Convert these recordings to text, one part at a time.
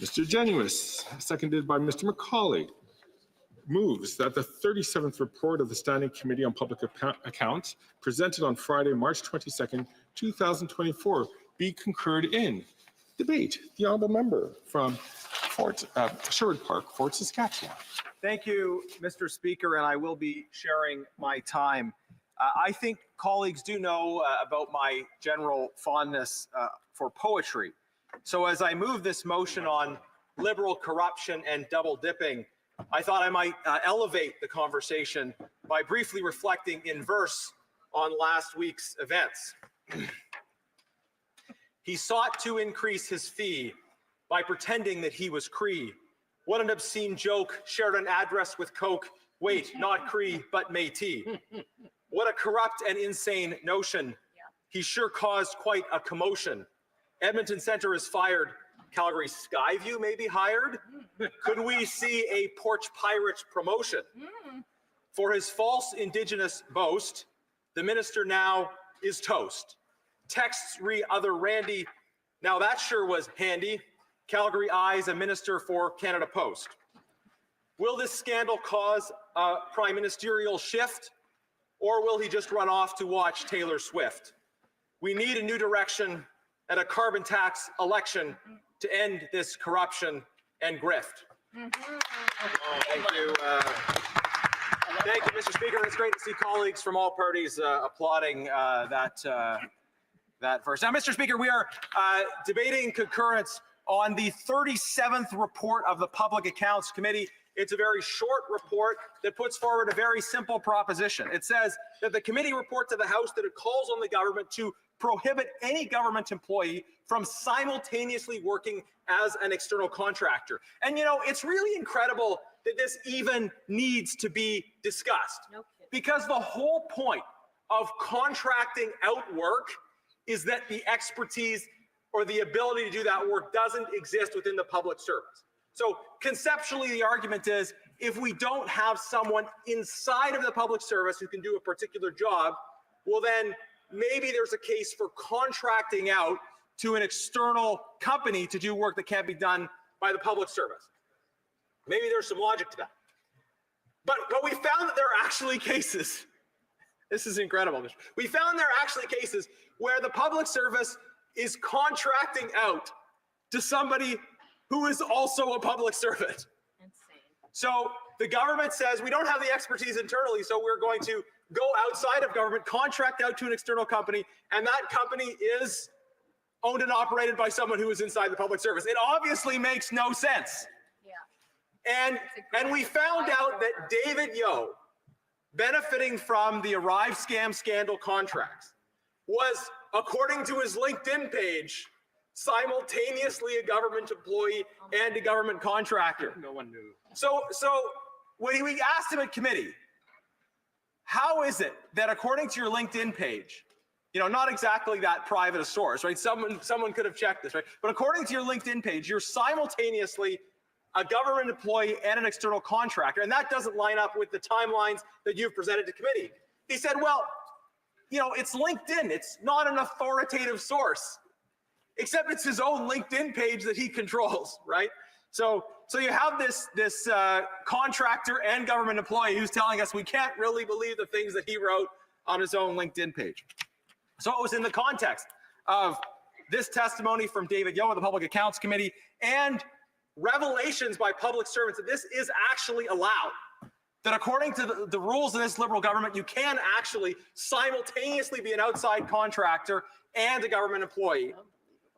Mr. Genuous, seconded by Mr. McCauley, moves that the 37th report of the Standing Committee on Public Accounts presented on Friday, March 22nd, 2024 be concurred in. Debate. The honourable member from Sherwood Park, Fort Saskatchewan. Thank you, Mr. Speaker, and I will be sharing my time. I think colleagues do know about my general fondness for poetry. So as I move this motion on liberal corruption and double dipping, I thought I might elevate the conversation by briefly reflecting in verse on last week's events. He sought to increase his fee by pretending that he was Cree. What an obscene joke, shared an address with Coke. Wait, not Cree, but Métis. What a corrupt and insane notion. He sure caused quite a commotion. Edmonton Centre is fired. Calgary Skyview may be hired. Could we see a porch pirate promotion? For his false Indigenous boast, the minister now is toast. Texts re other Randy. Now that sure was handy. Calgary eyes a minister for Canada Post. Will this scandal cause a prime ministerial shift, or will he just run off to watch Taylor Swift? We need a new direction and a carbon tax election to end this corruption and grift. Thank you. Thank you, Mr. Speaker. It's great to see colleagues from all parties applauding that verse. Now, Mr. Speaker, we are debating concurrence on the 37th report of the Public Accounts Committee. It's a very short report that puts forward a very simple proposition. It says that the committee report to the House that it calls on the government to prohibit any government employee from simultaneously working as an external contractor. And you know, it's really incredible that this even needs to be discussed. No kidding. Because the whole point of contracting out work is that the expertise or the ability to do that work doesn't exist within the public service. So conceptually, the argument is if we don't have someone inside of the public service who can do a particular job, well then maybe there's a case for contracting out to an external company to do work that can't be done by the public service. Maybe there's some logic to that. But we found that there are actually cases, this is incredible, we found there are actually cases where the public service is contracting out to somebody who is also a public servant. Insane. So the government says we don't have the expertise internally, so we're going to go outside of government, contract out to an external company, and that company is owned and operated by someone who is inside the public service. It obviously makes no sense. Yeah. And we found out that David Yeo, benefiting from the ArriveScam scandal contracts, was, according to his LinkedIn page, simultaneously a government employee and a government contractor. No one knew. So when we asked him at committee, how is it that according to your LinkedIn page, you know, not exactly that private a source, right? Someone could have checked this, right? But according to your LinkedIn page, you're simultaneously a government employee and an external contractor, and that doesn't line up with the timelines that you've presented to committee. He said, well, you know, it's LinkedIn. It's not an authoritative source, except it's his own LinkedIn page that he controls, right? So you have this contractor and government employee who's telling us we can't really believe the things that he wrote on his own LinkedIn page. So it was in the context of this testimony from David Yeo of the Public Accounts Committee and revelations by public servants that this is actually allowed. That according to the rules of this Liberal government, you can actually simultaneously be an outside contractor and a government employee.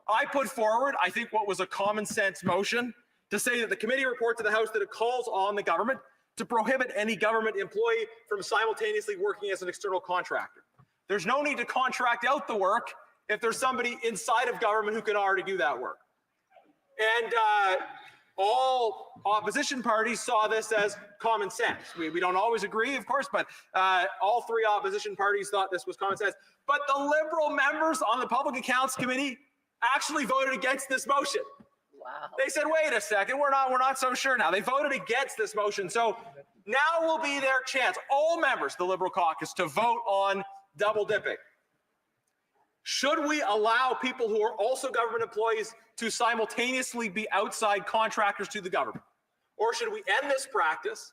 I put forward, I think, what was a common sense motion to say that the committee report to the House that it calls on the government to prohibit any government employee from simultaneously working as an external contractor. There's no need to contract out the work if there's somebody inside of government who can already do that work. And all opposition parties saw this as common sense. We don't always agree, of course, but all three opposition parties thought this was common sense. But the Liberal members on the Public Accounts Committee actually voted against this motion. Wow. They said, wait a second, we're not so sure now. They voted against this motion. So now will be their chance, all members of the Liberal caucus, to vote on double dipping. Should we allow people who are also government employees to simultaneously be outside contractors to the government? Or should we end this practice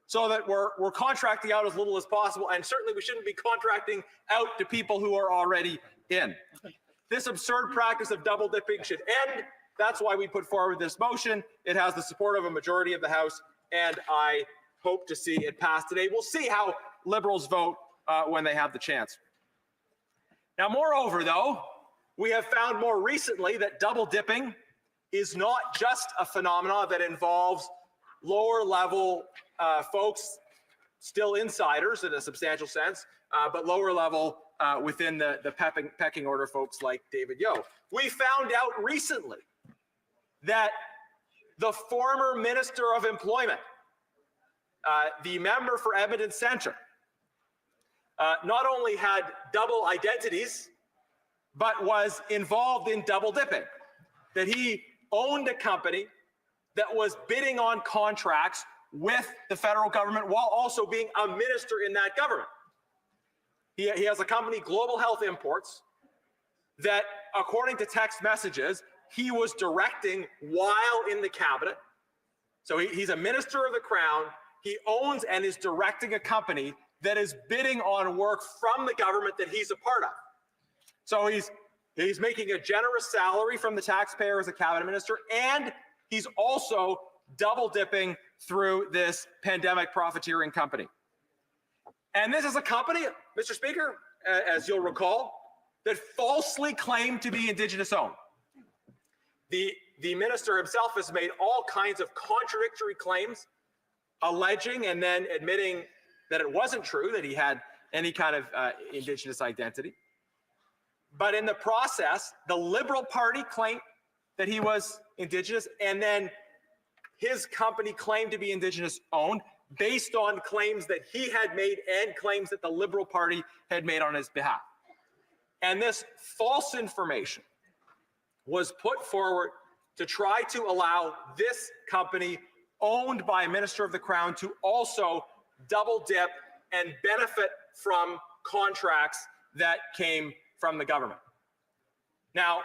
so that we're contracting out as little as possible, and certainly we shouldn't be contracting out to people who are already in? This absurd practice of double dipping should end. That's why we put forward this motion. It has the support of a majority of the House, and I hope to see it pass today. We'll see how Liberals vote when they have the chance. Now, moreover, though, we have found more recently that double dipping is not just a phenomenon that involves lower level folks, still insiders in a substantial sense, but lower level within the pecking order folks like David Yeo. We found out recently that the former Minister of Employment, the member for Edmonton Centre, not only had double identities, but was involved in double dipping, that he owned a company that was bidding on contracts with the federal government while also being a minister in that government. He has a company, Global Health Imports, that according to text messages, he was directing while in the cabinet. So he's a minister of the Crown. He owns and is directing a company that is bidding on work from the government that he's a part of. So he's making a generous salary from the taxpayer as a cabinet minister, and he's also double dipping through this pandemic profiteering company. And this is a company, Mr. Speaker, as you'll recall, that falsely claimed to be Indigenous owned. The minister himself has made all kinds of contradictory claims, alleging and then admitting that it wasn't true, that he had any kind of Indigenous identity. But in the process, the Liberal Party claimed that he was Indigenous, and then his company claimed to be Indigenous owned based on claims that he had made and claims that the Liberal Party had made on his behalf. And this false information was put forward to try to allow this company owned by a minister of the Crown to also double dip and benefit from contracts that came from the government. Now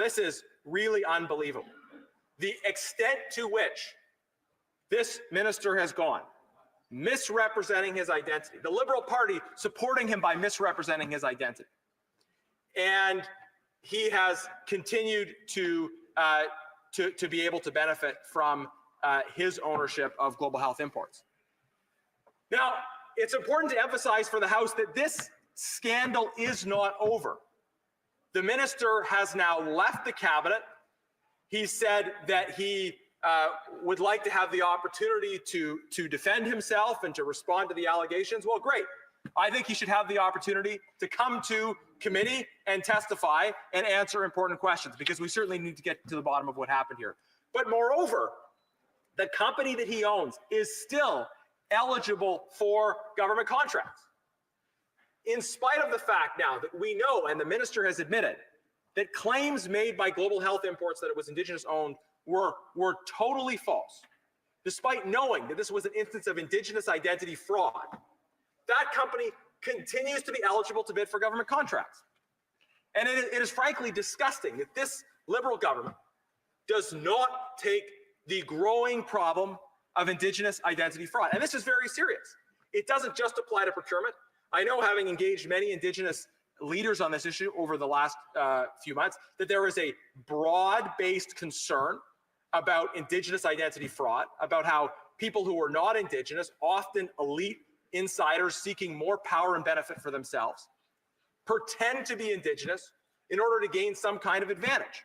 this is really unbelievable. The extent to which this minister has gone, misrepresenting his identity, the Liberal Party supporting him by misrepresenting his identity. And he has continued to be able to benefit from his ownership of Global Health Imports. Now, it's important to emphasize for the House that this scandal is not over. The minister has now left the cabinet. He said that he would like to have the opportunity to defend himself and to respond to the allegations. Well, great. I think he should have the opportunity to come to committee and testify and answer important questions, because we certainly need to get to the bottom of what happened here. But moreover, the company that he owns is still eligible for government contracts. In spite of the fact now that we know, and the minister has admitted, that claims made by Global Health Imports that it was Indigenous owned were totally false, despite knowing that this was an instance of Indigenous identity fraud, that company continues to be eligible to bid for government contracts. And it is frankly disgusting that this Liberal government does not take the growing problem of Indigenous identity fraud. And this is very serious. It doesn't just apply to procurement. I know, having engaged many Indigenous leaders on this issue over the last few months, that there is a broad-based concern about Indigenous identity fraud, about how people who are not Indigenous, often elite insiders seeking more power and benefit for themselves, pretend to be Indigenous in order to gain some kind of advantage.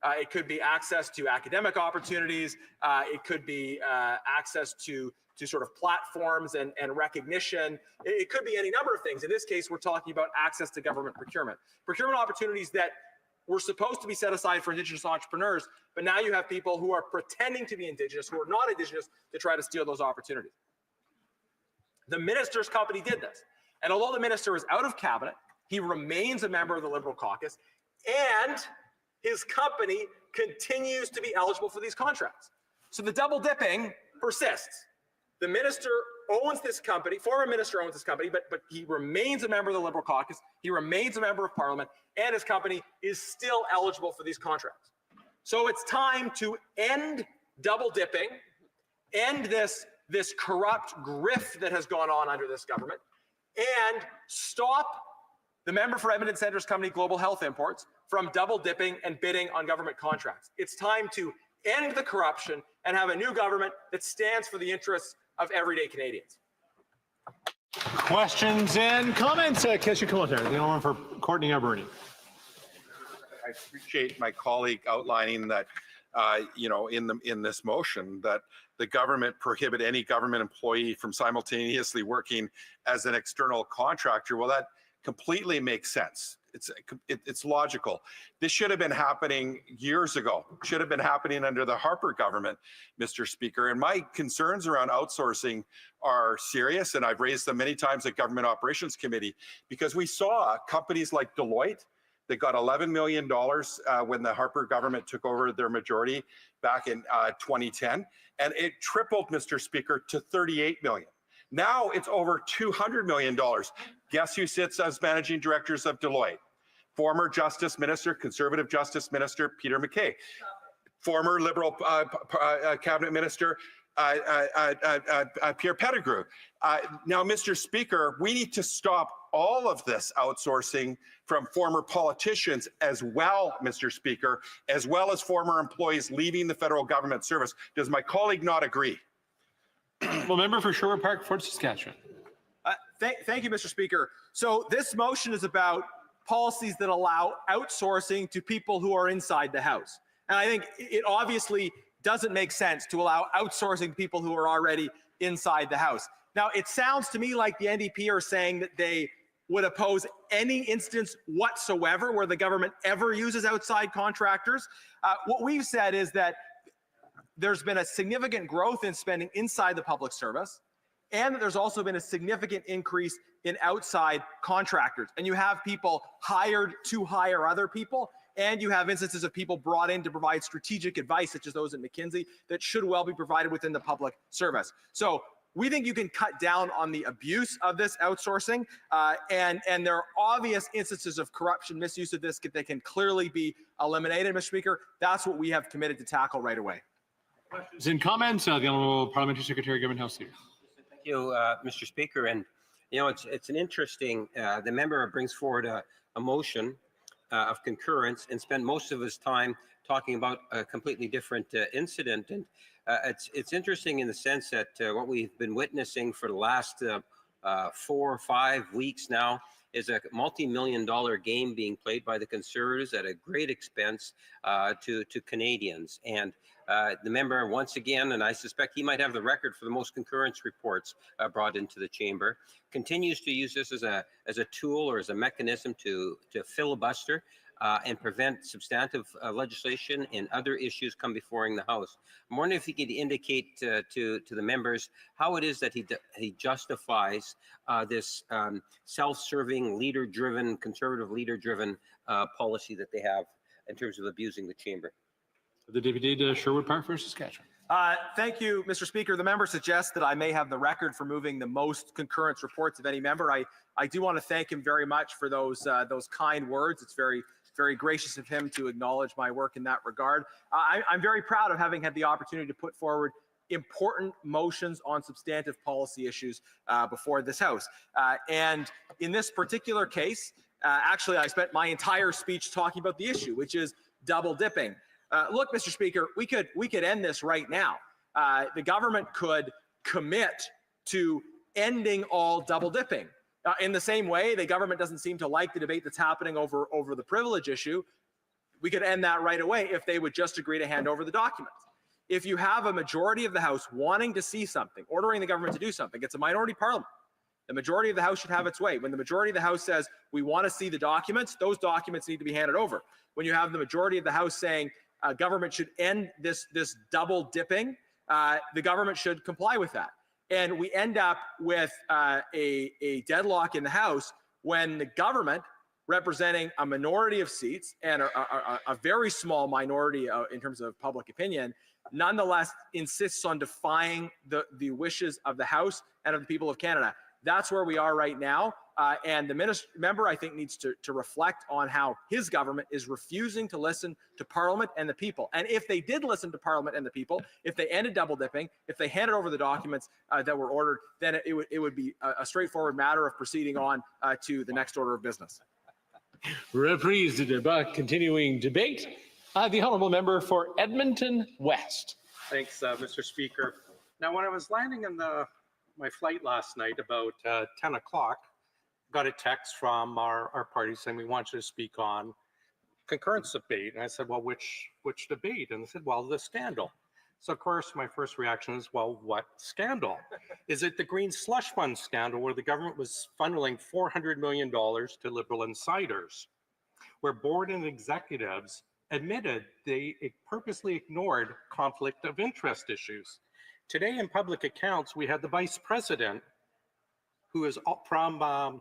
It could be access to academic opportunities. It could be access to sort of platforms and recognition. It could be any number of things. In this case, we're talking about access to government procurement. Procurement opportunities that were supposed to be set aside for Indigenous entrepreneurs, but now you have people who are pretending to be Indigenous, who are not Indigenous, to try to steal those opportunities. The minister's company did this. And although the minister is out of cabinet, he remains a member of the Liberal caucus, and his company continues to be eligible for these contracts. So the double dipping persists. The minister owns this company, former minister owns this company, but he remains a member of the Liberal caucus, he remains a member of Parliament, and his company is still eligible for these contracts. So it's time to end double dipping, end this corrupt grift that has gone on under this government, and stop the member for Edmonton Centre's company, Global Health Imports, from double dipping and bidding on government contracts. It's time to end the corruption and have a new government that stands for the interests of everyday Canadians. Questions and comments? Question commenter, the one for Courtney Alberni. I appreciate my colleague outlining that, in this motion, that the government prohibit any government employee from simultaneously working as an external contractor. Well, that completely makes sense. It's logical. This should have been happening years ago. Should have been happening under the Harper government, Mr. Speaker. And my concerns around outsourcing are serious, and I've raised them many times at Government Operations Committee, because we saw companies like Deloitte that got $11 million when the Harper government took over their majority back in 2010, and it tripled, Mr. Speaker, to $38 million. Now it's over $200 million. Guess who sits as managing directors of Deloitte? Former Justice Minister, Conservative Justice Minister Peter MacKay. Former Liberal Cabinet Minister Pierre Pettigrew. Now, Mr. Speaker, we need to stop all of this outsourcing from former politicians as well, Mr. Speaker, as well as former employees leaving the federal government service. Does my colleague not agree? Well, member for Sherwood Park, Fort Saskatchewan. Thank you, Mr. Speaker. So this motion is about policies that allow outsourcing to people who are inside the House. And I think it obviously doesn't make sense to allow outsourcing to people who are already inside the House. Now, it sounds to me like the NDP are saying that they would oppose any instance whatsoever where the government ever uses outside contractors. What we've said is that there's been a significant growth in spending inside the public service, and that there's also been a significant increase in outside contractors. And you have people hired to hire other people, and you have instances of people brought in to provide strategic advice, such as those at McKinsey, that should well be provided within the public service. So we think you can cut down on the abuse of this outsourcing, and there are obvious instances of corruption, misuse of this that can clearly be eliminated, Mr. Speaker. That's what we have committed to tackle right away. Questions and comments? The Honourable Parliamentary Secretary, Government House Leader. Thank you, Mr. Speaker. And it's an interesting. The member brings forward a motion of concurrence and spent most of his time talking about a completely different incident. And it's interesting in the sense that what we've been witnessing for the last 4 or 5 weeks now is a multi-million-dollar game being played by the Conservatives at a great expense to Canadians. And the member, once again, and I suspect he might have the record for the most concurrence reports brought into the chamber, continues to use this as a tool or as a mechanism to filibuster and prevent substantive legislation and other issues come before the House. I'm wondering if he could indicate to the members how it is that he justifies this self-serving, leader-driven, conservative leader-driven policy that they have in terms of abusing the chamber. The Deputy to Sherwood Park, Fort Saskatchewan. Thank you, Mr. Speaker. The member suggests that I may have the record for moving the most concurrence reports of any member. I do want to thank him very much for those kind words. It's very gracious of him to acknowledge my work in that regard. I'm very proud of having had the opportunity to put forward important motions on substantive policy issues before this House. And in this particular case, actually, I spent my entire speech talking about the issue, which is double dipping. Look, Mr. Speaker, we could end this right now. The government could commit to ending all double dipping. In the same way, the government doesn't seem to like the debate that's happening over the privilege issue. We could end that right away if they would just agree to hand over the documents. If you have a majority of the House wanting to see something, ordering the government to do something, it's a minority parliament. The majority of the House should have its way. When the majority of the House says, we want to see the documents, those documents need to be handed over. When you have the majority of the House saying, government should end this double dipping, the government should comply with that. And we end up with a deadlock in the House when the government representing a minority of seats and a very small minority in terms of public opinion, nonetheless insists on defying the wishes of the House and of the people of Canada. That's where we are right now. And the member, I think, needs to reflect on how his government is refusing to listen to Parliament and the people. And if they did listen to Parliament and the people, if they ended double dipping, if they handed over the documents that were ordered, then it would be a straightforward matter of proceeding on to the next order of business. Reprise de débat, continuing debate. The honourable member for Edmonton West. Thanks, Mr. Speaker. Now, when I was landing in my flight last night about 10 o'clock, got a text from our party saying we want you to speak on concurrence debate. And I said, well, which debate? And they said, well, the scandal. So of course, my first reaction is, well, what scandal? Is it the Green Slush Fund scandal where the government was funneling $400 million to Liberal insiders, where board and executives admitted they purposely ignored conflict of interest issues? Today in public accounts, we had the vice president who is from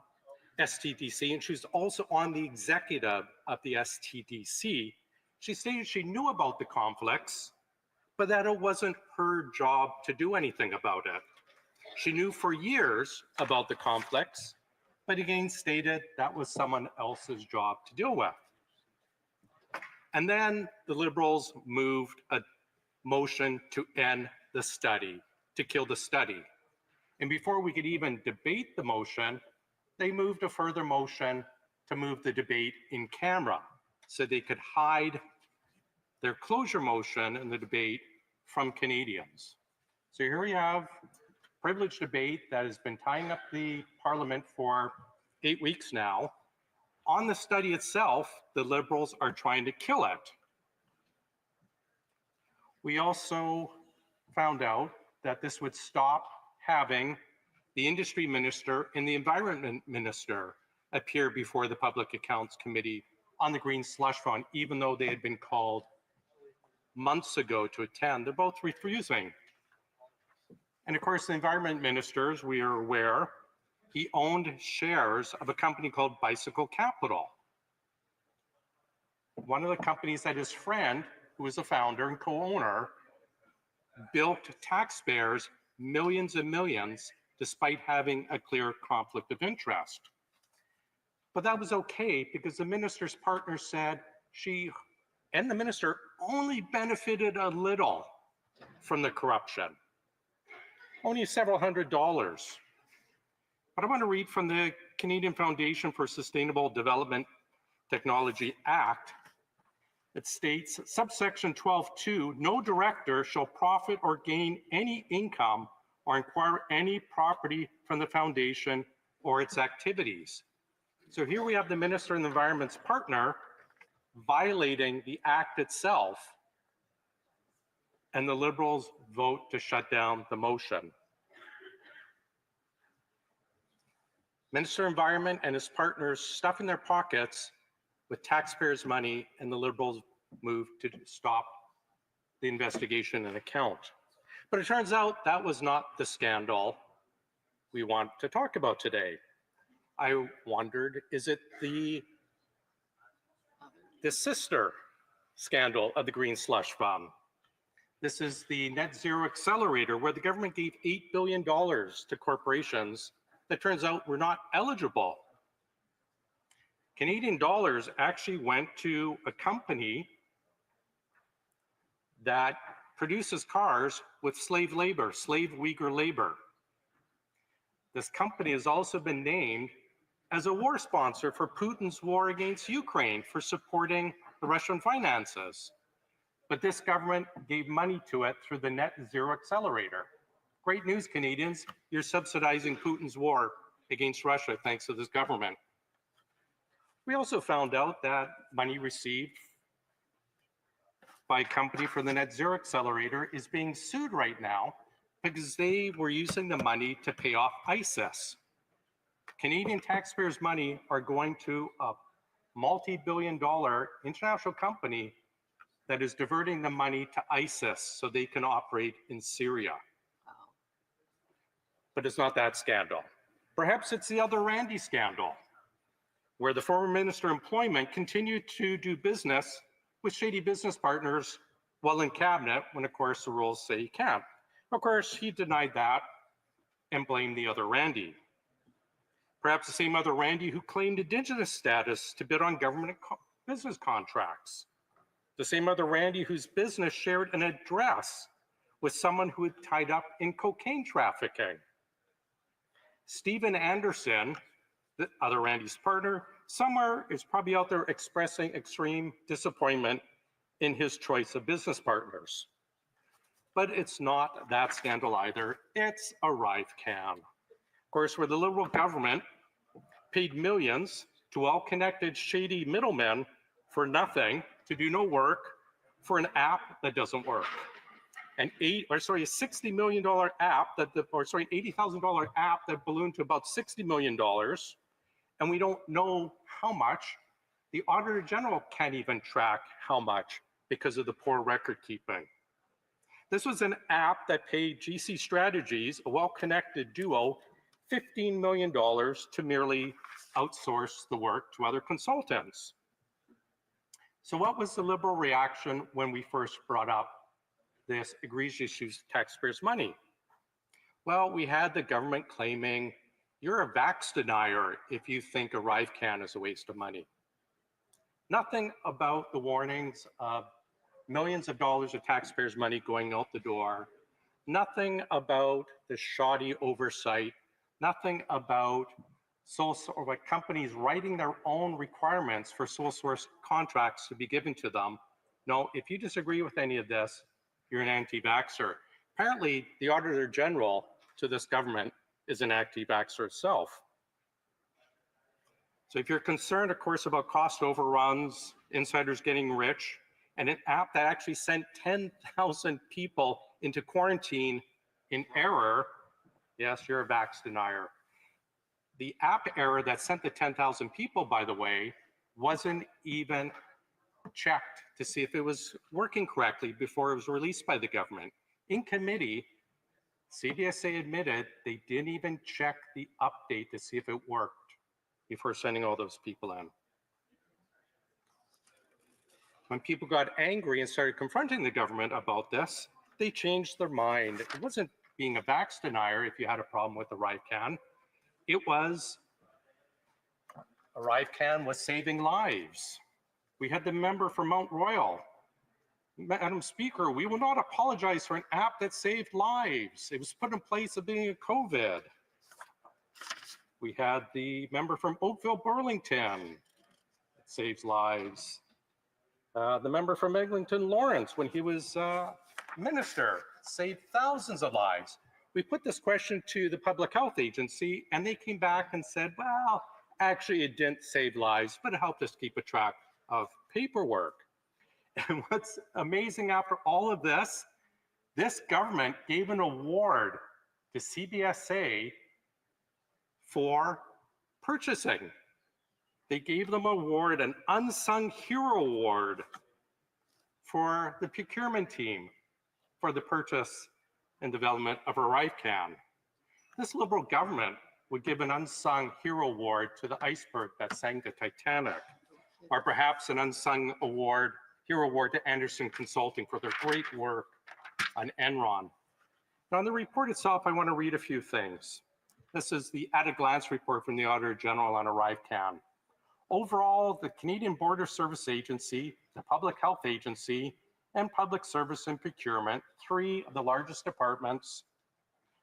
STDC, and she's also on the executive of the STDC. She stated she knew about the conflicts, but that it wasn't her job to do anything about it. She knew for years about the conflicts, but again stated that was someone else's job to deal with. And then the Liberals moved a motion to end the study, to kill the study. And before we could even debate the motion, they moved a further motion to move the debate in camera so they could hide their closure motion in the debate from Canadians. So here we have privileged debate that has been tying up the Parliament for 8 weeks now. On the study itself, the Liberals are trying to kill it. We also found out that this would stop having the industry minister and the environment minister appear before the Public Accounts Committee on the Green Slush Fund, even though they had been called months ago to attend. They're both refusing. And of course, the environment minister, as we are aware, he owned shares of a company called Bicycle Capital, one of the companies that his friend, who was a founder and co-owner, bilked taxpayers millions and millions despite having a clear conflict of interest. But that was okay because the minister's partner said she and the minister only benefited a little from the corruption, only several $100s. But I want to read from the Canadian Foundation for Sustainable Development Technology Act. It states, subsection 12.2, no director shall profit or gain any income or acquire any property from the foundation or its activities. So here we have the Minister and the Environment's partner violating the act itself, and the Liberals vote to shut down the motion. Minister of Environment and his partners stuffing their pockets with taxpayers' money, and the Liberals move to stop the investigation and account. But it turns out that was not the scandal we want to talk about today. I wondered, is it the sister scandal of the Green Slush Fund? This is the Net Zero Accelerator, where the government gave $8 billion to corporations that turns out were not eligible. Canadian dollars actually went to a company that produces cars with slave labor, slave Uyghur labor. This company has also been named as a war sponsor for Putin's war against Ukraine for supporting the Russian finances. But this government gave money to it through the Net Zero Accelerator. Great news, Canadians, you're subsidizing Putin's war against Russia thanks to this government. We also found out that money received by a company for the Net Zero Accelerator is being sued right now because they were using the money to pay off ISIS. Canadian taxpayers' money are going to a multi-billion-dollar international company that is diverting the money to ISIS so they can operate in Syria. But it's not that scandal. Perhaps it's the other Randy scandal, where the former Minister of Employment continued to do business with shady business partners while in cabinet when, of course, the rules say he can't. Of course, he denied that and blamed the other Randy. Perhaps the same other Randy who claimed Indigenous status to bid on government business contracts. The same other Randy whose business shared an address with someone who had tied up in cocaine trafficking. Stephen Anderson, the other Randy's partner, somewhere is probably out there expressing extreme disappointment in his choice of business partners. But it's not that scandal either. It's ArriveCan. Of course, where the Liberal government paid millions to well-connected shady middlemen for nothing, to do no work, for an app that doesn't work. A $60 million app $80,000 app that ballooned to about $60 million, and we don't know how much. The Auditor General can't even track how much because of the poor record keeping. This was an app that paid GC Strategies, a well-connected duo, $15 million to merely outsource the work to other consultants. So what was the Liberal reaction when we first brought up this egregious use of taxpayers' money? Well, we had the government claiming, you're a vax denier if you think ArriveCan is a waste of money. Nothing about the warnings of millions of dollars of taxpayers' money going out the door. Nothing about the shoddy oversight. Nothing about companies writing their own requirements for sole source contracts to be given to them. No, if you disagree with any of this, you're an anti-vaxxer. Apparently, the Auditor General to this government is an anti-vaxxer itself. So if you're concerned, of course, about cost overruns, insiders getting rich, and an app that actually sent 10,000 people into quarantine in error, yes, you're a vax denier. The app error that sent the 10,000 people, by the way, wasn't even checked to see if it was working correctly before it was released by the government. In committee, CBSA admitted they didn't even check the update to see if it worked before sending all those people in. When people got angry and started confronting the government about this, they changed their mind. It wasn't being a vax denier if you had a problem with ArriveCan. It was ArriveCan was saving lives. We had the member for Mount Royal. Madam Speaker, we will not apologize for an app that saved lives. It was put in place of being a COVID. We had the member from Oakville, Burlington. It saves lives. The member from Eglinton, Lawrence, when he was minister, saved thousands of lives. We put this question to the Public Health Agency, and they came back and said, well, actually, it didn't save lives, but it helped us keep a track of paperwork. And what's amazing after all of this, this government gave an award to CBSA for purchasing. They gave them an award, an unsung hero award for the procurement team for the purchase and development of ArriveCan. This Liberal government would give an unsung hero award to the iceberg that sank the Titanic, or perhaps an unsung hero award to Anderson Consulting for their great work on Enron. Now, on the report itself, I want to read a few things. This is the at-a-glance report from the Auditor General on ArriveCan. Overall, the Canadian Border Service Agency, the Public Health Agency, and Public Service and Procurement, three of the largest departments,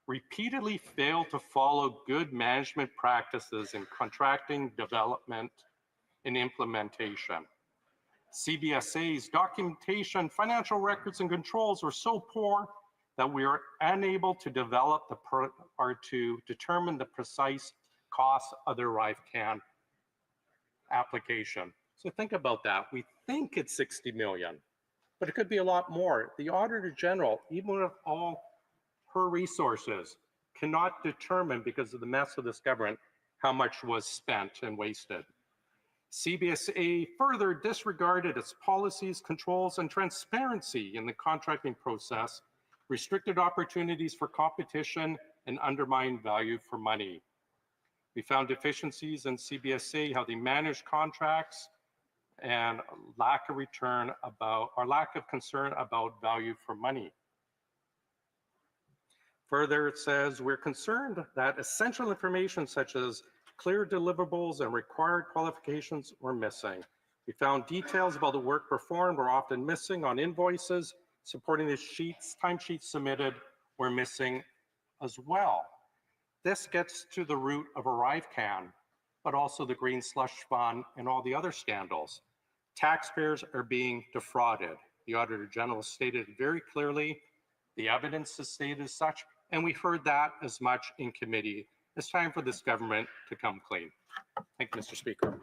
repeatedly failed to follow good management practices in contracting, development, and implementation. CBSA's documentation, financial records, and controls were so poor that we are unable to develop or to determine the precise cost of the ArriveCan application. So think about that. We think it's 60 million, but it could be a lot more. The Auditor General, even with all her resources, cannot determine, because of the mess of this government, how much was spent and wasted. CBSA further disregarded its policies, controls, and transparency in the contracting process, restricted opportunities for competition, and undermined value for money. We found deficiencies in CBSA, how they manage contracts, and lack of concern about value for money. Further, it says, we're concerned that essential information such as clear deliverables and required qualifications were missing. We found details about the work performed were often missing on invoices, supporting the timesheets submitted were missing as well. This gets to the root of ArriveCan, but also the Green Slush Fund and all the other scandals. Taxpayers are being defrauded. The Auditor General stated very clearly, the evidence is stated as such, and we heard that as much in committee. It's time for this government to come clean. Thank you, Mr. Speaker.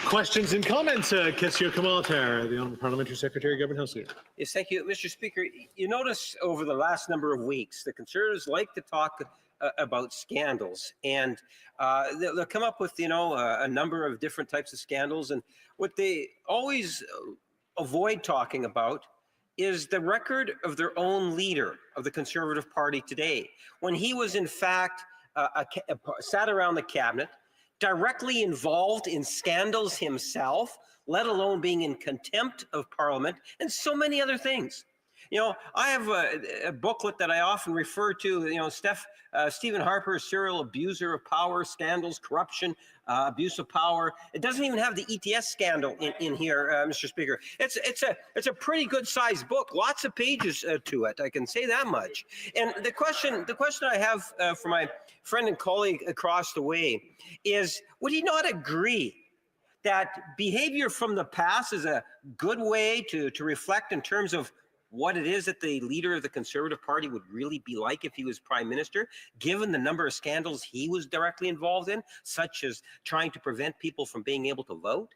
Questions and comments? Question commentaire. The Honourable Parliamentary Secretary, Government House Leader. Yes, thank you, Mr. Speaker. You notice over the last number of weeks, the Conservatives like to talk about scandals, and they'll come up with, a number of different types of scandals, and what they always avoid talking about is the record of their own leader of the Conservative Party today, when he was in fact sat around the cabinet, directly involved in scandals himself, let alone being in contempt of Parliament, and so many other things. I have a booklet that I often refer to, Stephen Harper's Serial Abuser of Power, Scandals, Corruption, Abuse of Power. It doesn't even have the ETS scandal in here, Mr. Speaker. It's a pretty good sized book, lots of pages to it, I can say that much. And the question I have for my friend and colleague across the way is, would he not agree that behavior from the past is a good way to reflect in terms of what it is that the leader of the Conservative Party would really be like if he was Prime Minister, given the number of scandals he was directly involved in, such as trying to prevent people from being able to vote?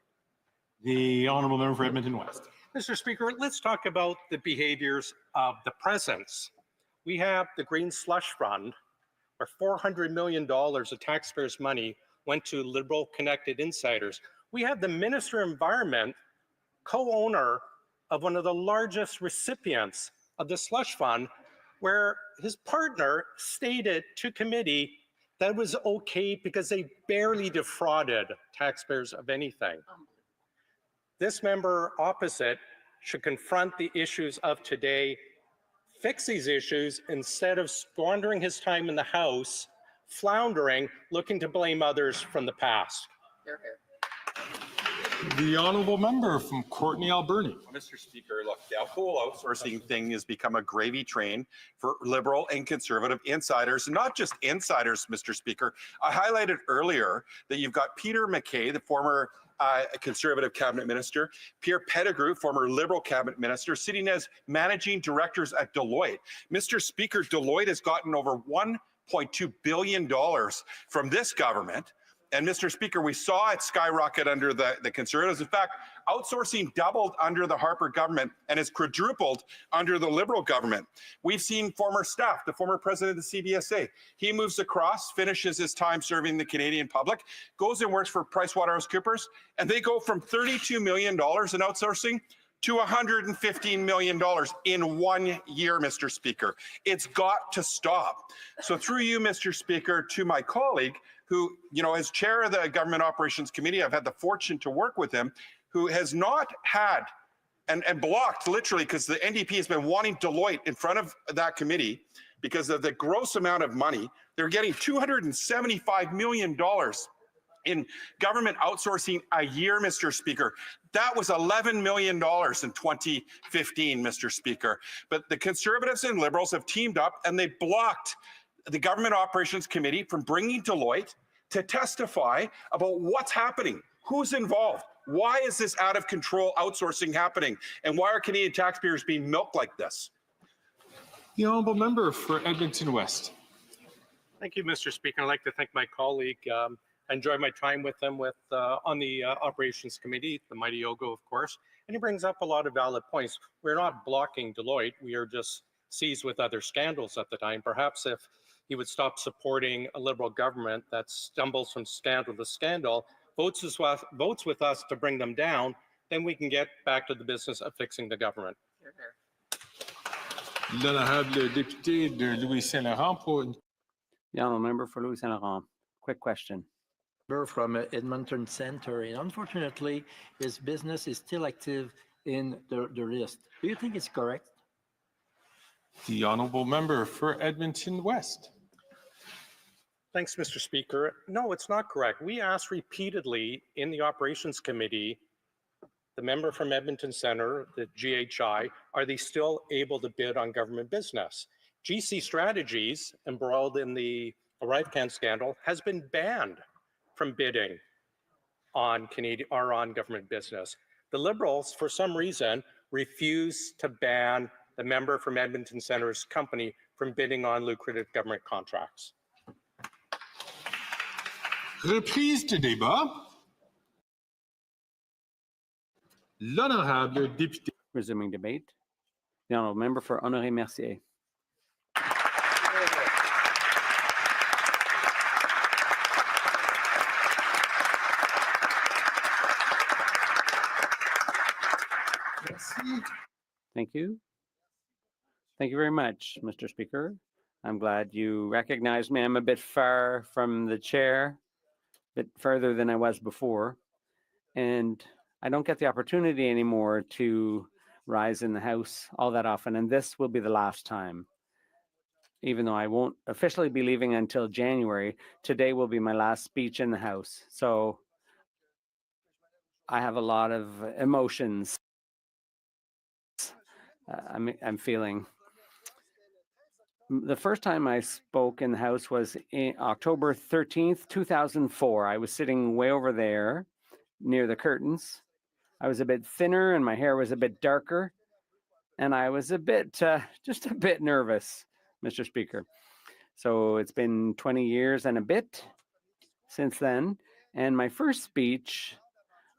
The Honourable Member for Edmonton West. Mr. Speaker, let's talk about the behaviors of the presence. We have the Green Slush Fund, where $400 million of taxpayers' money went to Liberal connected insiders. We have the Minister of Environment, co-owner of one of the largest recipients of the slush fund, where his partner stated to committee that it was okay because they barely defrauded taxpayers of anything. This member opposite should confront the issues of today, fix these issues instead of squandering his time in the House, floundering, looking to blame others from the past. The Honourable Member from Courtenay, Alberni. Mr. Speaker, look, the whole outsourcing thing has become a gravy train for Liberal and Conservative insiders, not just insiders, Mr. Speaker. I highlighted earlier that you've got Peter MacKay, the former Conservative Cabinet Minister, Pierre Pettigrew, former Liberal Cabinet Minister, sitting as managing directors at Deloitte. Mr. Speaker, Deloitte has gotten over $1.2 billion from this government. And Mr. Speaker, we saw it skyrocket under the Conservatives. In fact, outsourcing doubled under the Harper government and has quadrupled under the Liberal government. We've seen former staff, the former president of the CBSA. He moves across, finishes his time serving the Canadian public, goes and works for PricewaterhouseCoopers, and they go from $32 million in outsourcing to $115 million in 1 year, Mr. Speaker. It's got to stop. So through you, Mr. Speaker, to my colleague, who, as chair of the Government Operations Committee, I've had the fortune to work with him, who has not had and blocked literally, because the NDP has been wanting Deloitte in front of that committee because of the gross amount of money. They're getting $275 million in government outsourcing a year, Mr. Speaker. That was $11 million in 2015, Mr. Speaker. But the Conservatives and Liberals have teamed up and they blocked the Government Operations Committee from bringing Deloitte to testify about what's happening, who's involved, why is this out of control outsourcing happening, and why are Canadian taxpayers being milked like this? The Honourable Member for Edmonton West. Thank you, Mr. Speaker. I'd like to thank my colleague. I enjoyed my time with him on the Operations Committee, the mighty Ogo, of course, and he brings up a lot of valid points. We're not blocking Deloitte. We are just seized with other scandals at the time. Perhaps if he would stop supporting a Liberal government that stumbles from scandal to scandal, votes with us to bring them down, then we can get back to the business of fixing the government. L'honorable député de Louis-Saint-Laurent pour The Honourable Member for Louis Saint Laurent. quick question. From Edmonton Center, and unfortunately, his business is still active in the list. Do you think it's correct? The honourable member for Edmonton West. Thanks, Mr. Speaker. No, it's not correct. We asked repeatedly in the Operations Committee, the member from Edmonton Center, the GHI, are they still able to bid on government business? GC Strategies, embroiled in the ArriveCan scandal, has been banned from bidding on Canadian or on government business. The Liberals, for some reason, refuse to ban the member from Edmonton Center's company from bidding on lucrative government contracts. Reprise du débat. L'honorable député. Resuming debate. The honourable member for Honoré Mercier. Thank you. Thank you very much, Mr. Speaker. I'm glad you recognized me. I'm a bit far from the chair, a bit further than I was before. And I don't get the opportunity anymore to rise in the House all that often. And this will be the last time. Even though I won't officially be leaving until January, today will be my last speech in the House. So I have a lot of emotions I'm feeling. The first time I spoke in the House was in October 13th, 2004. I was sitting way over there near the curtains. I was a bit thinner and my hair was a bit darker. And I was a bit, just a bit nervous, Mr. Speaker. So it's been 20 years and a bit since then. And my first speech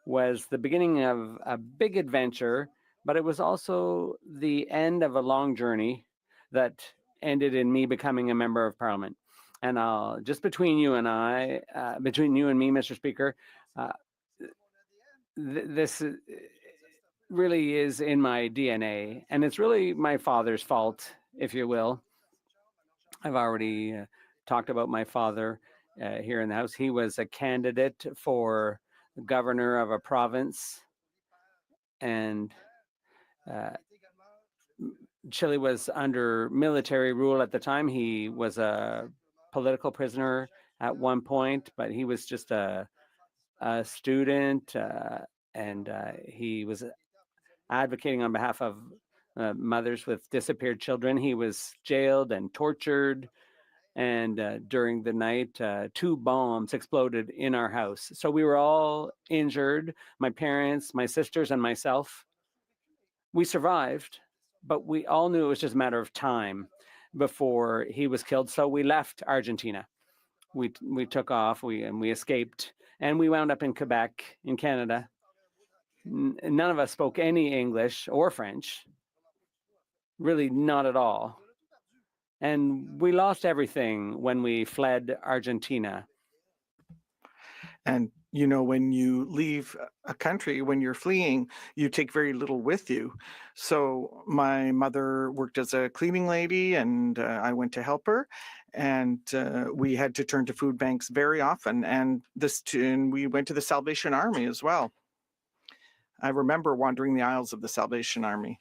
was the beginning of a big adventure, but it was also the end of a long journey that ended in me becoming a member of Parliament. And just between you and I, between you and me, Mr. Speaker, this really is in my DNA, and it's really my father's fault, if you will. I've already talked about my father here in the House. He was a candidate for governor of a province, and Chile was under military rule at the time. He was a political prisoner at one point, but he was just a student, and he was advocating on behalf of mothers with disappeared children. He was jailed and tortured, and during the night, 2 bombs exploded in our house. So we were all injured, my parents, my sisters, and myself. We survived, but we all knew it was just a matter of time before he was killed. So we left Argentina. We took off, we escaped, and we wound up in Quebec, in Canada. None of us spoke any English or French, really not at all. And we lost everything when we fled Argentina. And, you know, when you leave a country, when you're fleeing, you take very little with you. So my mother worked as a cleaning lady, and I went to help her. And we had to turn to food banks very often. And we went to the Salvation Army as well. I remember wandering the aisles of the Salvation Army.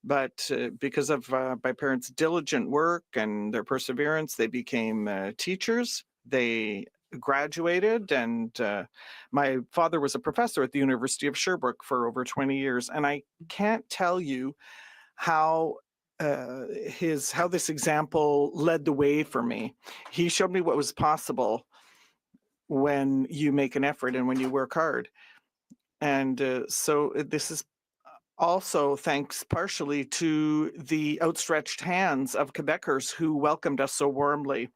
But because of my parents' diligent work and their perseverance, they became teachers. They graduated, and my father was a professor at the University of Sherbrooke for over 20 years. And I can't tell you how this example led the way for me. He showed me what was possible when you make an effort and when you work hard. And so this is also thanks partially to the outstretched hands of Quebecers who welcomed us so warmly.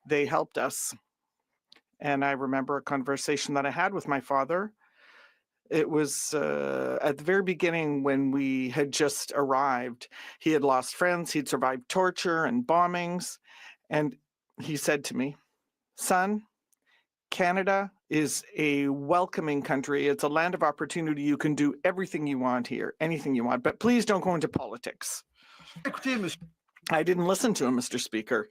They helped us. And I remember a conversation that I had with my father. It was at the very beginning when we had just arrived. He had lost friends. He'd survived torture and bombings. And he said to me, "Son, Canada is a welcoming country. It's a land of opportunity. You can do everything you want here, anything you want, but please don't go into politics." I didn't listen to him, Mr. Speaker.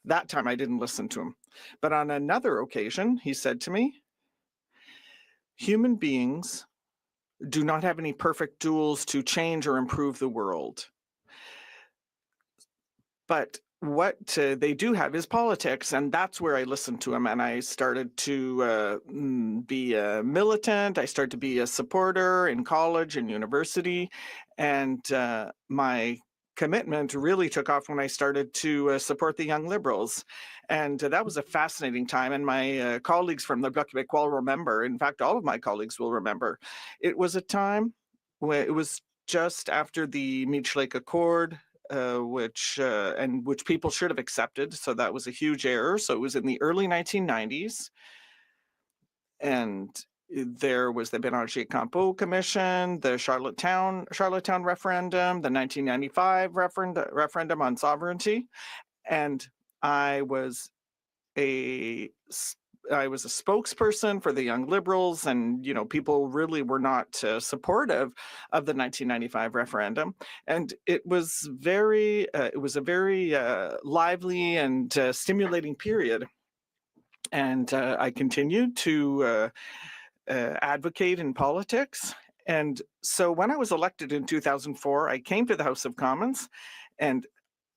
That time I didn't listen to him. But on another occasion, he said to me, human beings do not have any perfect tools to change or improve the world. But what they do have is politics, and that's where I listened to him, and I started to be a militant. I started to be a supporter in college and university, and my commitment really took off when I started to support the Young Liberals. And that was a fascinating time, and my colleagues from the Bloc Québécois will remember. In fact, all of my colleagues will remember. It was a time when it was just after the Meech Lake Accord, which people should have accepted. So that was a huge error. So it was in the early 1990s. And there was the Bélanger-Campeau Commission, the Charlottetown referendum, the 1995 referendum on sovereignty. And I was a spokesperson for the Young Liberals, and people really were not supportive of the 1995 referendum. And it was a very lively and stimulating period. And I continued to advocate in politics. And so when I was elected in 2004, I came to the House of Commons, and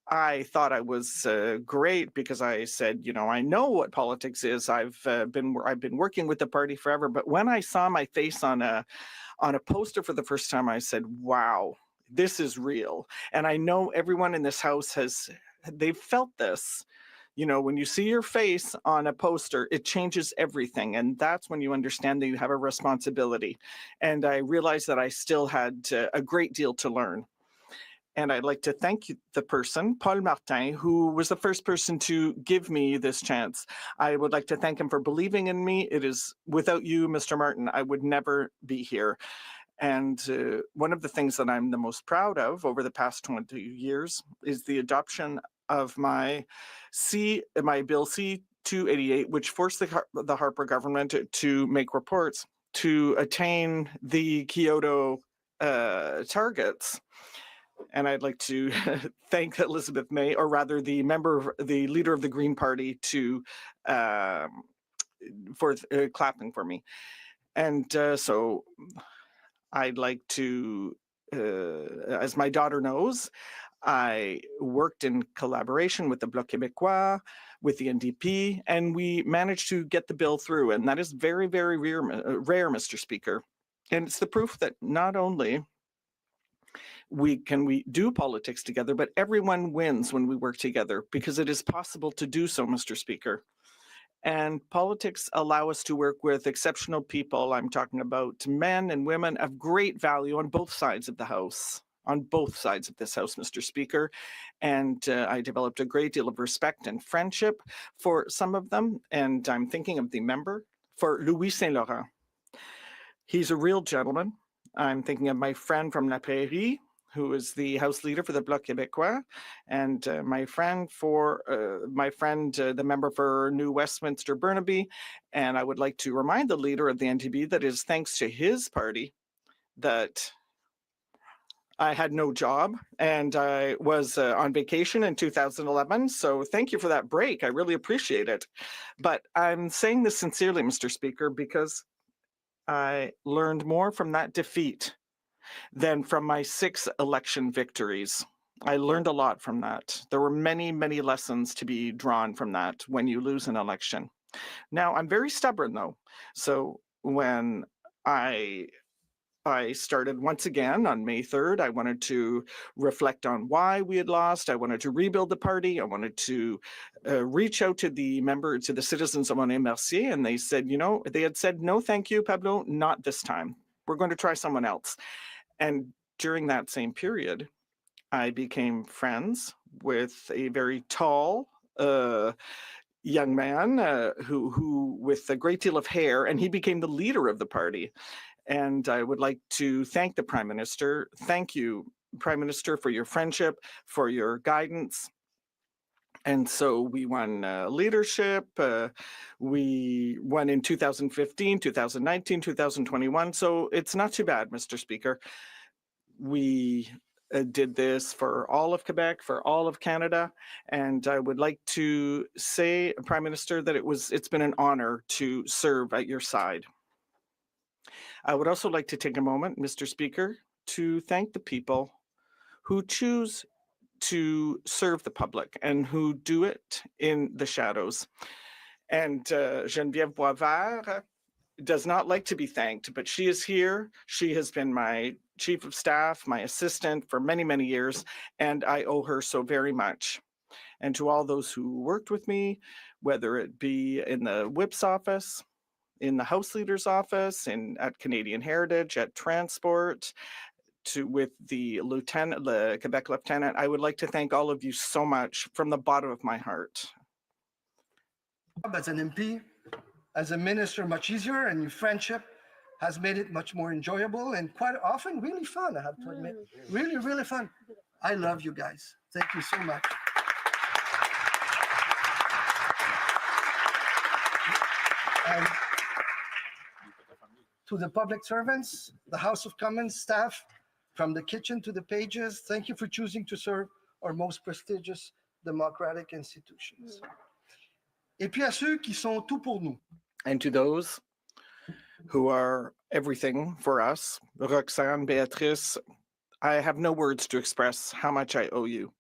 I thought I was great because I said, I know what politics is. I've been working with the party forever. But when I saw my face on a poster for the first time, I said, wow, this is real. And I know everyone in this house they've felt this. When you see your face on a poster, it changes everything. And that's when you understand that you have a responsibility. And I realized that I still had a great deal to learn. And I'd like to thank the person, Paul Martin, who was the first person to give me this chance. I would like to thank him for believing in me. It is without you, Mr. Martin, I would never be here. And one of the things that I'm the most proud of over the past 20 years is the adoption of my Bill C-288, which forced the Harper government to make reports to attain the Kyoto targets. And I'd like to thank Elizabeth May, or rather the leader of the Green Party, for clapping for me. And so I'd like to, as my daughter knows, I worked in collaboration with the Bloc Québécois, with the NDP, and we managed to get the bill through. And that is very, very rare, Mr. Speaker. And it's the proof that not only we do politics together, but everyone wins when we work together, because it is possible to do so, Mr. Speaker. And politics allow us to work with exceptional people. I'm talking about men and women of great value on both sides of the House, on both sides of this House, Mr. Speaker. And I developed a great deal of respect and friendship for some of them. And I'm thinking of the member for Louis Saint-Laurent. He's a real gentleman. I'm thinking of my friend from La Prairie, who is the House Leader for the Bloc Québécois, and my friend, the member for New Westminster Burnaby. And I would like to remind the leader of the NDP that it is thanks to his party that I had no job, and I was on vacation in 2011. So thank you for that break. I really appreciate it. But I'm saying this sincerely, Mr. Speaker, because I learned more from that defeat than from my 6 election victories. I learned a lot from that. There were many, many lessons to be drawn from that when you lose an election. Now, I'm very stubborn, though. So when I started once again on May 3rd, I wanted to reflect on why we had lost. I wanted to rebuild the party. I wanted to reach out to the citizens of Montmorency, and they said, they had said, no, thank you, Pablo, not this time. We're going to try someone else. And during that same period, I became friends with a very tall young man who with a great deal of hair, and he became the leader of the party. And I would like to thank the Prime Minister. Thank you, Prime Minister, for your friendship, for your guidance. And so we won leadership. We won in 2015, 2019, 2021. So it's not too bad, Mr. Speaker. We did this for all of Quebec, for all of Canada. And I would like to say, Prime Minister, that it's been an honor to serve at your side. I would also like to take a moment, Mr. Speaker, to thank the people who choose to serve the public and who do it in the shadows. And Geneviève Boisvert does not like to be thanked, but she is here. She has been my chief of staff, my assistant for many, many years, and I owe her so very much. And to all those who worked with me, whether it be in the whip's office, in the House Leader's office, at Canadian Heritage, at Transport, with the Quebec Lieutenant, I would like to thank all of you so much from the bottom of my heart. As an MP, as a minister, much easier, and your friendship has made it much more enjoyable and quite often really fun, I have to admit. Really, really fun. I love you guys. Thank you so much. And to the public servants, the House of Commons staff, from the kitchen to the pages, thank you for choosing to serve our most prestigious democratic institutions. Et puis à ceux qui sont tout pour nous. And to those who are everything for us, Roxanne, Beatrice, I have no words to express how much I owe you.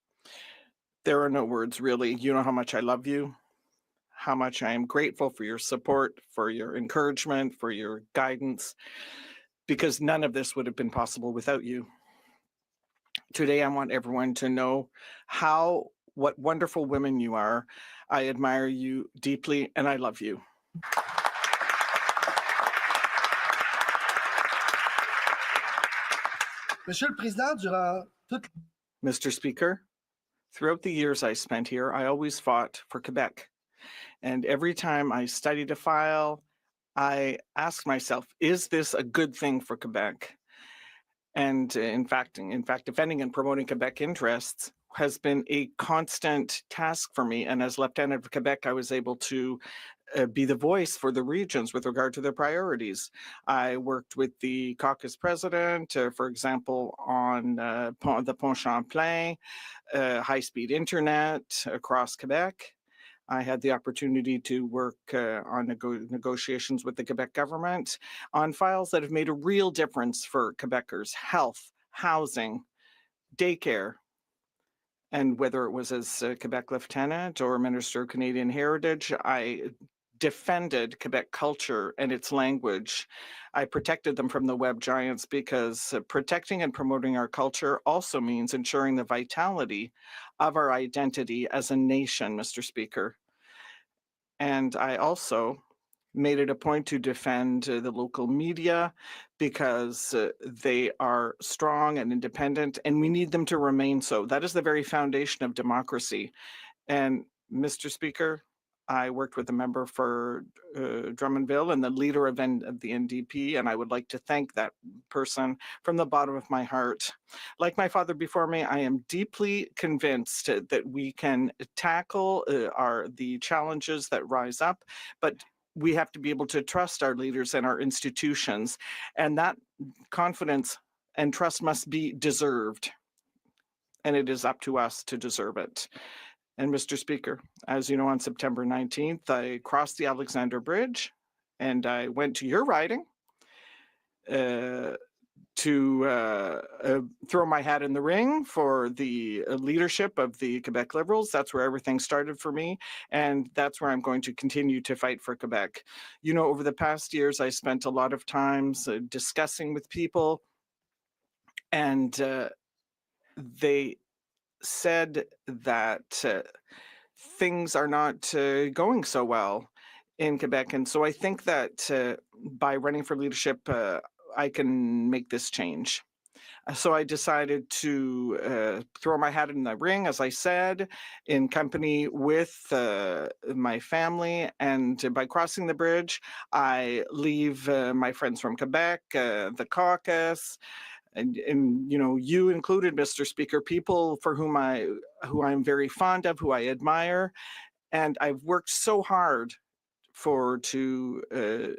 There are no words, really. You know how much I love you, how much I am grateful for your support, for your encouragement, for your guidance, because none of this would have been possible without you. Today, I want everyone to know what wonderful women you are. I admire you deeply, and I love you. Monsieur le Président, durant toute... Mr. Speaker, throughout the years I spent here, I always fought for Quebec. And every time I studied a file, I asked myself, is this a good thing for Quebec? And in fact, defending and promoting Quebec interests has been a constant task for me. And as Lieutenant of Quebec, I was able to be the voice for the regions with regard to their priorities. I worked with the caucus president, for example, on the Pont Champlain, high-speed internet across Quebec. I had the opportunity to work on negotiations with the Quebec government on files that have made a real difference for Quebecers: health, housing, daycare. And whether it was as Quebec Lieutenant or Minister of Canadian Heritage, I defended Quebec culture and its language. I protected them from the web giants because protecting and promoting our culture also means ensuring the vitality of our identity as a nation, Mr. Speaker. And I also made it a point to defend the local media because they are strong and independent, and we need them to remain so. That is the very foundation of democracy. And Mr. Speaker, I worked with a member for Drummondville and the leader of the NDP, and I would like to thank that person from the bottom of my heart. Like my father before me, I am deeply convinced that we can tackle the challenges that rise up, but we have to be able to trust our leaders and our institutions, and that confidence and trust must be deserved, and it is up to us to deserve it. And Mr. Speaker, as you know, on September 19th, I crossed the Alexander Bridge and I went to your riding to throw my hat in the ring for the leadership of the Quebec Liberals. That's where everything started for me, and that's where I'm going to continue to fight for Quebec. You know, over the past years, I spent a lot of times discussing with people, and they said that things are not going so well in Quebec. And so I think that by running for leadership, I can make this change. So I decided to throw my hat in the ring, as I said, in company with my family. And by crossing the bridge, I leave my friends from Quebec, the caucus, and you know, you included, Mr. Speaker, people for whom I'm very fond of, who I admire, and I've worked so hard to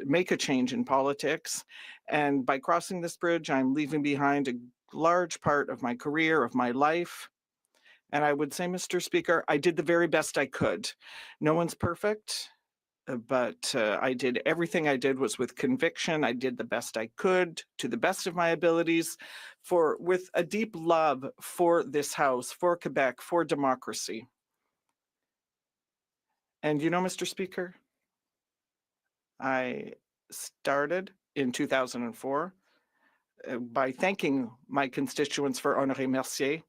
make a change in politics. And by crossing this bridge, I'm leaving behind a large part of my career, of my life. And I would say, Mr. Speaker, I did the very best I could. No one's perfect, but I did everything I did was with conviction. I did the best I could to the best of my abilities with a deep love for this House, for Quebec, for democracy. And you know, Mr. Speaker, I started in 2004 by thanking my constituents for Honoré Mercier.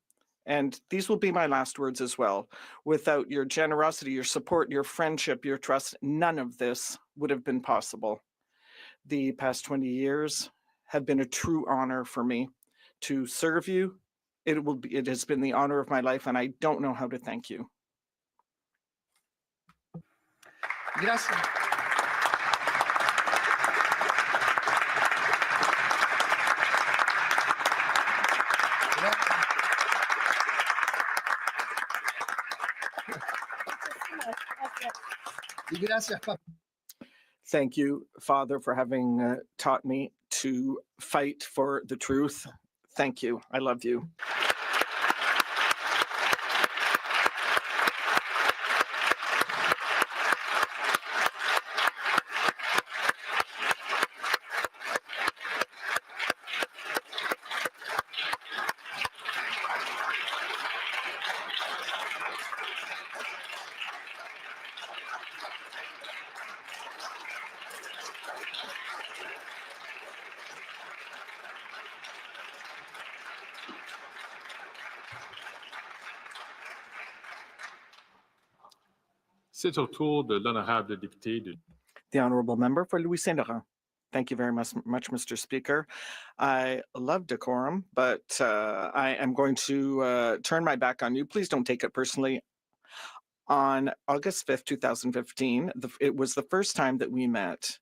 And these will be my last words as well. Without your generosity, your support, your friendship, your trust, none of this would have been possible. The past 20 years have been a true honor for me to serve you. It has been the honor of my life, and I don't know how to thank you. Gracias. Gracias, Papa. Thank you, Father, for having taught me to fight for the truth. Thank you. I love you. C'est au tour de l'honorable député de... The honorable member for Louis Saint Laurent. Thank you very much, Mr. Speaker. I love decorum, but I am going to turn my back on you. Please don't take it personally. On August 5th, 2015, it was the first time that we met,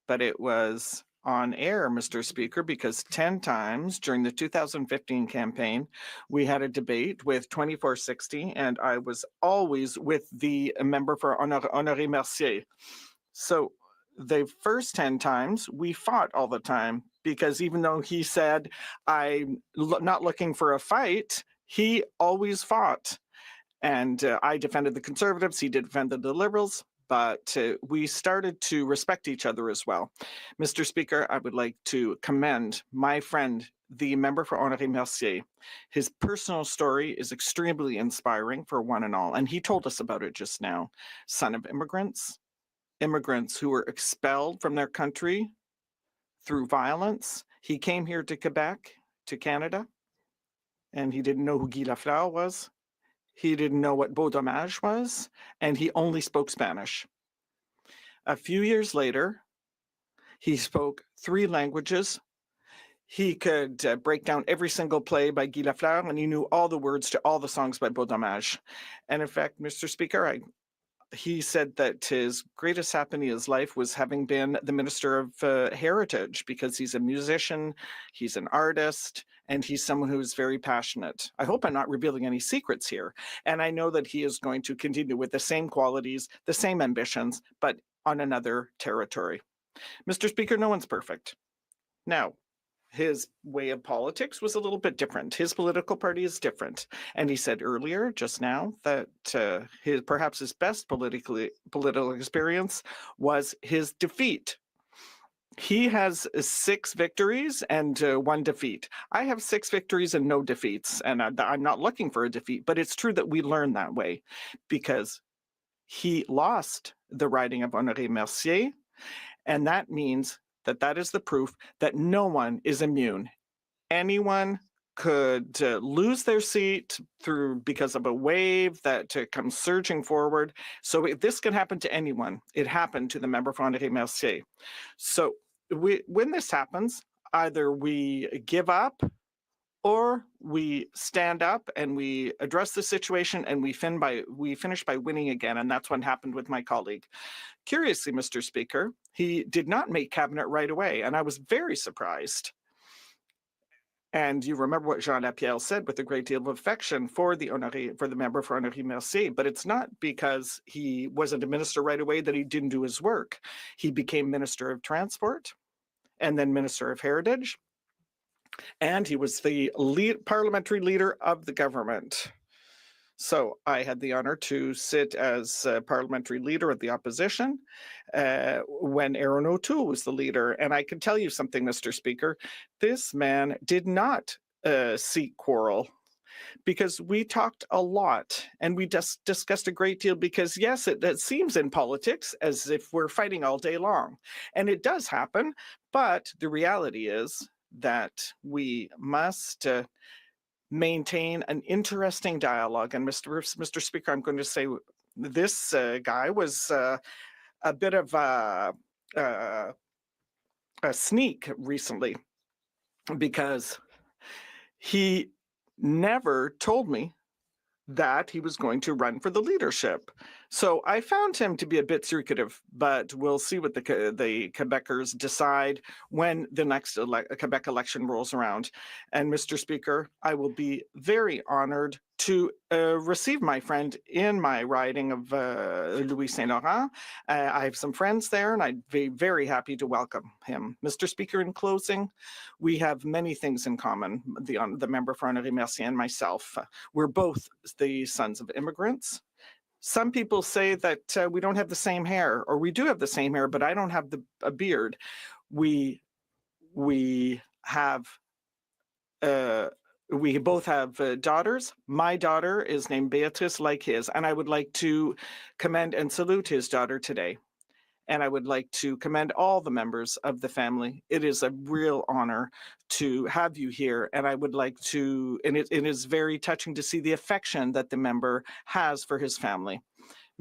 but it was on air, Mr. Speaker, because 10 times during the 2015 campaign, we had a debate with 2460, and I was always with the member for Honoré Mercier. So the first 10 times, we fought all the time, because even though he said, I'm not looking for a fight, he always fought. And I defended the Conservatives, he defended the Liberals, but we started to respect each other as well. Mr. Speaker, I would like to commend my friend, the member for Honoré Mercier. His personal story is extremely inspiring for one and all, and he told us about it just now. Son of immigrants who were expelled from their country through violence. He came here to Quebec, to Canada, and he didn't know who Guy Lafleur was. He didn't know what beau dommage was, and he only spoke Spanish. A few years later, he spoke 3 languages. He could break down every single play by Guy Lafleur, and he knew all the words to all the songs by beau dommage. And in fact, Mr. Speaker, he said that his greatest happening in his life was having been the Minister of Heritage, because he's a musician, he's an artist, and he's someone who is very passionate. I hope I'm not revealing any secrets here. And I know that he is going to continue with the same qualities, the same ambitions, but on another territory. Mr. Speaker, no one's perfect. Now, his way of politics was a little bit different. His political party is different. And he said earlier, just now, that perhaps his best political experience was his defeat. He has 6 victories and 1 defeat. I have 6 victories and no defeats, and I'm not looking for a defeat, but it's true that we learn that way, because he lost the riding of Honoré Mercier, and that means that is the proof that no one is immune. Anyone could lose their seat because of a wave that comes surging forward. So this can happen to anyone. It happened to the member for Honoré Mercier. So when this happens, either we give up or we stand up and we address the situation, and we finish by winning again. And that's what happened with my colleague. Curiously, Mr. Speaker, he did not make cabinet right away, and I was very surprised. And you remember what Jean Lapierre said with a great deal of affection for the member for Honoré Mercier, but it's not because he wasn't a minister right away that he didn't do his work. He became Minister of Transport and then Minister of Heritage. and he was the parliamentary leader of the government. So I had the honor to sit as parliamentary leader of the opposition when Aaron O'Toole was the leader. And I can tell you something, Mr. Speaker, this man did not seek quarrel, because we talked a lot and we just discussed a great deal, because yes, it seems in politics as if we're fighting all day long, and it does happen, but the reality is that we must maintain an interesting dialogue. And Mr. Speaker, I'm going to say this guy was a bit of a sneak recently, because he never told me that he was going to run for the leadership. So I found him to be a bit secretive, but we'll see what the Quebecers decide when the next Quebec election rolls around. And Mr. Speaker, I will be very honored to receive my friend in my riding of Louis Saint Laurent. I have some friends there, and I'd be very happy to welcome him. Mr. Speaker, in closing, we have many things in common, the member for Honoré Mercier and myself. We're both the sons of immigrants. Some people say that we don't have the same hair, or we do have the same hair, but I don't have a beard. We both have daughters. My daughter is named Beatrice, like his, and I would like to commend and salute his daughter today. And I would like to commend all the members of the family. It is a real honor to have you here. And I would like to, and it is very touching to see the affection that the member has for his family.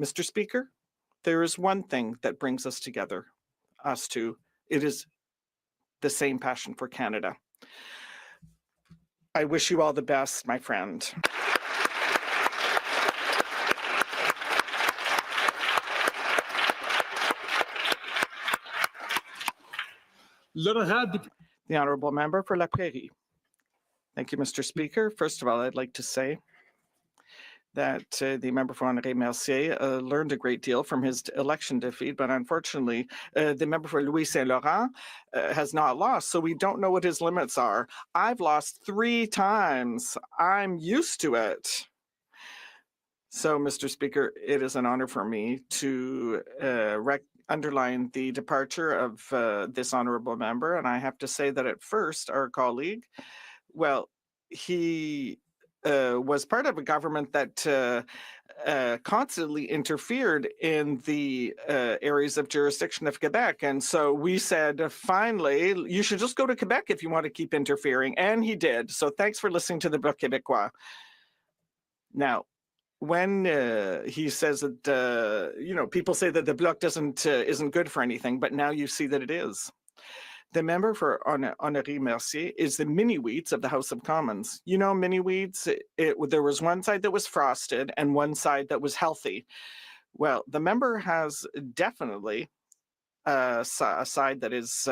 Mr. Speaker, there is one thing that brings us together, us two. It is the same passion for Canada. I wish you all the best, my friend. The Honourable Member for La Prairie. Thank you, Mr. Speaker. First of all, I'd like to say that the member for Honoré Mercier learned a great deal from his election defeat, but unfortunately, the member for Louis Saint Laurent has not lost, so we don't know what his limits are. I've lost 3 times. I'm used to it. So, Mr. Speaker, it is an honor for me to underline the departure of this honorable member. And I have to say that at first, our colleague, well, he was part of a government that constantly interfered in the areas of jurisdiction of Quebec. And so we said, finally, you should just go to Quebec if you want to keep interfering. And he did. So thanks for listening to the Bloc Québécois. Now, when he says that, people say that the Bloc isn't good for anything, but now you see that it is. The member for Honoré Mercier is the mini-wheats of the House of Commons. You know, mini-wheats, there was one side that was frosted and one side that was healthy. Well, the member has definitely a side that is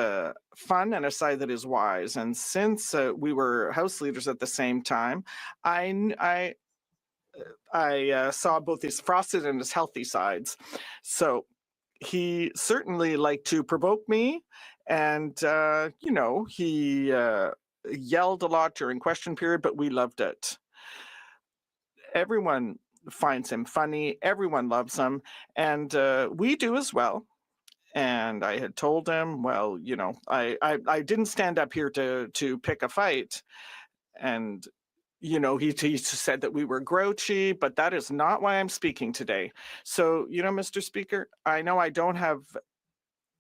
fun and a side that is wise. And since we were House leaders at the same time, I saw both his frosted and his healthy sides. So he certainly liked to provoke me. And, he yelled a lot during question period, but we loved it. Everyone finds him funny. Everyone loves him. And we do as well. And I had told him, well, I didn't stand up here to pick a fight. And he said that we were grouchy, but that is not why I'm speaking today. So, Mr. Speaker, I know I don't have,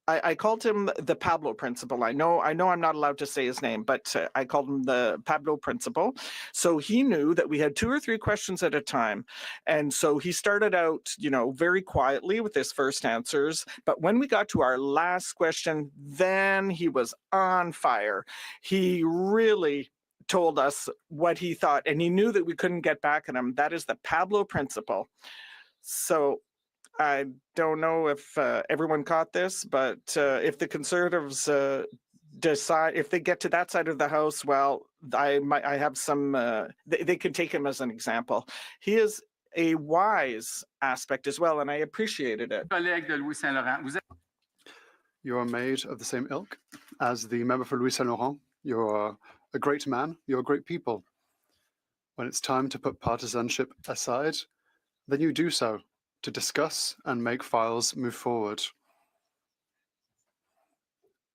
I called him the Pablo principle. I know I'm not allowed to say his name, but I called him the Pablo principle. So he knew that we had 2 or 3 questions at a time. And so he started out, very quietly with his first answers. But when we got to our last question, then he was on fire. He really told us what he thought, and he knew that we couldn't get back at him. That is the Pablo principle. So I don't know if everyone caught this, but if the Conservatives decide, if they get to that side of the House, well, I have some, they can take him as an example. He is a wise aspect as well, and I appreciated it. You are made of the same ilk as the member for Louis Saint Laurent. You're a great man, you're a great people. When it's time to put partisanship aside, then you do so to discuss and make files move forward.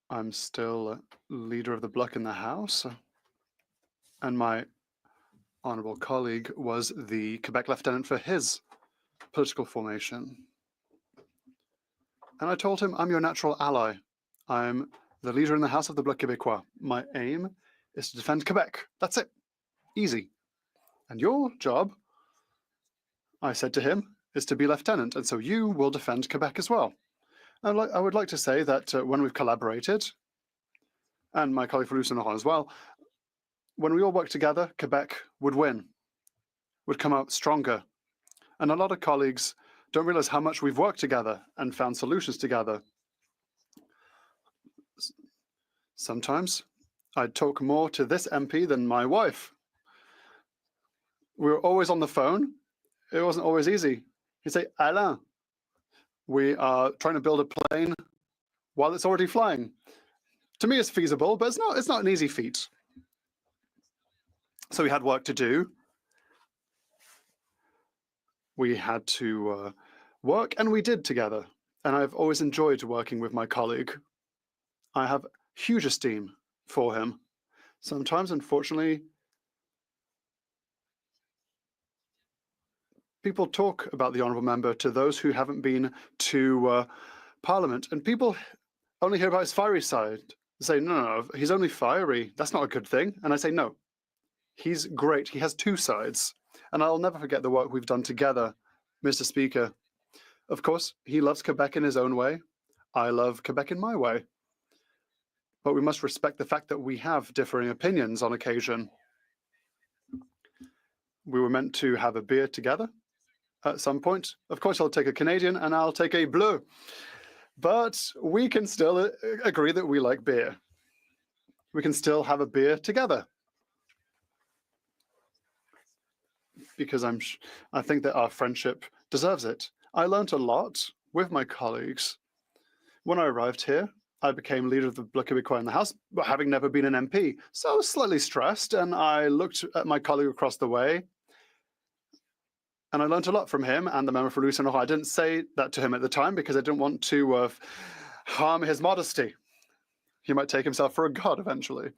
I'm still leader of the bloc in the House, and my honourable colleague was the Quebec lieutenant for his political formation. And I told him, I'm your natural ally. I'm the leader in the House of the Bloc Québécois. My aim is to defend Quebec. That's it. Easy. And your job, I said to him, is to be lieutenant, and so you will defend Quebec as well. I would like to say that when we've collaborated, and my colleague Boissonnault as well, when we all work together, Quebec would win, would come out stronger. And a lot of colleagues don't realize how much we've worked together and found solutions together. Sometimes I'd talk more to this MP than my wife. We were always on the phone. It wasn't always easy. He'd say, Alain, we are trying to build a plane while it's already flying. To me, it's feasible, but it's not an easy feat. So we had work to do. We had to work, and we did together. And I've always enjoyed working with my colleague. I have huge esteem for him. Sometimes, unfortunately, people talk about the honourable member to those who haven't been to Parliament, and people only hear about his fiery side. They say, no, he's only fiery. That's not a good thing. And I say, no, he's great. He has two sides. And I'll never forget the work we've done together, Mr. Speaker. Of course, he loves Quebec in his own way. I love Quebec in my way. But we must respect the fact that we have differing opinions on occasion. We were meant to have a beer together at some point. Of course, I'll take a Canadian and I'll take a bleu. But we can still agree that we like beer. We can still have a beer together. Because I think that our friendship deserves it. I learned a lot with my colleagues. When I arrived here, I became leader of the Bloc Québécois in the House, but having never been an MP. So I was slightly stressed, and I looked at my colleague across the way, and I learned a lot from him and the member for Boissonnault. I didn't say that to him at the time because I didn't want to harm his modesty. He might take himself for a god eventually.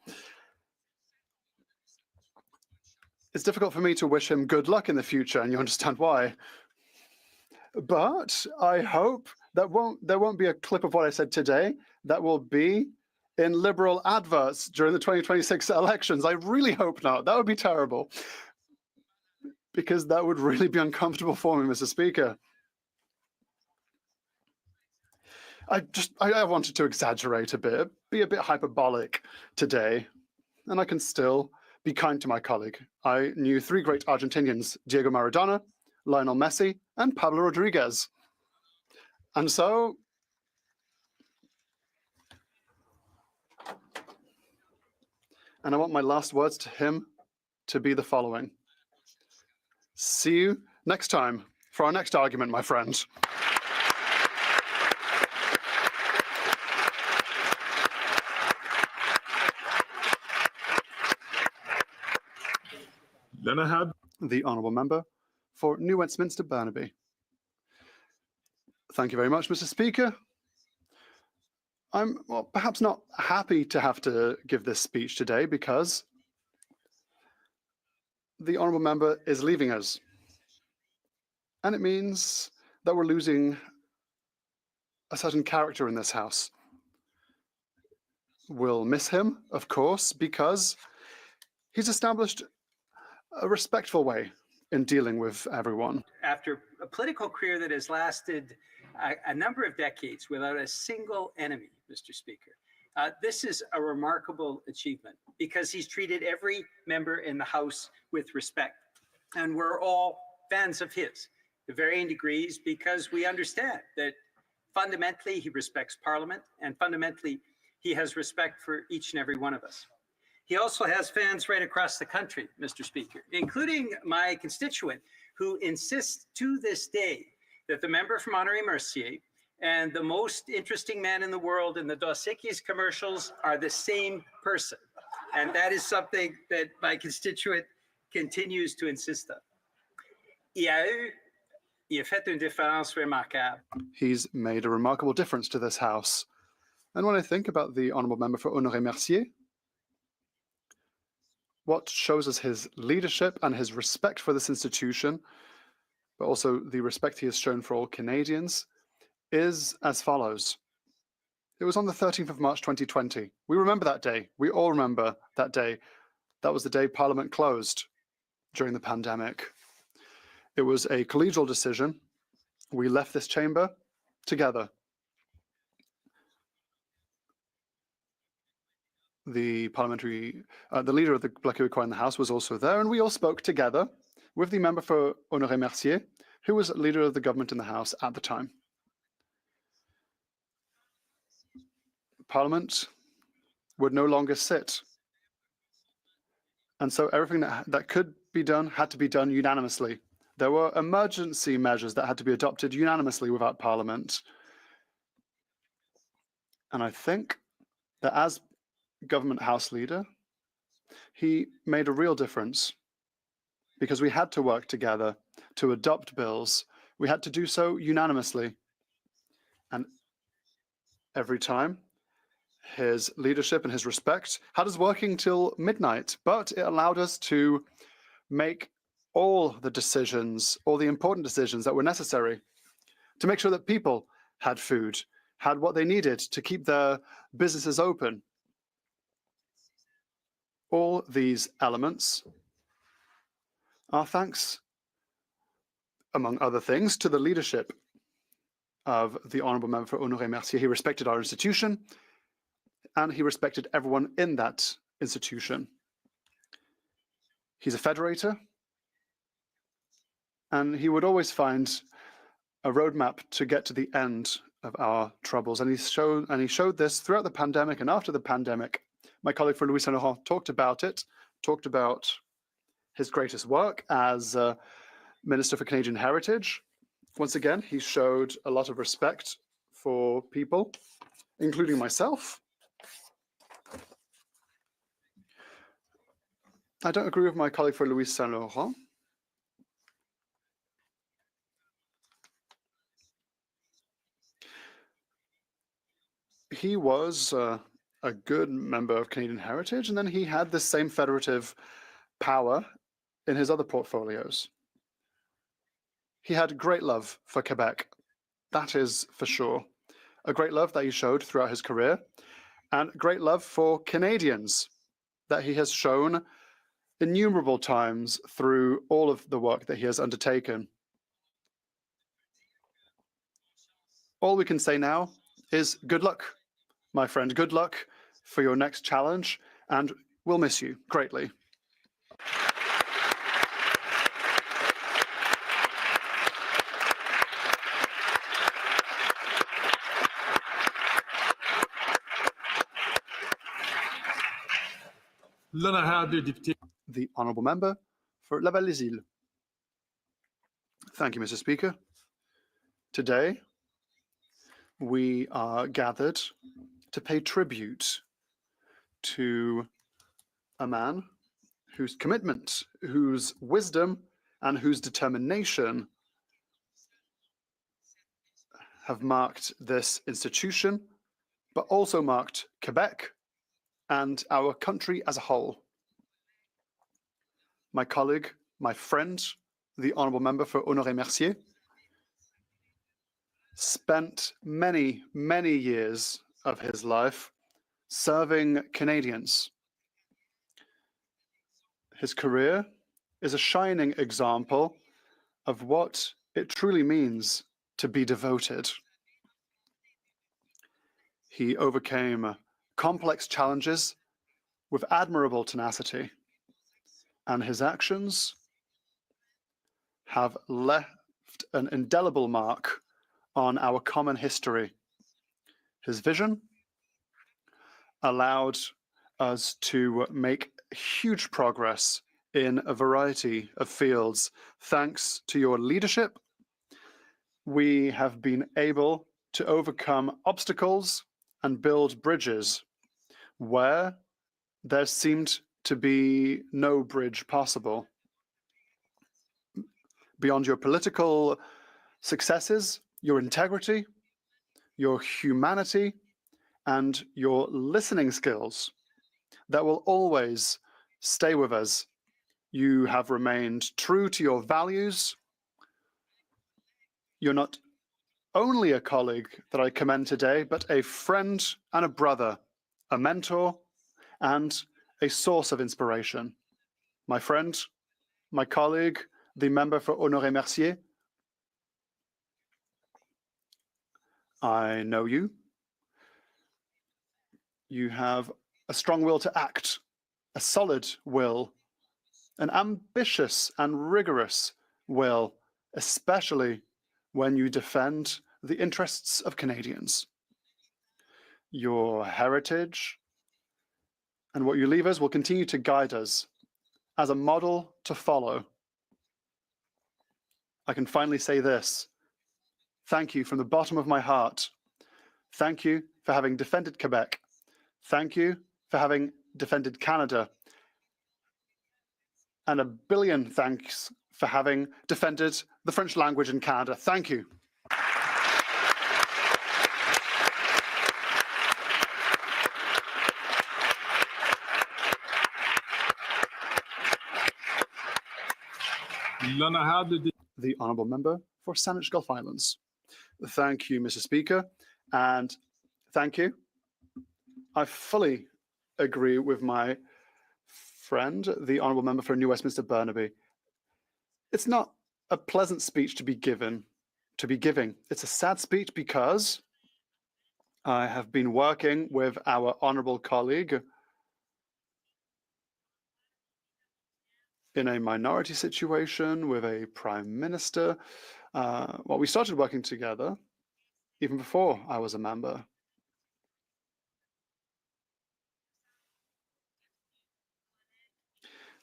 It's difficult for me to wish him good luck in the future, and you understand why. But I hope that there won't be a clip of what I said today that will be in Liberal adverts during the 2026 elections. I really hope not. That would be terrible, because that would really be uncomfortable for me, Mr. Speaker. I wanted to exaggerate a bit, be a bit hyperbolic today, and I can still be kind to my colleague. I knew three great Argentinians, Diego Maradona, Lionel Messi, and Pablo Rodriguez. And so, and I want my last words to him to be the following. See you next time for our next argument, my friend. Then I have the honourable member for New Westminster Burnaby. Thank you very much, Mr. Speaker. I'm perhaps not happy to have to give this speech today because the honourable member is leaving us. And it means that we're losing a certain character in this House. We'll miss him, of course, because he's established a respectful way in dealing with everyone. After a political career that has lasted a number of decades without a single enemy, Mr. Speaker, this is a remarkable achievement because he's treated every member in the House with respect. And we're all fans of his to varying degrees because we understand that fundamentally he respects Parliament and fundamentally he has respect for each and every one of us. He also has fans right across the country, Mr. Speaker, including my constituent, who insists to this day that the member from Henri-Mercier and the most interesting man in the world in the Dos Equis commercials are the same person. And that is something that my constituent continues to insist on. Il a fait une différence remarquable. He's made a remarkable difference to this House. And when I think about the Honourable Member for Honoré-Mercier, what shows us his leadership and his respect for this institution, but also the respect he has shown for all Canadians, is as follows. It was on the 13th of March 2020. We remember that day. We all remember that day. That was the day Parliament closed during the pandemic. It was a collegial decision. We left this chamber together. The leader of the Bloc Québécois in the House was also there, and we all spoke together with the member for Honoré-Mercier, who was leader of the government in the House at the time. Parliament would no longer sit. And so everything that could be done had to be done unanimously. There were emergency measures that had to be adopted unanimously without Parliament. And I think that as government House leader, he made a real difference because we had to work together to adopt bills. We had to do so unanimously. And every time, his leadership and his respect had us working till midnight, but it allowed us to make all the decisions, all the important decisions that were necessary to make sure that people had food, had what they needed to keep their businesses open. All these elements are thanks, among other things, to the leadership of the Honourable Member for Honoré-Mercier. He respected our institution, and he respected everyone in that institution. He's a federator, and he would always find a roadmap to get to the end of our troubles. And he showed this throughout the pandemic and after the pandemic. My colleague for Louis Saint-Laurent talked about it, talked about his greatest work as Minister for Canadian Heritage. Once again, he showed a lot of respect for people, including myself. I don't agree with my colleague for Louis Saint-Laurent. He was a good member of Canadian Heritage, and then he had the same federative power in his other portfolios. He had great love for Quebec, that is for sure. A great love that he showed throughout his career, and great love for Canadians that he has shown innumerable times through all of the work that he has undertaken. All we can say now is good luck, my friend. Good luck for your next challenge, and we'll miss you greatly. The Honourable Member for Laval-les-Îles. Thank you, Mr. Speaker. Today, we are gathered to pay tribute to a man whose commitment, whose wisdom, and whose determination have marked this institution, but also marked Quebec and our country as a whole. My colleague, my friend, the Honourable Member for Honoré-Mercier, spent many, many years of his life serving Canadians. His career is a shining example of what it truly means to be devoted. He overcame complex challenges with admirable tenacity, and his actions have left an indelible mark on our common history. His vision allowed us to make huge progress in a variety of fields. Thanks to your leadership, we have been able to overcome obstacles and build bridges where there seemed to be no bridge possible. Beyond your political successes, your integrity, your humanity, and your listening skills that will always stay with us. You have remained true to your values. You're not only a colleague that I commend today, but a friend and a brother, a mentor, and a source of inspiration. My friend, my colleague, the member for Honoré Mercier, I know you. You have a strong will to act, a solid will, an ambitious and rigorous will, especially when you defend the interests of Canadians. Your heritage and what you leave us will continue to guide us as a model to follow. I can finally say this. Thank you from the bottom of my heart. Thank you for having defended Quebec. Thank you for having defended Canada. And a billion thanks for having defended the French language in Canada. Thank you. The Honourable Member for Saanich Gulf Islands. Thank you, Mr. Speaker, and thank you. I fully agree with my friend, the Honourable Member for New Westminster Burnaby. It's not a pleasant speech to be giving. It's a sad speech because I have been working with our honourable colleague in a minority situation with a prime minister. Well, we started working together even before I was a member.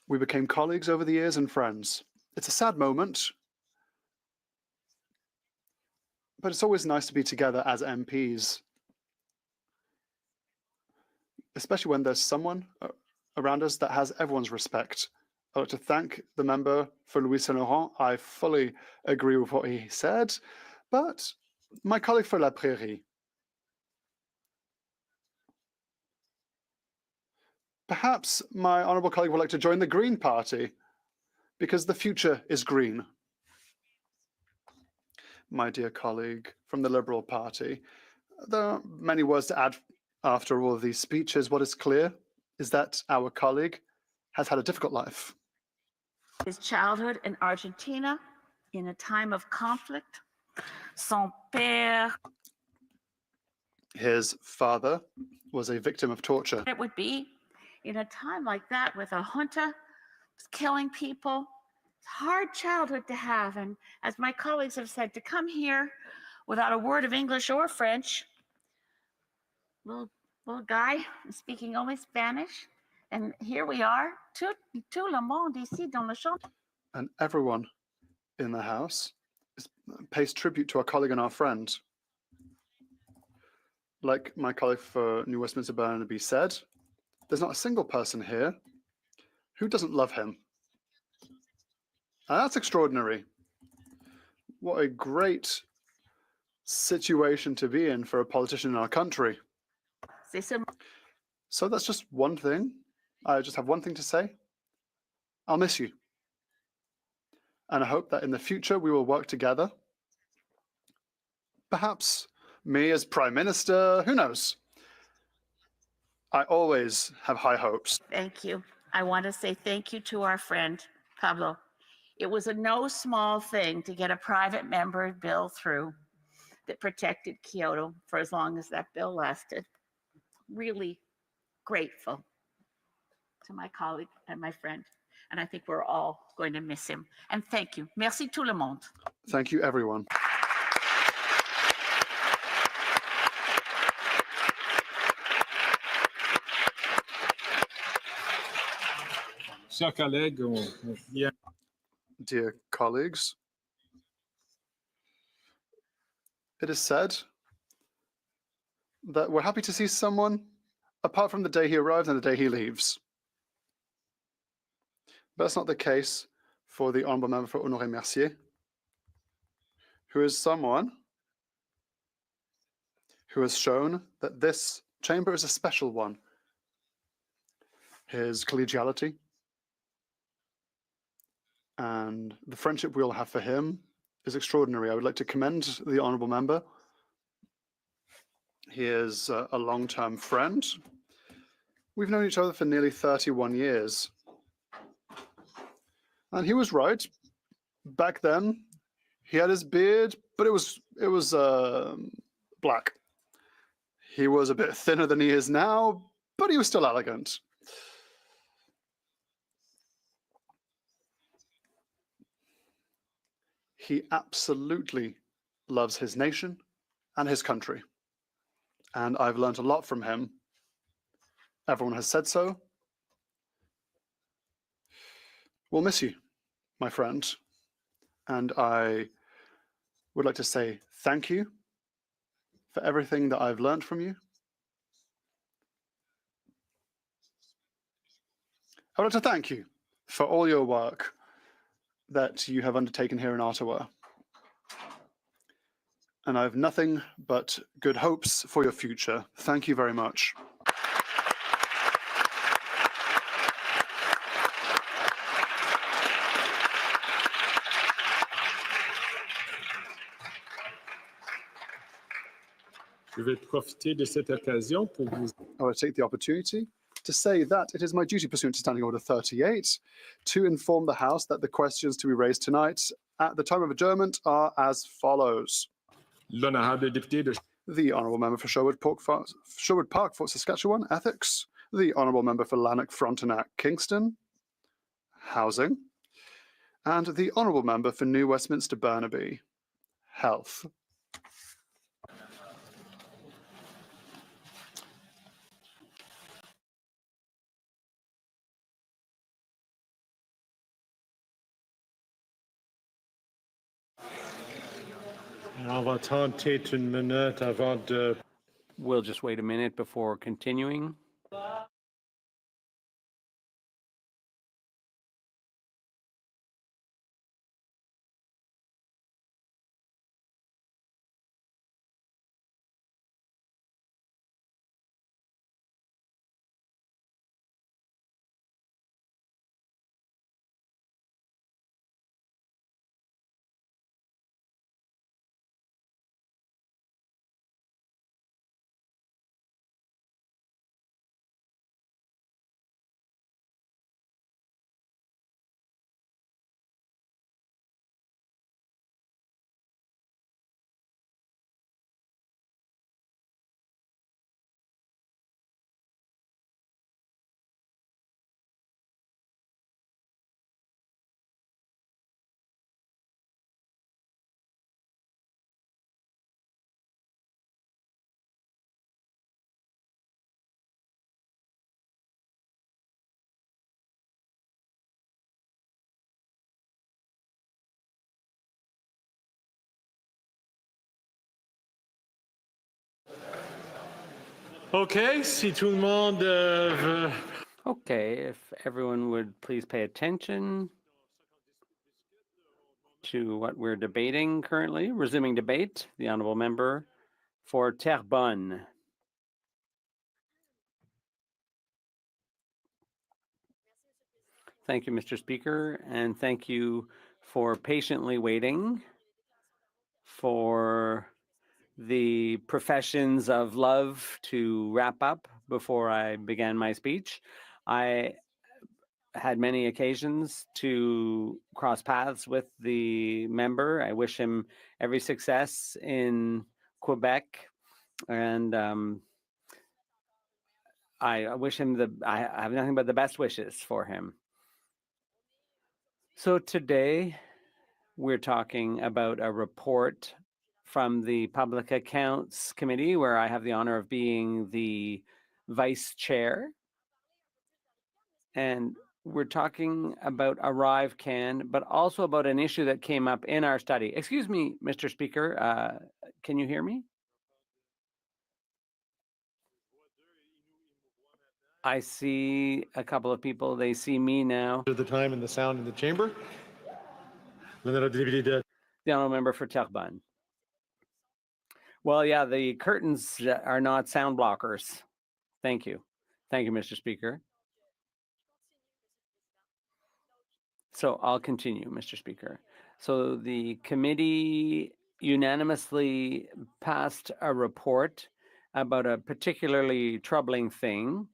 We became colleagues over the years and friends. It's a sad moment, but it's always nice to be together as MPs, especially when there's someone around us that has everyone's respect. I'd like to thank the member for Louis Saint Laurent. I fully agree with what he said, but my colleague for La Prairie, perhaps my honourable colleague would like to join the Green Party because the future is green. My dear colleague from the Liberal Party, there are many words to add after all of these speeches. What is clear is that our colleague has had a difficult life. His childhood in Argentina in a time of conflict. Son père. His father was a victim of torture. It would be in a time like that with a junta killing people. It's a hard childhood to have. And as my colleagues have said, to come here without a word of English or French, little guy speaking only Spanish. And here we are, tout le monde ici dans le champ. And everyone in the House pays tribute to our colleague and our friend. Like my colleague for New Westminster Burnaby said, there's not a single person here who doesn't love him. And that's extraordinary. What a great situation to be in for a politician in our country. So that's just one thing. I just have one thing to say. I'll miss you. And I hope that in the future we will work together. Perhaps me as Prime Minister, who knows? I always have high hopes. Thank you. I want to say thank you to our friend, Pablo. It was a no small thing to get a private member bill through that protected Kyoto for as long as that bill lasted. Really grateful to my colleague and my friend. And I think we're all going to miss him. And thank you. Merci tout le monde. Thank you, everyone. Dear colleagues, it is said that we're happy to see someone apart from the day he arrives and the day he leaves. But that's not the case for the Honourable Member for Honoré Mercier, who is someone who has shown that this chamber is a special one. His collegiality and the friendship we all have for him is extraordinary. I would like to commend the Honourable Member. He is a long-term friend. We've known each other for nearly 31 years. And he was right. Back then, he had his beard, but it was black. He was a bit thinner than he is now, but he was still elegant. He absolutely loves his nation and his country. And I've learned a lot from him. Everyone has said so. We'll miss you, my friend. And I would like to say thank you for everything that I've learned from you. I would like to thank you for all your work that you have undertaken here in Ottawa. And I have nothing but good hopes for your future. Thank you very much. Je vais profiter de cette occasion pour vous. I will take the opportunity to say that it is my duty pursuant to Standing Order 38 to inform the House that the questions to be raised tonight at the time of adjournment are as follows. L'honorable député de The Honourable Member for Sherwood Park, Fort Saskatchewan, Ethics. The Honourable Member for Lanark, Frontenac, Kingston, Housing. And the Honourable Member for New Westminster, Burnaby, Health. On va tenter une minute avant de... We'll just wait a minute before continuing. Okay, si tout le monde veut... Okay, if everyone would please pay attention to what we're debating currently. Resuming debate, the Honourable Member for Terrebonne. Thank you, Mr. Speaker, and thank you for patiently waiting for the professions of love to wrap up before I began my speech. I had many occasions to cross paths with the member. I wish him every success in Quebec, and I wish him I have nothing but the best wishes for him. So today we're talking about a report from the Public Accounts Committee, where I have the honor of being the vice chair. And we're talking about ArriveCan, but also about an issue that came up in our study. Excuse me, Mr. Speaker, can you hear me? I see a couple of people. They see me now. The time and the sound in the chamber. The honourable member for Terrebonne. Well, yeah, the curtains are not sound blockers. Thank you. Thank you, Mr. Speaker. So I'll continue, Mr. Speaker. So the committee unanimously passed a report about a particularly troubling thing,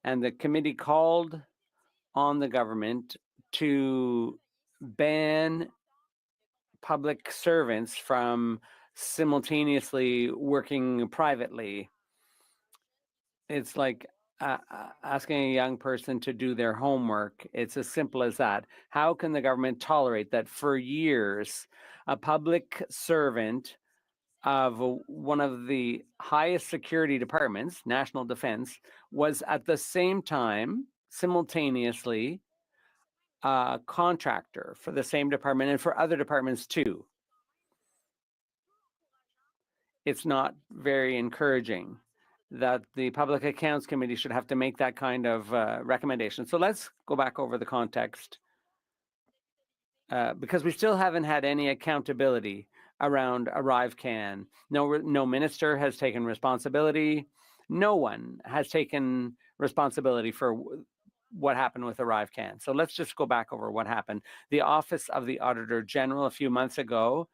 and the committee called on the government to ban public servants from simultaneously working privately. It's like asking a young person to do their homework. It's as simple as that. How can the government tolerate that for years a public servant of one of the highest security departments, National Defense, was at the same time simultaneously a contractor for the same department and for other departments too? It's not very encouraging that the Public Accounts Committee should have to make that kind of recommendation. So let's go back over the context, because we still haven't had any accountability around ArriveCan. No minister has taken responsibility. No one has taken responsibility for what happened with ArriveCan. So let's just go back over what happened. The Office of the Auditor General a few months ago,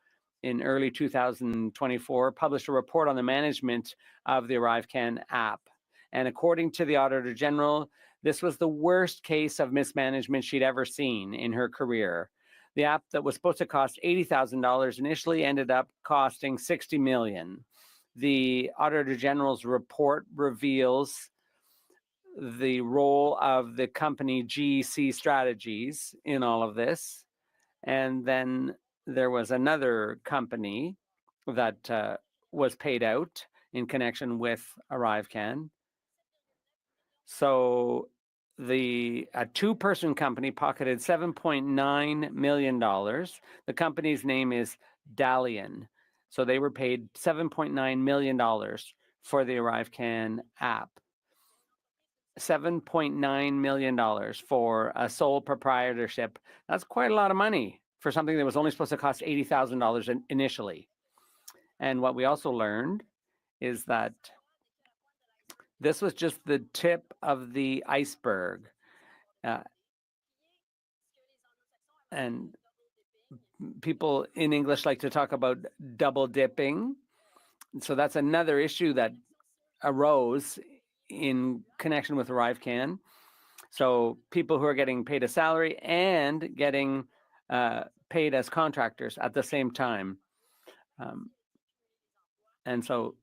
in early 2024, published a report on the management of the ArriveCan app. And according to the Auditor General, this was the worst case of mismanagement she'd ever seen in her career. The app that was supposed to cost $80,000 initially ended up costing $60 million. The Auditor General's report reveals the role of the company GC Strategies in all of this. And then there was another company that was paid out in connection with ArriveCan. So a two-person company pocketed $7.9 million. The company's name is Dalian. So they were paid $7.9 million for the ArriveCan app. $7.9 million for a sole proprietorship. That's quite a lot of money for something that was only supposed to cost $80,000 initially. And what we also learned is that this was just the tip of the iceberg. And people in English like to talk about double dipping. So that's another issue that arose in connection with ArriveCan. So people who are getting paid a salary and getting paid as contractors at the same time. And so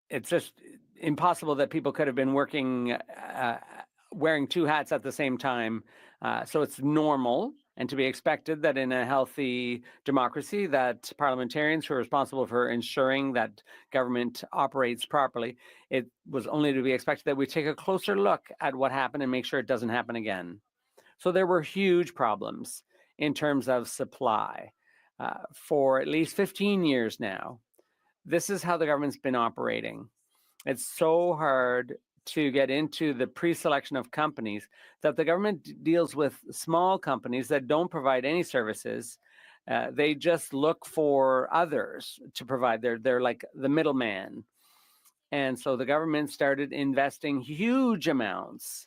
it's just impossible that people could have been working, wearing two hats at the same time. So it's normal and to be expected that in a healthy democracy that parliamentarians who are responsible for ensuring that government operates properly, it was only to be expected that we take a closer look at what happened and make sure it doesn't happen again. So there were huge problems in terms of supply for at least 15 years now. This is how the government's been operating. It's so hard to get into the pre-selection of companies that the government deals with small companies that don't provide any services. They just look for others to provide. They're like the middleman. And so the government started investing huge amounts.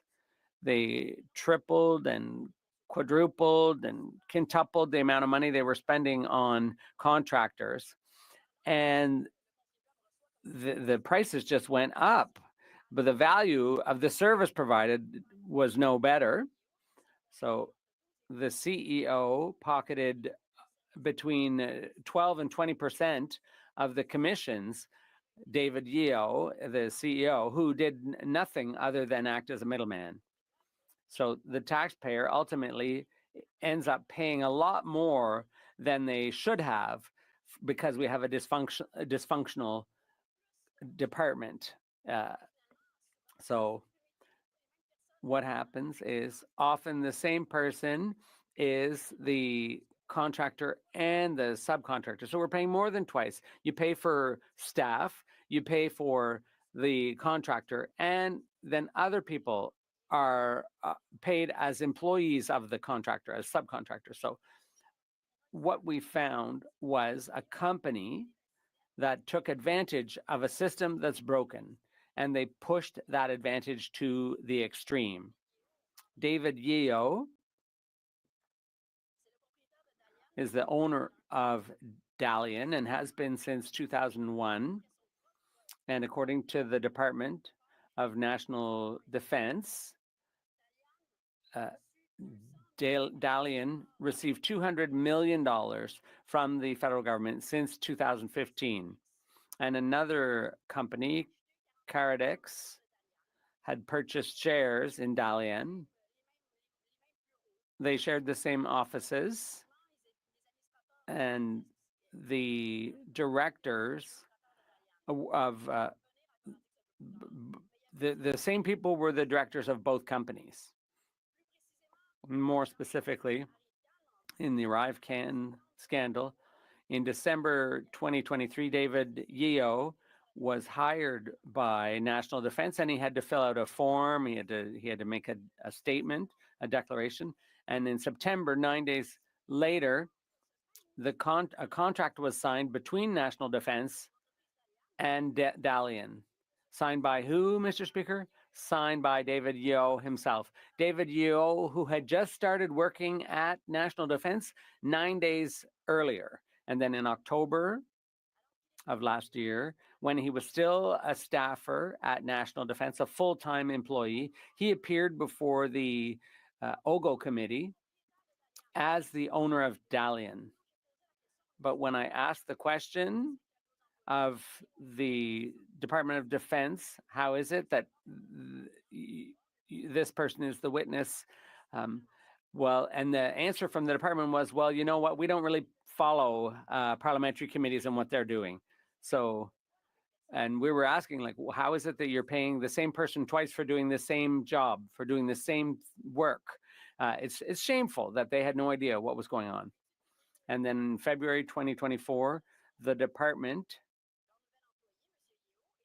They tripled and quadrupled and quintupled the amount of money they were spending on contractors. And the prices just went up, but the value of the service provided was no better. So the CEO pocketed between 12 and 20% of the commissions. David Yeo, the CEO, who did nothing other than act as a middleman. So the taxpayer ultimately ends up paying a lot more than they should have because we have a dysfunctional department. So what happens is often the same person is the contractor and the subcontractor. So we're paying more than twice. You pay for staff, you pay for the contractor, and then other people are paid as employees of the contractor, as subcontractors. So what we found was a company that took advantage of a system that's broken, and they pushed that advantage to the extreme. David Yeo is the owner of Dalian and has been since 2001. And according to the Department of National Defense, Dalian received $200 million from the federal government since 2015. And another company, Caradex, had purchased shares in Dalian. They shared the same offices, and the directors of the same people were the directors of both companies. More specifically, in the ArriveCan scandal, in December 2023, David Yeo was hired by National Defense, and he had to fill out a form. He had to make a statement, a declaration. And in September, 9 days later, a contract was signed between National Defense and Dalian. Signed by who, Mr. Speaker? Signed by David Yeo himself. David Yeo, who had just started working at National Defense 9 days earlier. And then in October of last year, when he was still a staffer at National Defense, a full-time employee, he appeared before the OGO committee as the owner of Dalian. But when I asked the question of the Department of Defense, how is it that this person is the witness? Well, and the answer from the department was, well, you know what, we don't really follow parliamentary committees and what they're doing. So, and we were asking, like, well, how is it that you're paying the same person twice for doing the same job, for doing the same work? It's shameful that they had no idea what was going on. And then in February 2024, the department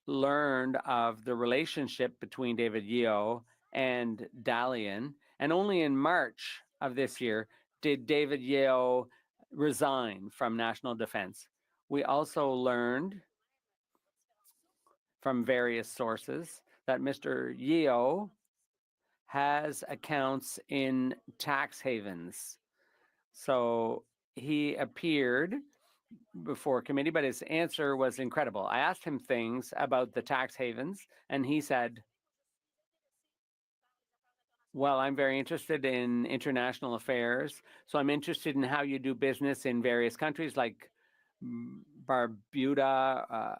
learned of the relationship between David Yeo and Dalian, and only in March of this year did David Yeo resign from National Defense. We also learned from various sources that Mr. Yeo has accounts in tax havens. So he appeared before committee, but his answer was incredible. I asked him things about the tax havens, and he said, well, I'm very interested in international affairs, so I'm interested in how you do business in various countries like Barbuda.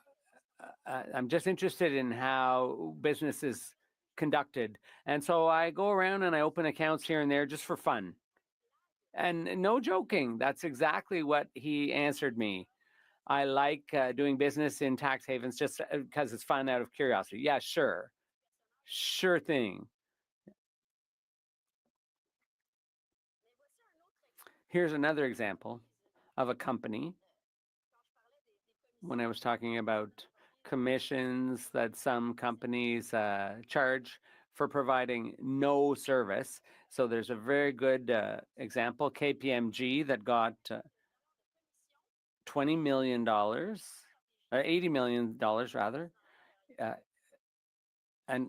I'm just interested in how business is conducted. And so I go around and I open accounts here and there just for fun. And no joking, that's exactly what he answered me. I like doing business in tax havens just because it's fun out of curiosity. Yeah, sure. Sure thing. Here's another example of a company. When I was talking about commissions that some companies charge for providing no service. So there's a very good example, KPMG, that got $20 million, or $80 million rather. And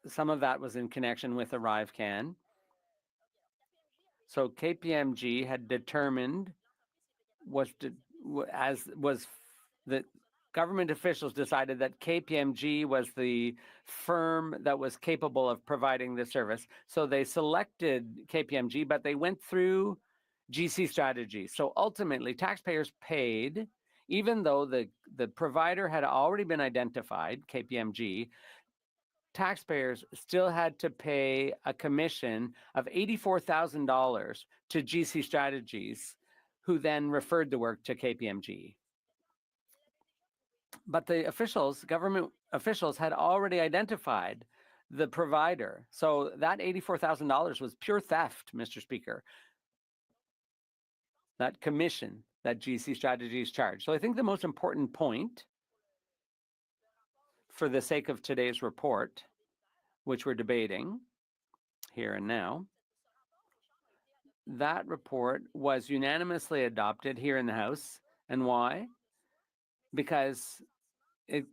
some of that was in connection with ArriveCan. So KPMG had determined, that government officials decided that KPMG was the firm that was capable of providing the service. So they selected KPMG, but they went through GC strategy. So ultimately, taxpayers paid, even though the provider had already been identified, KPMG, taxpayers still had to pay a commission of $84,000 to GC Strategies, who then referred the work to KPMG. But the government officials had already identified the provider. So that $84,000 was pure theft, Mr. Speaker. That commission that GC Strategies charged. So I think the most important point, for the sake of today's report, which we're debating here and now, that report was unanimously adopted here in the House. And why? Because it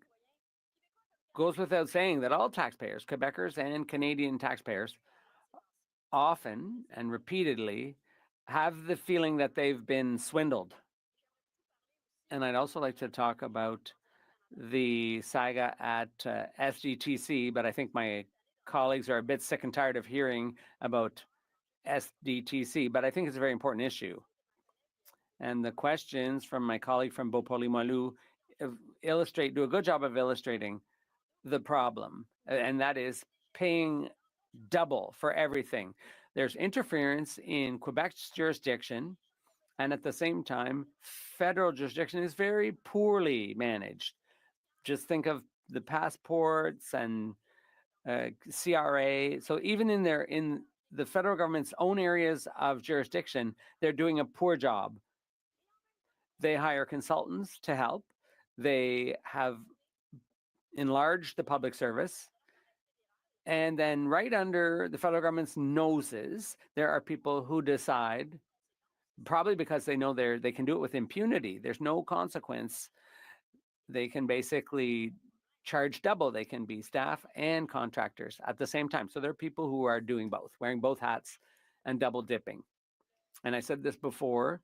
goes without saying that all taxpayers, Quebecers and Canadian taxpayers, often and repeatedly have the feeling that they've been swindled. And I'd also like to talk about the saga at SDTC, but I think my colleagues are a bit sick and tired of hearing about SDTC, but I think it's a very important issue. And the questions from my colleague from Beauport-Limoilou do a good job of illustrating the problem, and that is paying double for everything. There's interference in Quebec's jurisdiction, and at the same time, federal jurisdiction is very poorly managed. Just think of the passports and CRA. So even in the federal government's own areas of jurisdiction, they're doing a poor job. They hire consultants to help. They have enlarged the public service. And then right under the federal government's noses, there are people who decide, probably because they know they can do it with impunity. There's no consequence. They can basically charge double. They can be staff and contractors at the same time. So there are people who are doing both, wearing both hats and double dipping. And I said this before,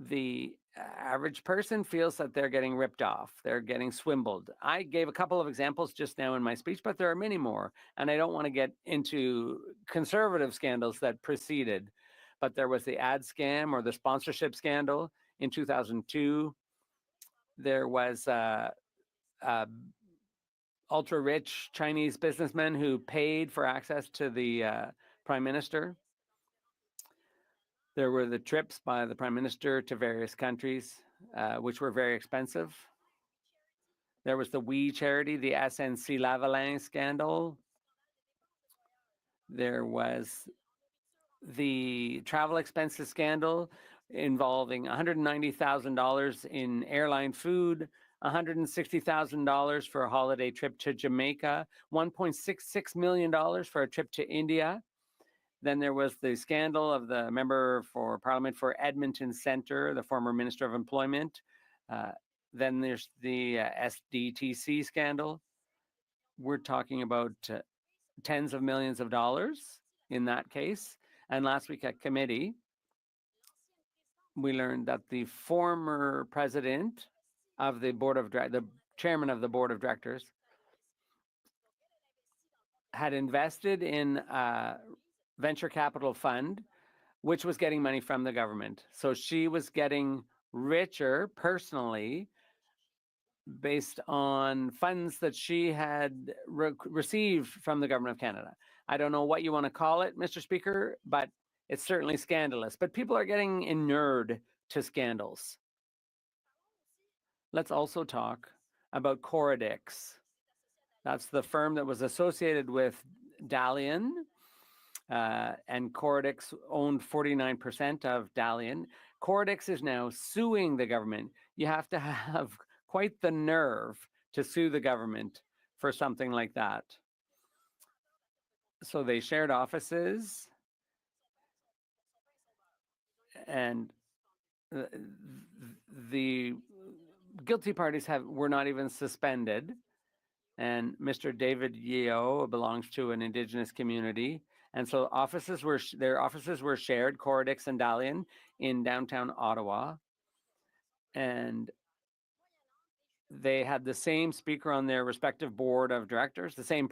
the average person feels that they're getting ripped off. They're getting swindled. I gave a couple of examples just now in my speech, but there are many more. And I don't want to get into conservative scandals that preceded, but there was the ad scam or the sponsorship scandal in 2002. There was ultra-rich Chinese businessmen who paid for access to the Prime Minister. There were the trips by the Prime Minister to various countries, which were very expensive. There was the We charity, the SNC Lavalin scandal. There was the travel expenses scandal involving $190,000 in airline food, $160,000 for a holiday trip to Jamaica, $1.66 million for a trip to India. Then there was the scandal of the member for Parliament for Edmonton Centre, the former Minister of Employment. Then there's the SDTC scandal. We're talking about tens of millions of dollars in that case. And last week at committee, we learned that the former president of the board of the chairman of the board of directors had invested in a venture capital fund, which was getting money from the government. So she was getting richer personally based on funds that she had received from the government of Canada. I don't know what you want to call it, Mr. Speaker, but it's certainly scandalous. But people are getting inured to scandals. Let's also talk about Coradix. That's the firm that was associated with Dalian, and Coradix owned 49% of Dalian. Coradix is now suing the government. You have to have quite the nerve to sue the government for something like that. So they shared offices, and the guilty parties were not even suspended. And Mr. David Yeo belongs to an Indigenous community. And so their offices were shared, Coradix and Dalian, in downtown Ottawa. And they had the same speaker on their respective board of directors, the same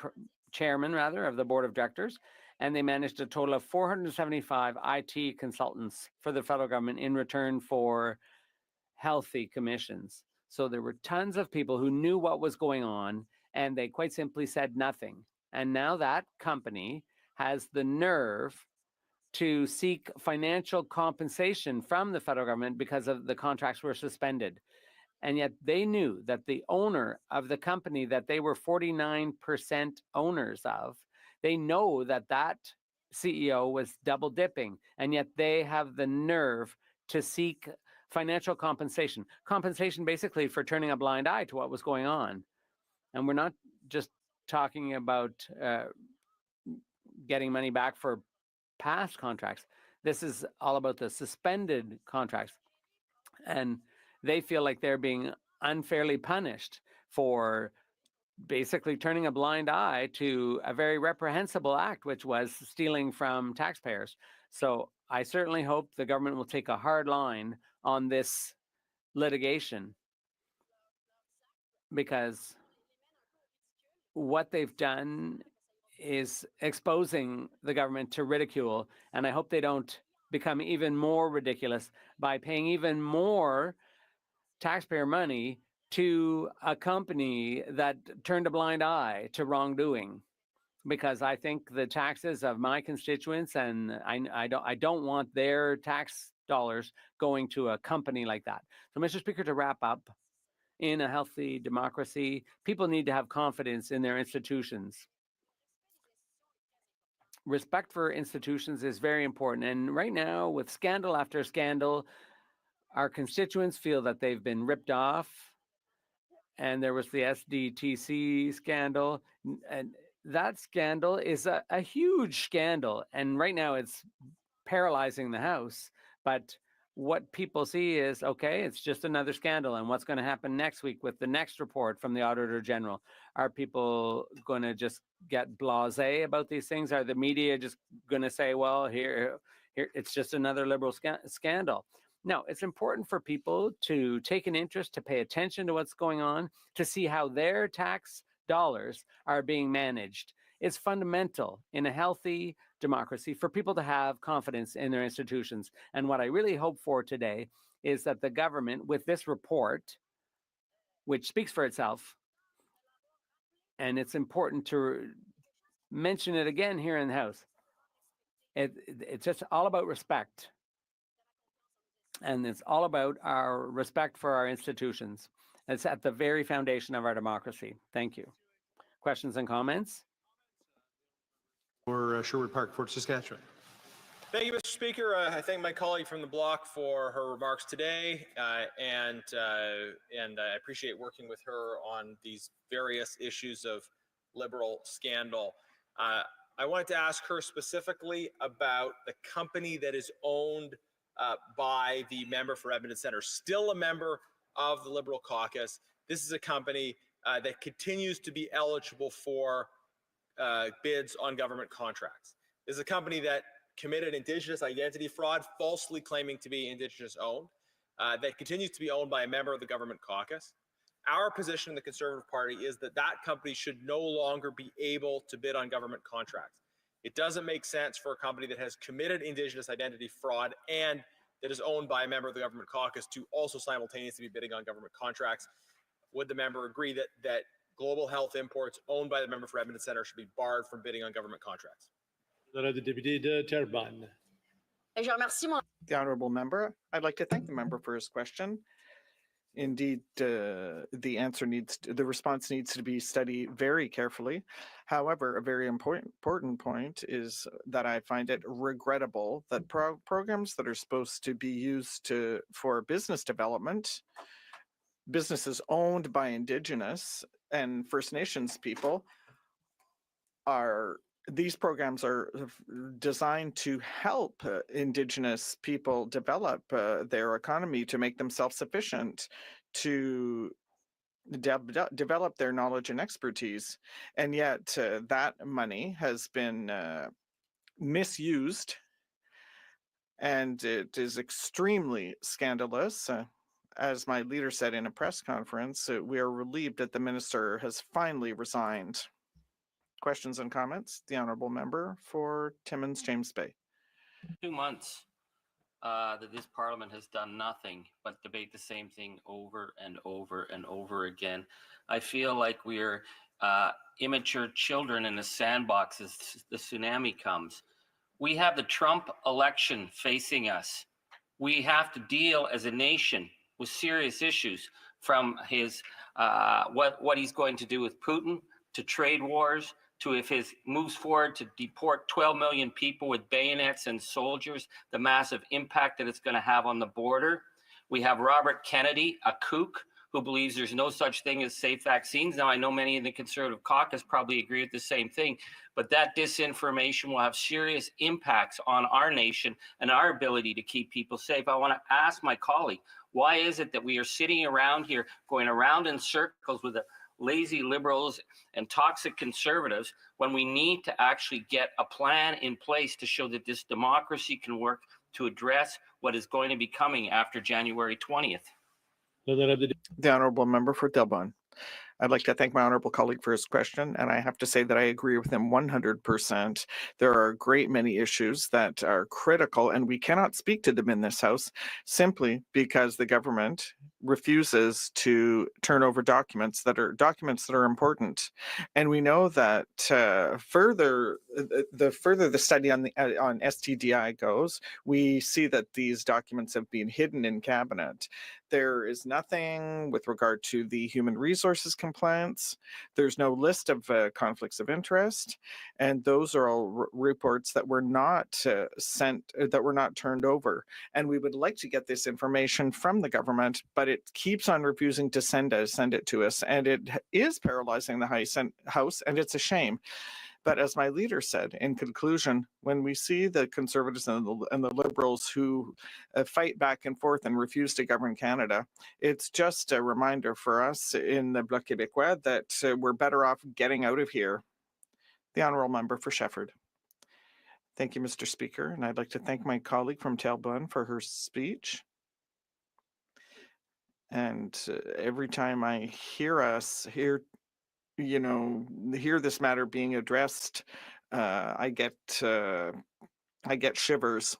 chairman, rather, of the board of directors. And they managed a total of 475 IT consultants for the federal government in return for healthy commissions. So there were tons of people who knew what was going on, and they quite simply said nothing. And now that company has the nerve to seek financial compensation from the federal government because of the contracts were suspended. And yet they knew that the owner of the company that they were 49% owners of, they know that that CEO was double dipping, and yet they have the nerve to seek financial compensation. Compensation basically for turning a blind eye to what was going on. And we're not just talking about getting money back for past contracts. This is all about the suspended contracts. And they feel like they're being unfairly punished for basically turning a blind eye to a very reprehensible act, which was stealing from taxpayers. So I certainly hope the government will take a hard line on this litigation, because what they've done is exposing the government to ridicule, and I hope they don't become even more ridiculous by paying even more taxpayer money to a company that turned a blind eye to wrongdoing. Because I think the taxes of my constituents, and I don't want their tax dollars going to a company like that. So, Mr. Speaker, to wrap up, in a healthy democracy, people need to have confidence in their institutions. Respect for institutions is very important. And right now, with scandal after scandal, our constituents feel that they've been ripped off. And there was the SDTC scandal. And that scandal is a huge scandal. And right now, it's paralyzing the House. But what people see is, okay, it's just another scandal. And what's going to happen next week with the next report from the Auditor General? Are people going to just get blasé about these things? Are the media just going to say, well, here, it's just another Liberal scandal? No, it's important for people to take an interest, to pay attention to what's going on, to see how their tax dollars are being managed. It's fundamental in a healthy democracy for people to have confidence in their institutions. And what I really hope for today is that the government, with this report, which speaks for itself, and it's important to mention it again here in the House, it's just all about respect. And it's all about our respect for our institutions. It's at the very foundation of our democracy. Thank you. Questions and comments? For Sherwood Park, Fort Saskatchewan. Thank you, Mr. Speaker. I thank my colleague from the block for her remarks today, and I appreciate working with her on these various issues of Liberal scandal. I wanted to ask her specifically about the company that is owned by the member for Edmonton Centre, still a member of the Liberal caucus. This is a company that continues to be eligible for bids on government contracts. This is a company that committed Indigenous identity fraud, falsely claiming to be Indigenous owned, that continues to be owned by a member of the government caucus. Our position in the Conservative Party is that that company should no longer be able to bid on government contracts. It doesn't make sense for a company that has committed Indigenous identity fraud and that is owned by a member of the government caucus to also simultaneously be bidding on government contracts. Would the member agree that Global Health Imports owned by the member for Edmonton Centre should be barred from bidding on government contracts? The honourable member, I'd like to thank the member for his question. Indeed, the response needs to be studied very carefully. However, a very important point is that I find it regrettable that programs that are supposed to be used for business development, businesses owned by Indigenous and First Nations people, these programs are designed to help Indigenous people develop their economy, to make them self-sufficient, to develop their knowledge and expertise. And yet that money has been misused, and it is extremely scandalous. As my leader said in a press conference, we are relieved that the minister has finally resigned. Questions and comments? The honourable member for Timmins James Bay. 2 months that this parliament has done nothing but debate the same thing over and over and over again. I feel like we're immature children in a sandbox as the tsunami comes. We have the Trump election facing us. We have to deal as a nation with serious issues, from his what he's going to do with Putin, to trade wars, to if his moves forward to deport 12 million people with bayonets and soldiers, the massive impact that it's going to have on the border. We have Robert Kennedy, a kook, who believes there's no such thing as safe vaccines. Now, I know many in the Conservative caucus probably agree with the same thing, but that disinformation will have serious impacts on our nation and our ability to keep people safe. I want to ask my colleague, why is it that we are sitting around here going around in circles with the lazy liberals and toxic conservatives when we need to actually get a plan in place to show that this democracy can work to address what is going to be coming after January 20th? The honourable member for Delbon. I'd like to thank my honourable colleague for his question, and I have to say that I agree with him 100%. There are a great many issues that are critical, and we cannot speak to them in this House simply because the government refuses to turn over documents that are important. And we know that the further the study on STDI goes, we see that these documents have been hidden in cabinet. There is nothing with regard to the human resources compliance. There's no list of conflicts of interest, and those are all reports that were not that were not turned over. And we would like to get this information from the government, but it keeps on refusing to send it to us, and it is paralyzing the House, and it's a shame. But as my leader said, in conclusion, when we see the Conservatives and the Liberals who fight back and forth and refuse to govern Canada, it's just a reminder for us in the Bloc Québécois that we're better off getting out of here. The honourable member for Shefford. Thank you, Mr. Speaker, and I'd like to thank my colleague from Talbot for her speech. And every time I hear this matter being addressed, I get shivers.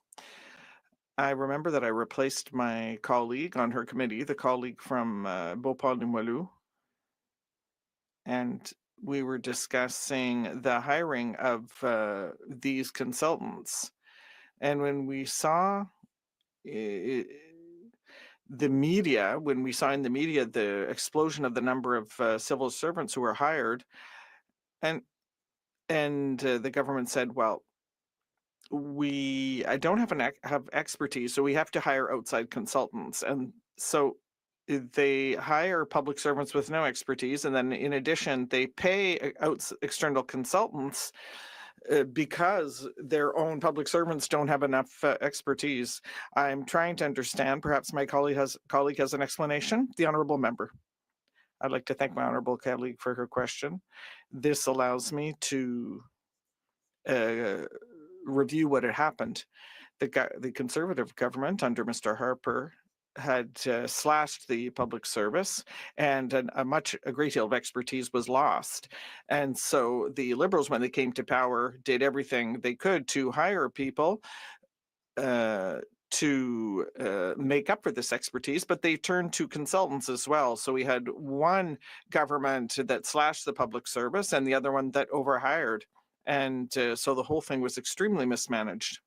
I remember that I replaced my colleague on her committee, the colleague from Beauport-Limoilou, and we were discussing the hiring of these consultants. And when we saw in the media the explosion of the number of civil servants who were hired, and the government said, well, I don't have expertise, so we have to hire outside consultants. And so they hire public servants with no expertise, and then in addition they pay external consultants because their own public servants don't have enough expertise. I'm trying to understand. Perhaps my colleague has an explanation. The honourable member. I'd like to thank my honourable colleague for her question. This allows me to review what had happened. The Conservative government under Mr. Harper had slashed the public service, and a great deal of expertise was lost. And so the Liberals, when they came to power, did everything they could to hire people to make up for this expertise, but they turned to consultants as well. So we had one government that slashed the public service and the other one that overhired. And so the whole thing was extremely mismanaged.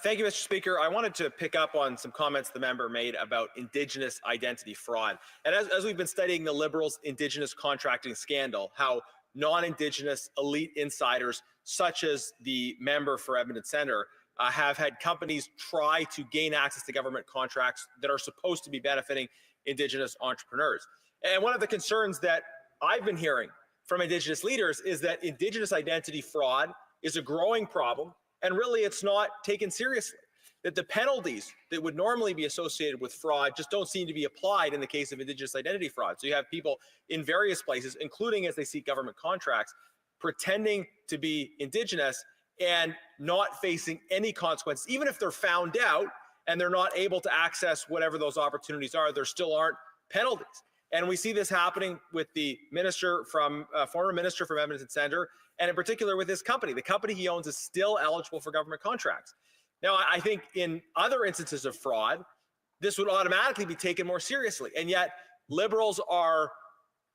Thank you, Mr. Speaker. I wanted to pick up on some comments the member made about Indigenous identity fraud. And as we've been studying the Liberals' Indigenous contracting scandal, how non-Indigenous elite insiders, such as the member for Edmonton Centre, have had companies try to gain access to government contracts that are supposed to be benefiting Indigenous entrepreneurs. And one of the concerns that I've been hearing from Indigenous leaders is that Indigenous identity fraud is a growing problem, and really it's not taken seriously. That the penalties that would normally be associated with fraud just don't seem to be applied in the case of Indigenous identity fraud. So you have people in various places, including as they seek government contracts, pretending to be Indigenous and not facing any consequences. Even if they're found out and they're not able to access whatever those opportunities are, there still aren't penalties. And we see this happening with the former minister from Edmonton Centre, and in particular with his company. The company he owns is still eligible for government contracts. Now, I think in other instances of fraud, this would automatically be taken more seriously. And yet Liberals are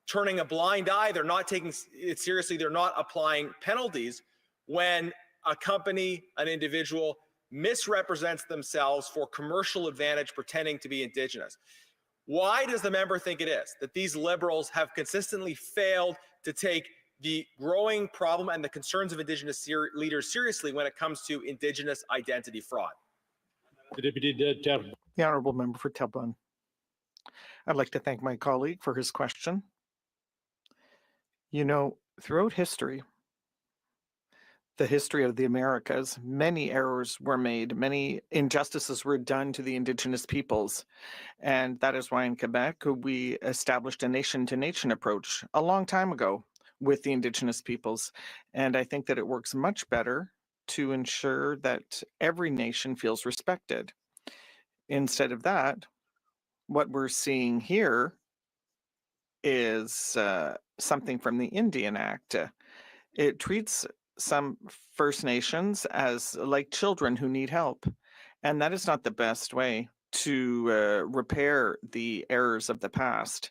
turning a blind eye. They're not taking it seriously. They're not applying penalties when a company, an individual, misrepresents themselves for commercial advantage, pretending to be Indigenous. Why does the member think it is that these Liberals have consistently failed to take the growing problem and the concerns of Indigenous leaders seriously when it comes to Indigenous identity fraud? The honourable member for Talbot. I'd like to thank my colleague for his question. You know, throughout history, the history of the Americas, many errors were made, many injustices were done to the Indigenous peoples. And that is why in Quebec, we established a nation-to-nation approach a long time ago with the Indigenous peoples. And I think that it works much better to ensure that every nation feels respected. Instead of that, what we're seeing here is something from the Indian Act. It treats some First Nations as like children who need help. And that is not the best way to repair the errors of the past.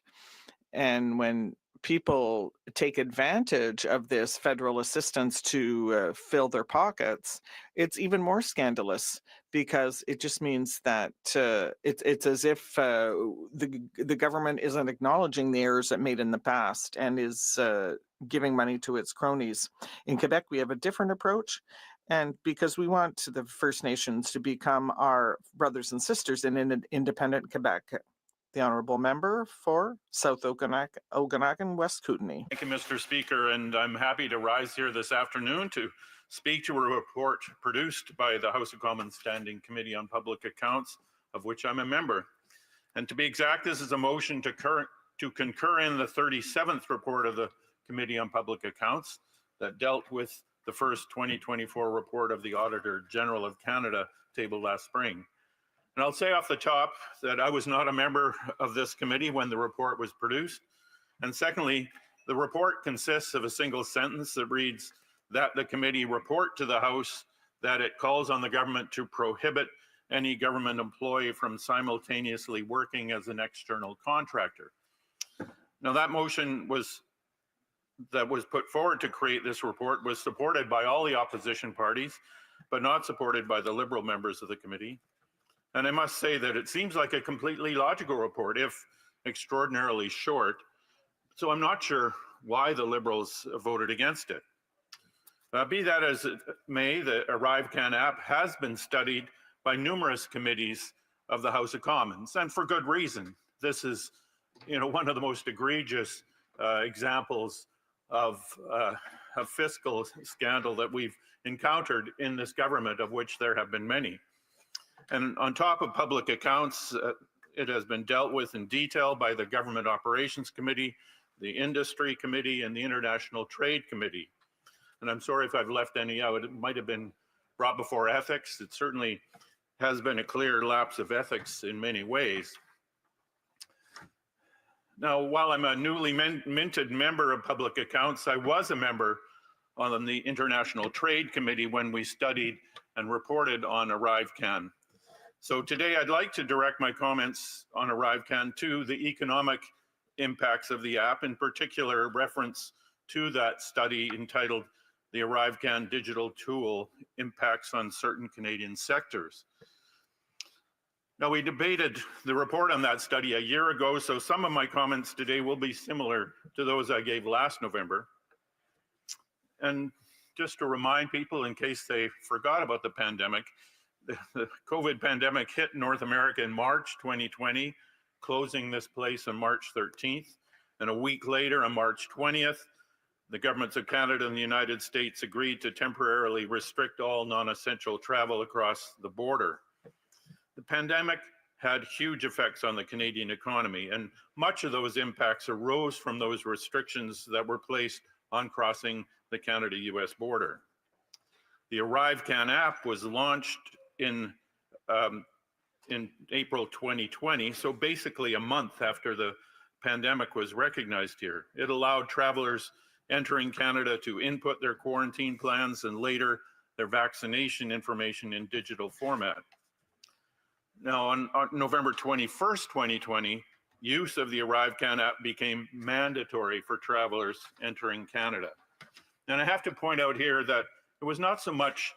And when people take advantage of this federal assistance to fill their pockets, it's even more scandalous because it just means that it's as if the government isn't acknowledging the errors it made in the past and is giving money to its cronies. In Quebec, we have a different approach. And because we want the First Nations to become our brothers and sisters in an independent Quebec. The Honourable Member for South Okanagan, West Kootenay. Thank you, Mr. Speaker, and I'm happy to rise here this afternoon to speak to a report produced by the House of Commons Standing Committee on Public Accounts, of which I'm a member. And to be exact, this is a motion to concur in the 37th report of the Committee on Public Accounts that dealt with the first 2024 report of the Auditor General of Canada tabled last spring. And I'll say off the top that I was not a member of this committee when the report was produced. And secondly, the report consists of a single sentence that reads that the committee report to the House that it calls on the government to prohibit any government employee from simultaneously working as an external contractor. Now that motion that was put forward to create this report was supported by all the opposition parties, but not supported by the Liberal members of the committee. And I must say that it seems like a completely logical report, if extraordinarily short. So I'm not sure why the Liberals voted against it. Be that as it may, the ArriveCan app has been studied by numerous committees of the House of Commons, and for good reason. This is, one of the most egregious examples of fiscal scandal that we've encountered in this government, of which there have been many. And on top of public accounts, it has been dealt with in detail by the Government Operations Committee, the Industry Committee, and the International Trade Committee. And I'm sorry if I've left any out. It might have been brought before ethics. It certainly has been a clear lapse of ethics in many ways. Now, while I'm a newly minted member of public accounts, I was a member on the International Trade Committee when we studied and reported on ArriveCan. So today I'd like to direct my comments on ArriveCan to the economic impacts of the app, in particular reference to that study entitled The ArriveCan Digital Tool Impacts on Certain Canadian Sectors. Now, we debated the report on that study a year ago, so some of my comments today will be similar to those I gave last November. And just to remind people, in case they forgot about the pandemic, the COVID pandemic hit North America in March 2020, closing this place on March 13th. And a week later, on March 20th, the governments of Canada and the United States agreed to temporarily restrict all non-essential travel across the border. The pandemic had huge effects on the Canadian economy, and much of those impacts arose from those restrictions that were placed on crossing the Canada-US border. The ArriveCan app was launched in April 2020, so basically a month after the pandemic was recognized here. It allowed travelers entering Canada to input their quarantine plans and later their vaccination information in digital format. Now, on November 21st, 2020, use of the ArriveCan app became mandatory for travelers entering Canada. And I have to point out here that it was not so much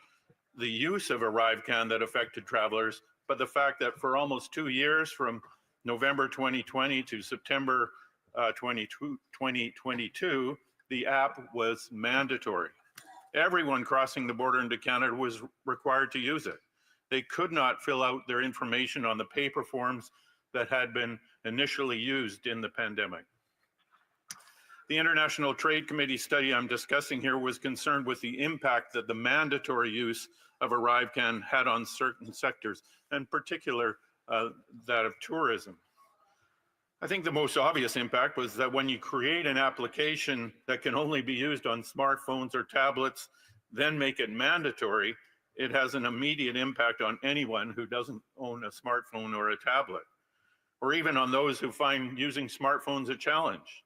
the use of ArriveCan that affected travelers, but the fact that for almost 2 years, from November 2020 to September 2022, the app was mandatory. Everyone crossing the border into Canada was required to use it. They could not fill out their information on the paper forms that had been initially used in the pandemic. The International Trade Committee study I'm discussing here was concerned with the impact that the mandatory use of ArriveCan had on certain sectors, in particular that of tourism. I think the most obvious impact was that when you create an application that can only be used on smartphones or tablets, then make it mandatory, it has an immediate impact on anyone who doesn't own a smartphone or a tablet, or even on those who find using smartphones a challenge.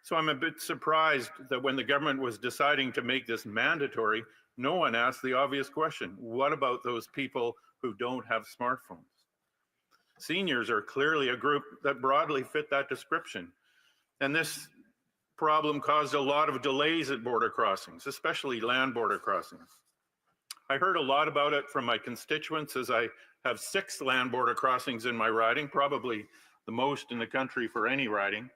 So I'm a bit surprised that when the government was deciding to make this mandatory, no one asked the obvious question: what about those people who don't have smartphones? Seniors are clearly a group that broadly fit that description. And this problem caused a lot of delays at border crossings, especially land border crossings. I heard a lot about it from my constituents, as I have 6 land border crossings in my riding, probably the most in the country for any riding.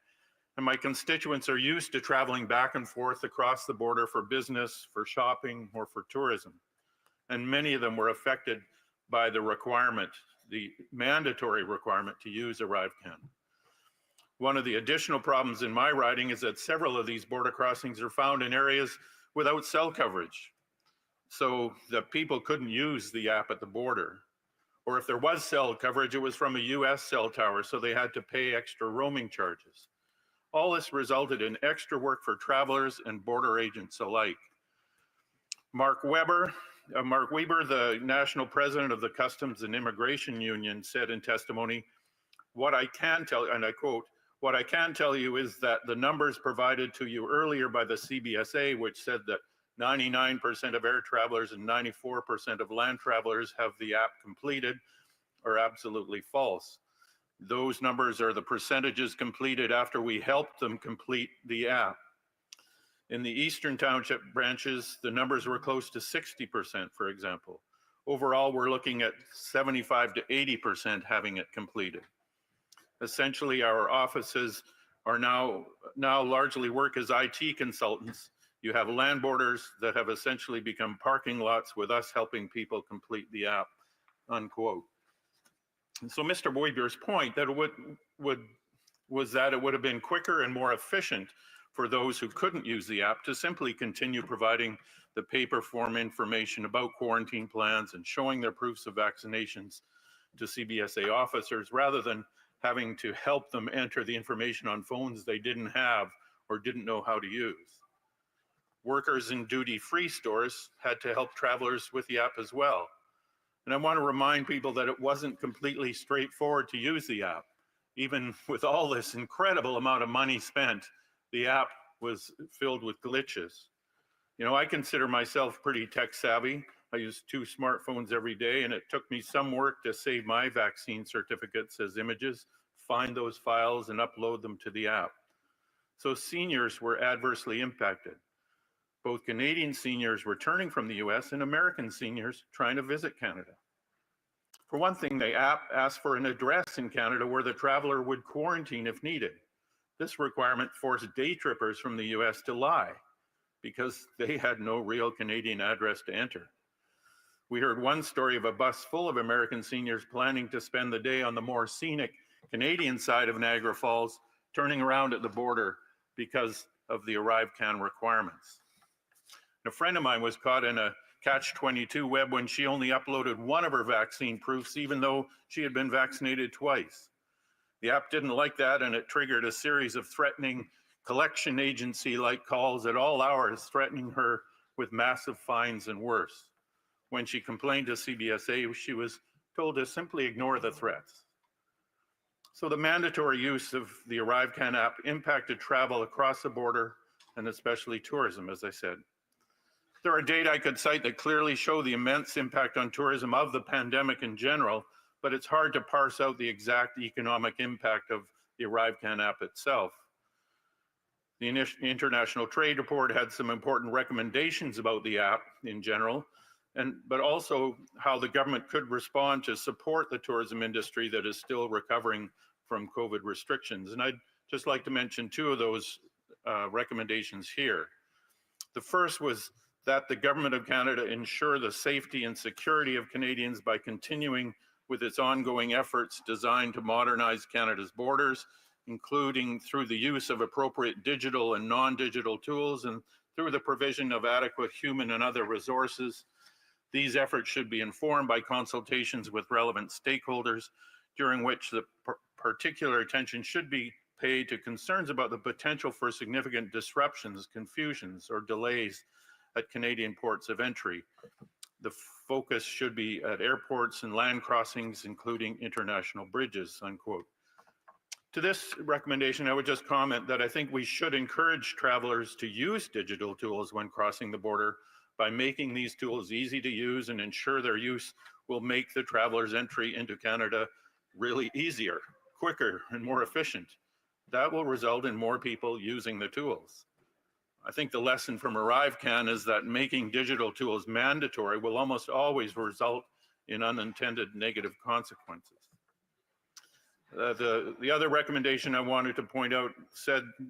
And my constituents are used to traveling back and forth across the border for business, for shopping, or for tourism. And many of them were affected by the requirement, the mandatory requirement to use ArriveCan. One of the additional problems in my riding is that several of these border crossings are found in areas without cell coverage. So the people couldn't use the app at the border. Or if there was cell coverage, it was from a US cell tower, so they had to pay extra roaming charges. All this resulted in extra work for travelers and border agents alike. Mark Weber, the national president of the Customs and Immigration Union, said in testimony, "What I can tell," and I quote, "What I can tell you is that the numbers provided to you earlier by the CBSA, which said that 99% of air travelers and 94% of land travelers have the app completed, are absolutely false. Those numbers are the percentages completed after we helped them complete the app. In the Eastern Township branches, the numbers were close to 60%, for example. Overall, we're looking at 75 to 80% having it completed. Essentially, our offices are now largely work as IT consultants. You have land borders that have essentially become parking lots with us helping people complete the app," unquote. And so Mr. Boisber's point that was that it would have been quicker and more efficient for those who couldn't use the app to simply continue providing the paper form information about quarantine plans and showing their proofs of vaccinations to CBSA officers, rather than having to help them enter the information on phones they didn't have or didn't know how to use. Workers in duty-free stores had to help travelers with the app as well. And I want to remind people that it wasn't completely straightforward to use the app. Even with all this incredible amount of money spent, the app was filled with glitches. You know, I consider myself pretty tech savvy. I use 2 smartphones every day, and it took me some work to save my vaccine certificates as images, find those files, and upload them to the app. So seniors were adversely impacted. Both Canadian seniors returning from the US and American seniors trying to visit Canada. For one thing, the app asked for an address in Canada where the traveler would quarantine if needed. This requirement forced day trippers from the US to lie because they had no real Canadian address to enter. We heard one story of a bus full of American seniors planning to spend the day on the more scenic Canadian side of Niagara Falls, turning around at the border because of the ArriveCan requirements. A friend of mine was caught in a catch-22 web when she only uploaded one of her vaccine proofs, even though she had been vaccinated twice. The app didn't like that, and it triggered a series of threatening collection agency-like calls at all hours, threatening her with massive fines and worse. When she complained to CBSA, she was told to simply ignore the threats. So the mandatory use of the ArriveCan app impacted travel across the border, and especially tourism, as I said. There are data I could cite that clearly show the immense impact on tourism of the pandemic in general, but it's hard to parse out the exact economic impact of the ArriveCan app itself. The International Trade Report had some important recommendations about the app in general, but also how the government could respond to support the tourism industry that is still recovering from COVID restrictions. And I'd just like to mention 2 of those recommendations here. The first was that the Government of Canada ensure the safety and security of Canadians by continuing with its ongoing efforts designed to modernize Canada's borders, including through the use of appropriate digital and non-digital tools and through the provision of adequate human and other resources. These efforts should be informed by consultations with relevant stakeholders, during which the particular attention should be paid to concerns about the potential for significant disruptions, confusions, or delays at Canadian ports of entry. The focus should be at airports and land crossings, including international bridges, unquote. To this recommendation, I would just comment that I think we should encourage travelers to use digital tools when crossing the border by making these tools easy to use and ensure their use will make the traveler's entry into Canada really easier, quicker, and more efficient. That will result in more people using the tools. I think the lesson from ArriveCan is that making digital tools mandatory will almost always result in unintended negative consequences. The other recommendation I wanted to point out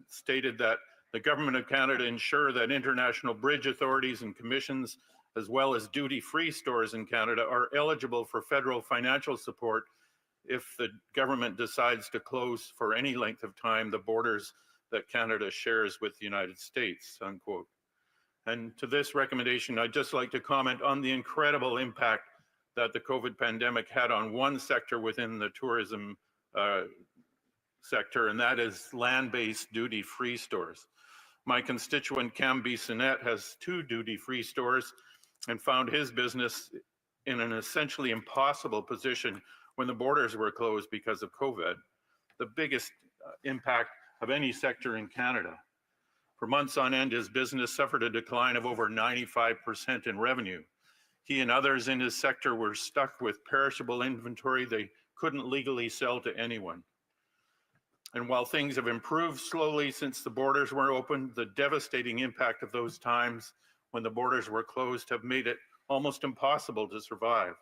stated that the Government of Canada ensure that international bridge authorities and commissions, as well as duty-free stores in Canada, are eligible for federal financial support if the government decides to close for any length of time the borders that Canada shares with the United States, unquote. And to this recommendation, I'd just like to comment on the incredible impact that the COVID pandemic had on one sector within the tourism sector, and that is land-based duty-free stores. My constituent Cam Bissonnette has 2 duty-free stores and found his business in an essentially impossible position when the borders were closed because of COVID, the biggest impact of any sector in Canada. For months on end, his business suffered a decline of over 95% in revenue. He and others in his sector were stuck with perishable inventory they couldn't legally sell to anyone. And while things have improved slowly since the borders were opened, the devastating impact of those times when the borders were closed have made it almost impossible to survive.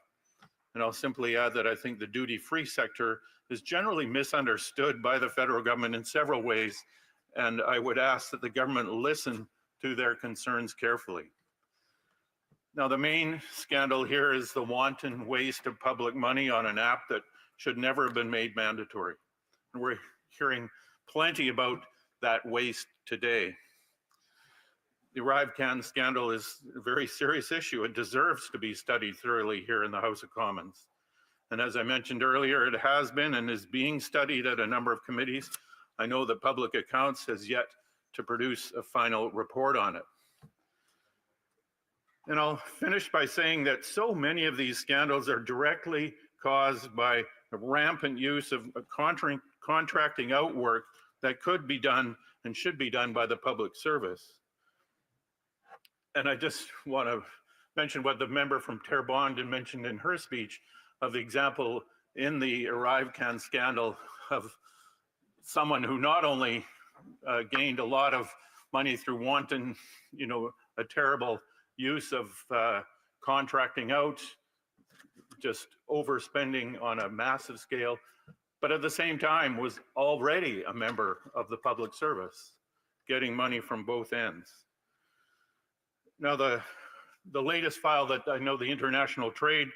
And I'll simply add that I think the duty-free sector is generally misunderstood by the federal government in several ways, and I would ask that the government listen to their concerns carefully. Now, the main scandal here is the wanton waste of public money on an app that should never have been made mandatory. And we're hearing plenty about that waste today. The ArriveCan scandal is a very serious issue. It deserves to be studied thoroughly here in the House of Commons. And as I mentioned earlier, it has been and is being studied at a number of committees. I know that Public Accounts has yet to produce a final report on it. And I'll finish by saying that so many of these scandals are directly caused by the rampant use of contracting out work that could be done and should be done by the public service. And I just want to mention what the member from Terrebonne mentioned in her speech of the example in the ArriveCan scandal of someone who not only gained a lot of money through wanton, a terrible use of contracting out, just overspending on a massive scale, but at the same time was already a member of the public service, getting money from both ends. Now, the latest file that I know the International Trade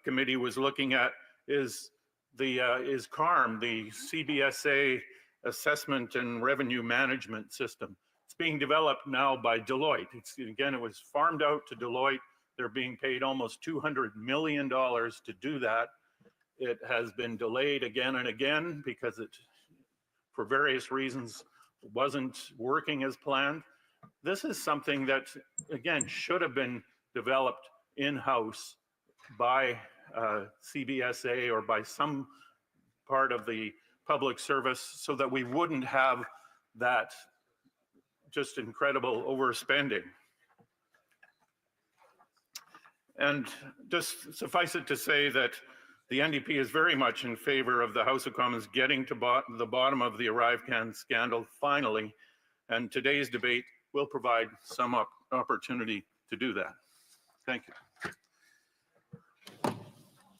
Committee was looking at is CARM, the CBSA Assessment and Revenue Management System. It's being developed now by Deloitte. Again, it was farmed out to Deloitte. They're being paid almost $200 million to do that. It has been delayed again and again because it, for various reasons, wasn't working as planned. This is something that, again, should have been developed in-house by CBSA or by some part of the public service so that we wouldn't have that just incredible overspending. And just suffice it to say that the NDP is very much in favor of the House of Commons getting to the bottom of the ArriveCan scandal finally, and today's debate will provide some opportunity to do that. Thank you.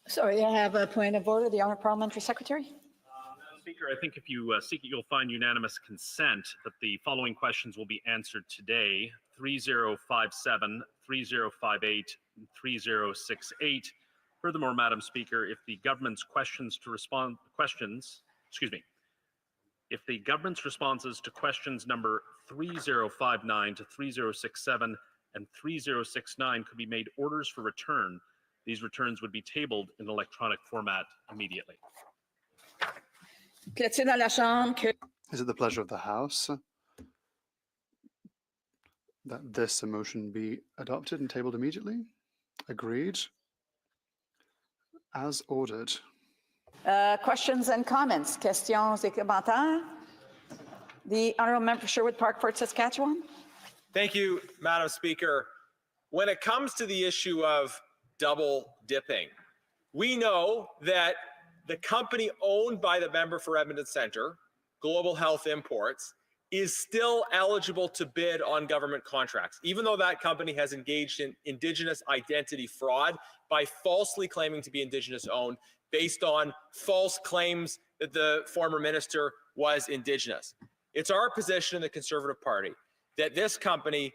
Sorry, I have a point of order. The Honourable Parliamentary Secretary. Madam Speaker, I think if you seek it, you'll find unanimous consent that the following questions will be answered today: 3057, 3058, 3068, Furthermore, Madam Speaker, if the government's if the government's responses to questions number 3059 to 3067 and 3069 could be made orders for return, these returns would be tabled in electronic format immediately. Plaît-il dans la Chambre que... Is it the pleasure of the House that this motion be adopted and tabled immediately? Agreed. As ordered. Questions and comments? Questions et commentaires? The Honourable Member for Sherwood Park, Fort Saskatchewan. Thank you, Madam Speaker. When it comes to the issue of double dipping, we know that the company owned by the member for Edmonton Centre, Global Health Imports, is still eligible to bid on government contracts, even though that company has engaged in Indigenous identity fraud by falsely claiming to be Indigenous owned based on false claims that the former minister was Indigenous. It's our position in the Conservative Party that this company,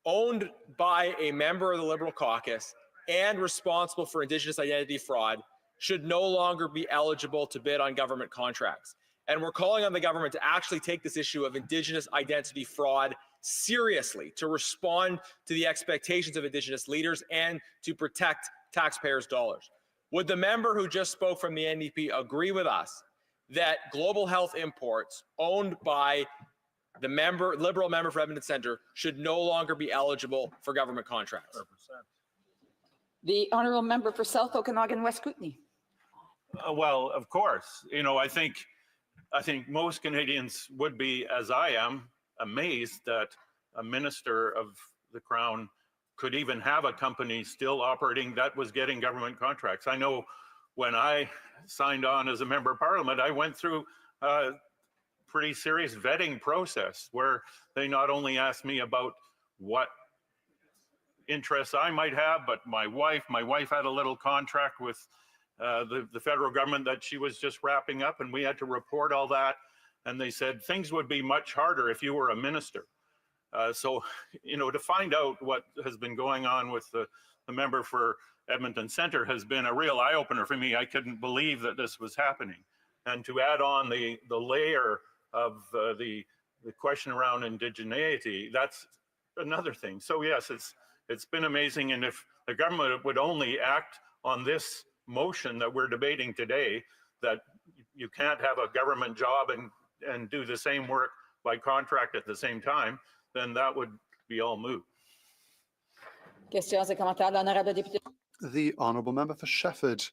owned by a member of the Liberal caucus and responsible for Indigenous identity fraud, should no longer be eligible to bid on government contracts. And we're calling on the government to actually take this issue of Indigenous identity fraud seriously, to respond to the expectations of Indigenous leaders and to protect taxpayers' dollars. Would the member who just spoke from the NDP agree with us that Global Health Imports, owned by the Liberal member for Edmonton Centre, should no longer be eligible for government contracts? 100%. The Honourable Member for South Okanagan West Kootenay. Well, of course. You know, I think most Canadians would be, as I am, amazed that a minister of the Crown could even have a company still operating that was getting government contracts. I know when I signed on as a member of Parliament, I went through a pretty serious vetting process where they not only asked me about what interests I might have, but my wife had a little contract with the federal government that she was just wrapping up, and we had to report all that. And they said things would be much harder if you were a minister. So, you know, to find out what has been going on with the member for Edmonton Centre has been a real eye-opener for me. I couldn't believe that this was happening. And to add on the layer of the question around indigeneity, that's another thing. So yes, it's been amazing. And if the government would only act on this motion that we're debating today, that you can't have a government job and do the same work by contract at the same time, then that would be all moot. Questions et commentaires, l'honorable député. The Honourable Member for Shefford.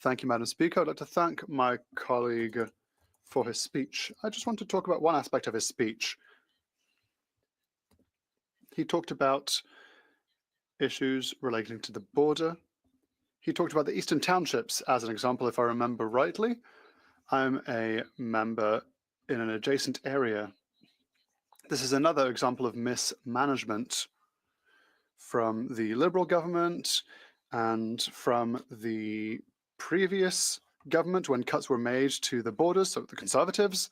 Thank you, Madam Speaker. I'd like to thank my colleague for his speech. I just want to talk about one aspect of his speech. He talked about issues relating to the border. He talked about the Eastern Townships as an example, if I remember rightly. I'm a member in an adjacent area. This is another example of mismanagement from the Liberal government and from the previous government when cuts were made to the borders, so the Conservatives.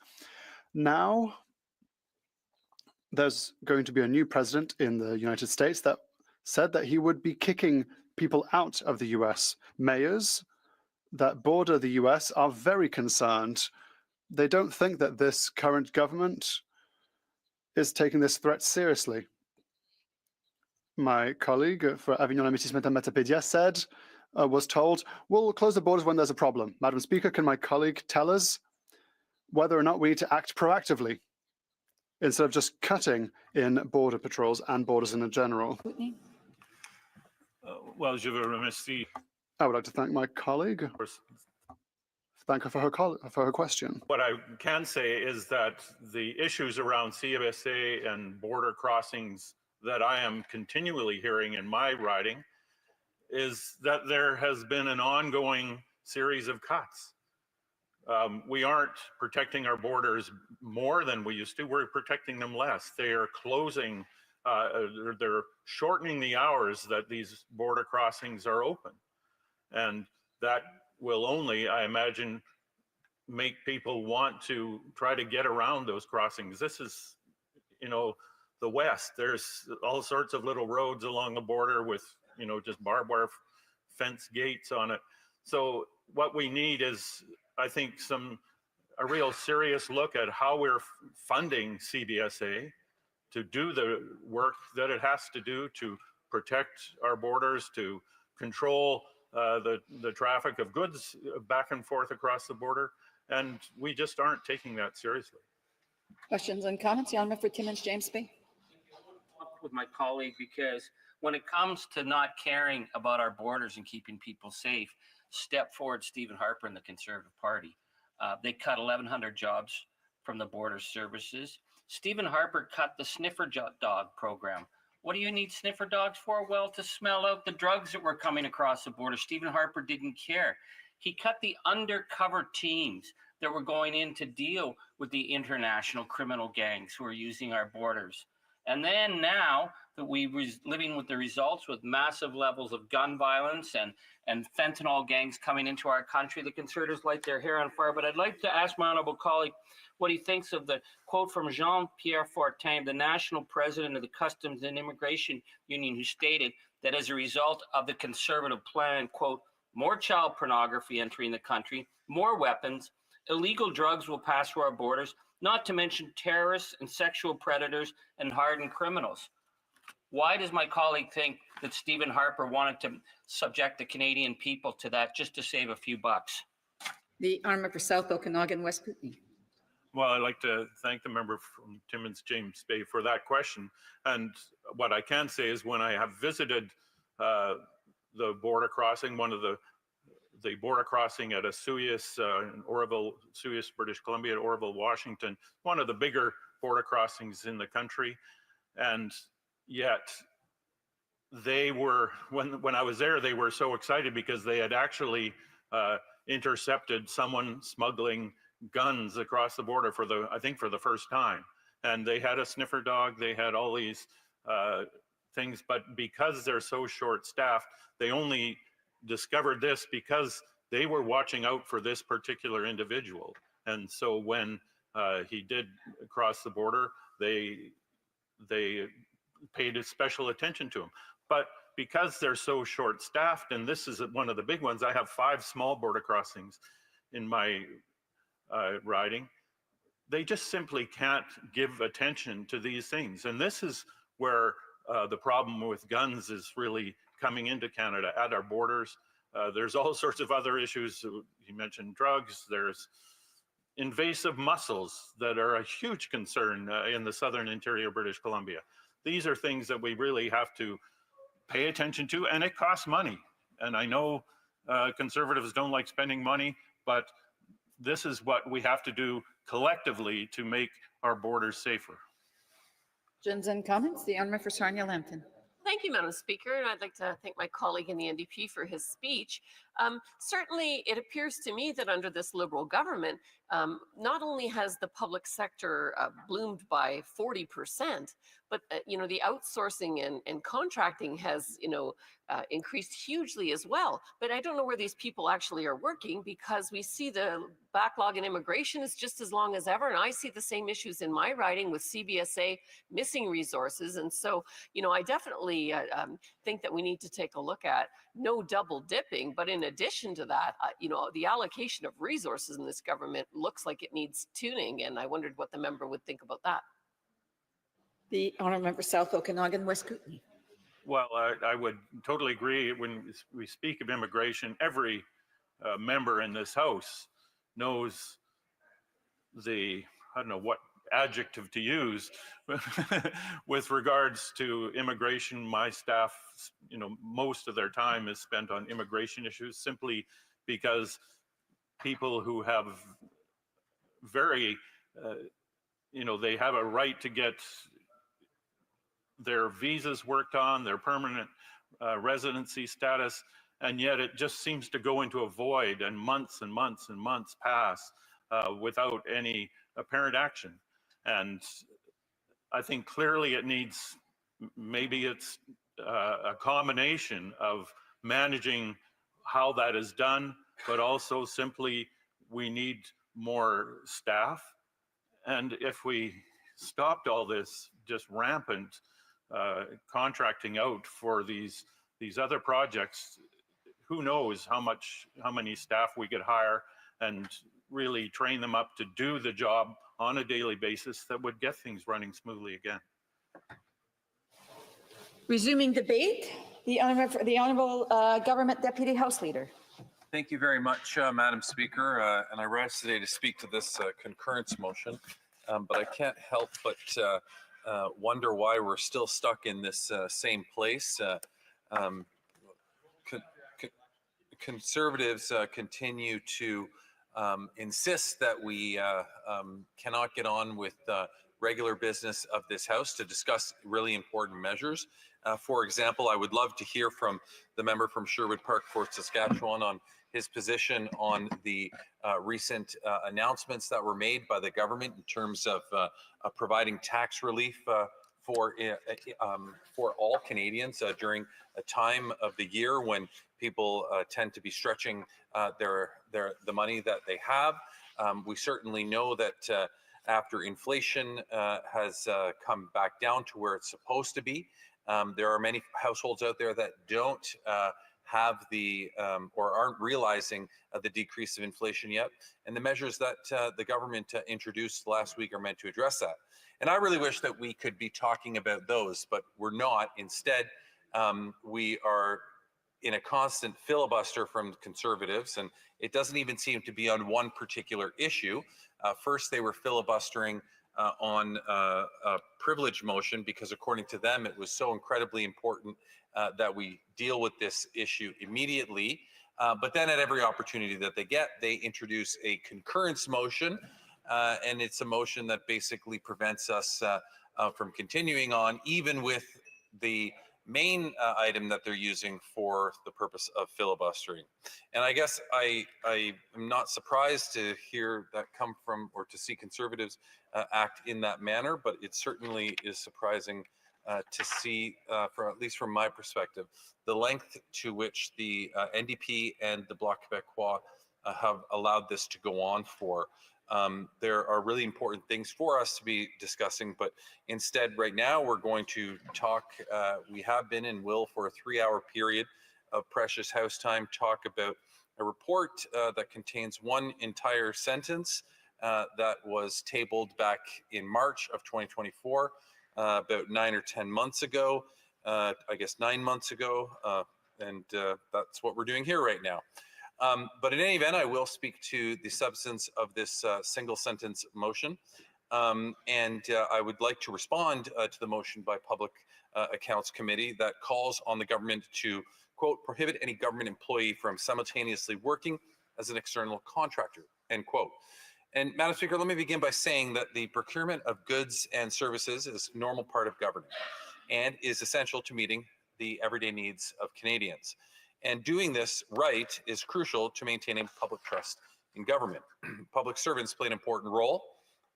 Now, there's going to be a new president in the United States that said that he would be kicking people out of the US. Mayors that border the US are very concerned. They don't think that this current government is taking this threat seriously. My colleague for Avignon Investissement and Metapédia said, was told, we'll close the borders when there's a problem. Madam Speaker, can my colleague tell us whether or not we need to act proactively instead of just cutting in border patrols and borders in general? Well, je vous remercie. I would like to thank my colleague. Thank her for her question. What I can say is that the issues around CBSA and border crossings that I am continually hearing in my riding is that there has been an ongoing series of cuts. We aren't protecting our borders more than we used to. We're protecting them less. They are closing, they're shortening the hours that these border crossings are open. And that will only, I imagine, make people want to try to get around those crossings. This is, you know, the West. There's all sorts of little roads along the border with, you know, just barbed wire fence gates on it. So what we need is, I think, a real serious look at how we're funding CBSA to do the work that it has to do to protect our borders, to control the traffic of goods back and forth across the border. And we just aren't taking that seriously. Questions and comments? The Honourable for Timmins James Bay. With my colleague, because when it comes to not caring about our borders and keeping people safe, step forward Stephen Harper and the Conservative Party. They cut 1,100 jobs from the border services. Stephen Harper cut the sniffer dog program. What do you need sniffer dogs for? Well, to smell out the drugs that were coming across the border. Stephen Harper didn't care. He cut the undercover teams that were going in to deal with the international criminal gangs who are using our borders. And then now that we're living with the results with massive levels of gun violence and fentanyl gangs coming into our country, the Conservatives light their hair on fire. But I'd like to ask my honourable colleague what he thinks of the quote from Jean-Pierre Fortin, the national president of the Customs and Immigration Union, who stated that as a result of the Conservative plan, quote, more child pornography entering the country, more weapons, illegal drugs will pass through our borders, not to mention terrorists and sexual predators and hardened criminals. Why does my colleague think that Stephen Harper wanted to subject the Canadian people to that just to save a few bucks? The Honourable for South Okanagan West Kootenay. Well, I'd like to thank the member from Timmins James Bay for that question. And what I can say is when I have visited the border crossing, one of the border crossing at Asuyas in Oroville, Asuyas, British Columbia, at Oroville, Washington, one of the bigger border crossings in the country. And yet they were, when I was there, they were so excited because they had actually intercepted someone smuggling guns across the border I think for the first time. And they had a sniffer dog, they had all these things, but because they're so short-staffed, they only discovered this because they were watching out for this particular individual. And so when he did cross the border, they paid special attention to him. But because they're so short-staffed, and this is one of the big ones, I have 5 small border crossings in my riding, they just simply can't give attention to these things. And this is where the problem with guns is really coming into Canada at our borders. There's all sorts of other issues. You mentioned drugs. There's invasive mussels that are a huge concern in the southern interior British Columbia. These are things that we really have to pay attention to, and it costs money. And I know Conservatives don't like spending money, but this is what we have to do collectively to make our borders safer. Questions and comments? The Honourable for Sarnia-Lambton. Thank you, Madam Speaker, and I'd like to thank my colleague in the NDP for his speech. Certainly, it appears to me that under this Liberal government, not only has the public sector bloomed by 40%, but the outsourcing and contracting has increased hugely as well. But I don't know where these people actually are working, because we see the backlog in immigration is just as long as ever, and I see the same issues in my riding with CBSA missing resources. And so, I definitely think that we need to take a look at no double dipping, but in addition to that, the allocation of resources in this government looks like it needs tuning, and I wondered what the member would think about that. The Honourable Member South Okanagan West Kootenay. Well, I would totally agree. When we speak of immigration, every member in this House knows I don't know what adjective to use with regards to immigration. My staff, most of their time is spent on immigration issues, simply because people who have very, they have a right to get their visas worked on, their permanent residency status, and yet it just seems to go into a void, and months and months and months pass without any apparent action. And I think clearly it needs, maybe it's a combination of managing how that is done, but also simply we need more staff. And if we stopped all this just rampant contracting out for these other projects who knows how many staff we could hire and really train them up to do the job on a daily basis that would get things running smoothly again. Resuming debate, the Honourable Government Deputy House Leader. Thank you very much, Madam Speaker. And I rise today to speak to this concurrence motion, but I can't help but wonder why we're still stuck in this same place. Conservatives continue to insist that we cannot get on with regular business of this House to discuss really important measures. For example, I would love to hear from the member from Sherwood Park, Fort Saskatchewan, on his position on the recent announcements that were made by the government in terms of providing tax relief for all Canadians during a time of the year when people tend to be stretching the money that they have. We certainly know that after inflation has come back down to where it's supposed to be, there are many households out there that don't have the or aren't realizing the decrease of inflation yet. And the measures that the government introduced last week are meant to address that. And I really wish that we could be talking about those, but we're not. Instead, we are in a constant filibuster from Conservatives, and it doesn't even seem to be on one particular issue. First, they were filibustering on a privilege motion because according to them, it was so incredibly important that we deal with this issue immediately. But then at every opportunity that they get, they introduce a concurrence motion, and it's a motion that basically prevents us from continuing on, even with the main item that they're using for the purpose of filibustering. And I guess I am not surprised to hear that come from, or to see Conservatives act in that manner, but it certainly is surprising to see, at least from my perspective, the length to which the NDP and the Bloc Québécois have allowed this to go on for. There are really important things for us to be discussing, but instead right now we're going to talk, we have been and will for a 3-hour period of precious House time, talk about a report that contains one entire sentence that was tabled back in March of 2024, about 9 or 10 months ago, I guess 9 months ago, and that's what we're doing here right now. But in any event, I will speak to the substance of this single sentence motion. And I would like to respond to the motion by Public Accounts Committee that calls on the government to, quote, prohibit any government employee from simultaneously working as an external contractor, end quote. And Madam Speaker, let me begin by saying that the procurement of goods and services is a normal part of government and is essential to meeting the everyday needs of Canadians. And doing this right is crucial to maintaining public trust in government. Public servants play an important role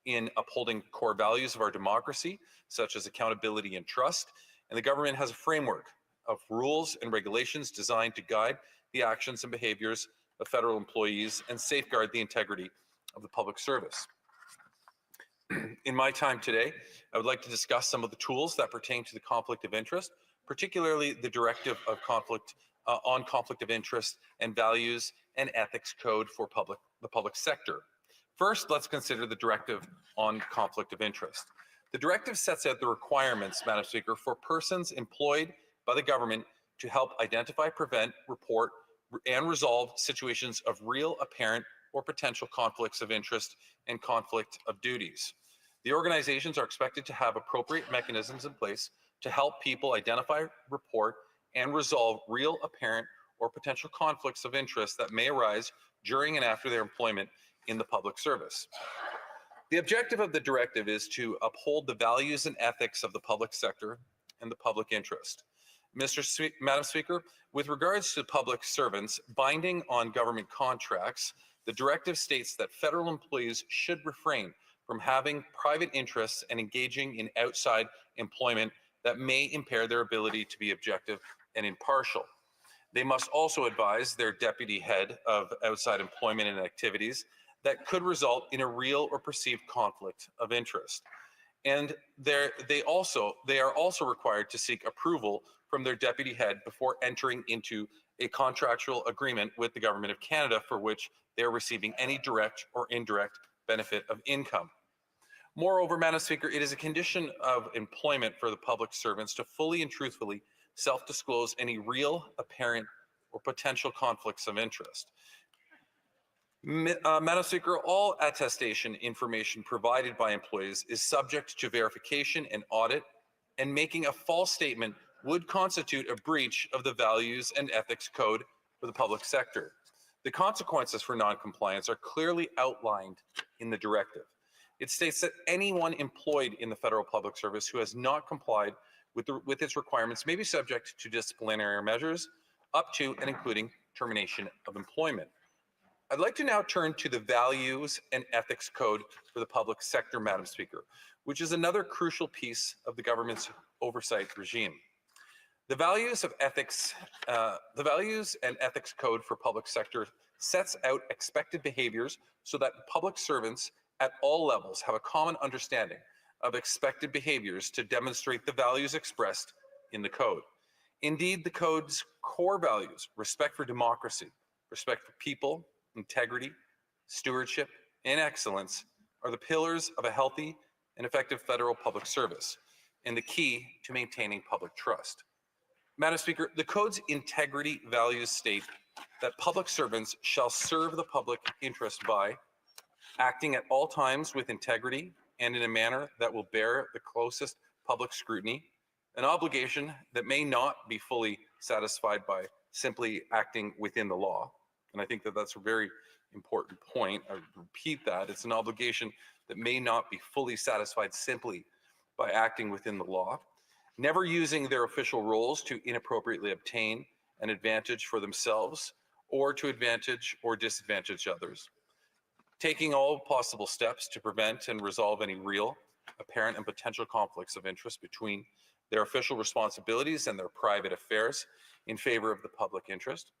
in upholding core values of our democracy, such as accountability and trust. And the government has a framework of rules and regulations designed to guide the actions and behaviors of federal employees and safeguard the integrity of the public service. In my time today, I would like to discuss some of the tools that pertain to the conflict of interest, particularly the Directive of on Conflict of Interest and Values and Ethics Code for the public sector. First, let's consider the Directive on Conflict of Interest. The directive sets out the requirements, Madam Speaker, for persons employed by the government to help identify, prevent, report, and resolve situations of real, apparent, or potential conflicts of interest and conflict of duties. The organizations are expected to have appropriate mechanisms in place to help people identify, report, and resolve real, apparent, or potential conflicts of interest that may arise during and after their employment in the public service. The objective of the directive is to uphold the values and ethics of the public sector and the public interest. Madam Speaker, with regards to public servants binding on government contracts, the directive states that federal employees should refrain from having private interests and engaging in outside employment that may impair their ability to be objective and impartial. They must also advise their deputy head of outside employment and activities that could result in a real or perceived conflict of interest. And they are also required to seek approval from their deputy head before entering into a contractual agreement with the Government of Canada for which they are receiving any direct or indirect benefit of income. Moreover, Madam Speaker, it is a condition of employment for the public servants to fully and truthfully self-disclose any real, apparent, or potential conflicts of interest. Madam Speaker, all attestation information provided by employees is subject to verification and audit, and making a false statement would constitute a breach of the Values and Ethics Code for the public sector. The consequences for non-compliance are clearly outlined in the directive. It states that anyone employed in the federal public service who has not complied with its requirements may be subject to disciplinary measures up to and including termination of employment. I'd like to now turn to the Values and Ethics Code for the public sector, Madam Speaker, which is another crucial piece of the government's oversight regime. The Values and Ethics Code for public sector sets out expected behaviors so that public servants at all levels have a common understanding of expected behaviors to demonstrate the values expressed in the code. Indeed, the code's core values, respect for democracy, respect for people, integrity, stewardship, and excellence, are the pillars of a healthy and effective federal public service and the key to maintaining public trust. Madam Speaker, the code's integrity values state that public servants shall serve the public interest by acting at all times with integrity and in a manner that will bear the closest public scrutiny, an obligation that may not be fully satisfied by simply acting within the law. And I think that that's a very important point. I repeat that. It's an obligation that may not be fully satisfied simply by acting within the law. Never using their official roles to inappropriately obtain an advantage for themselves or to advantage or disadvantage others. Taking all possible steps to prevent and resolve any real, apparent, and potential conflicts of interest between their official responsibilities and their private affairs in favor of the public interest,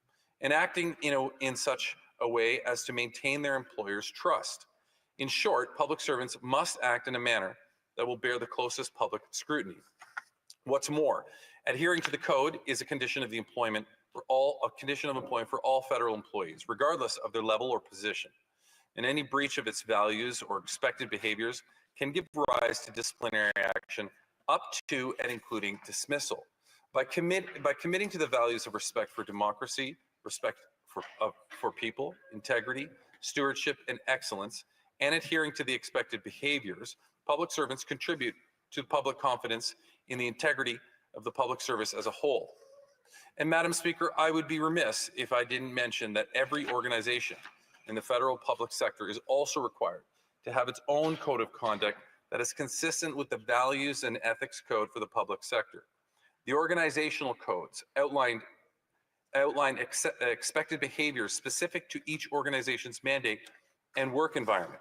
and acting in such a way as to maintain their employer's trust. In short, public servants must act in a manner that will bear the closest public scrutiny. What's more, adhering to the code is a condition of employment for all federal employees, regardless of their level or position. And any breach of its values or expected behaviors can give rise to disciplinary action up to and including dismissal. By committing to the values of respect for democracy, respect for people, integrity, stewardship, and excellence, and adhering to the expected behaviors, public servants contribute to public confidence in the integrity of the public service as a whole. And Madam Speaker, I would be remiss if I didn't mention that every organization in the federal public sector is also required to have its own code of conduct that is consistent with the Values and Ethics Code for the public sector. The organizational codes outline expected behaviors specific to each organization's mandate and work environment.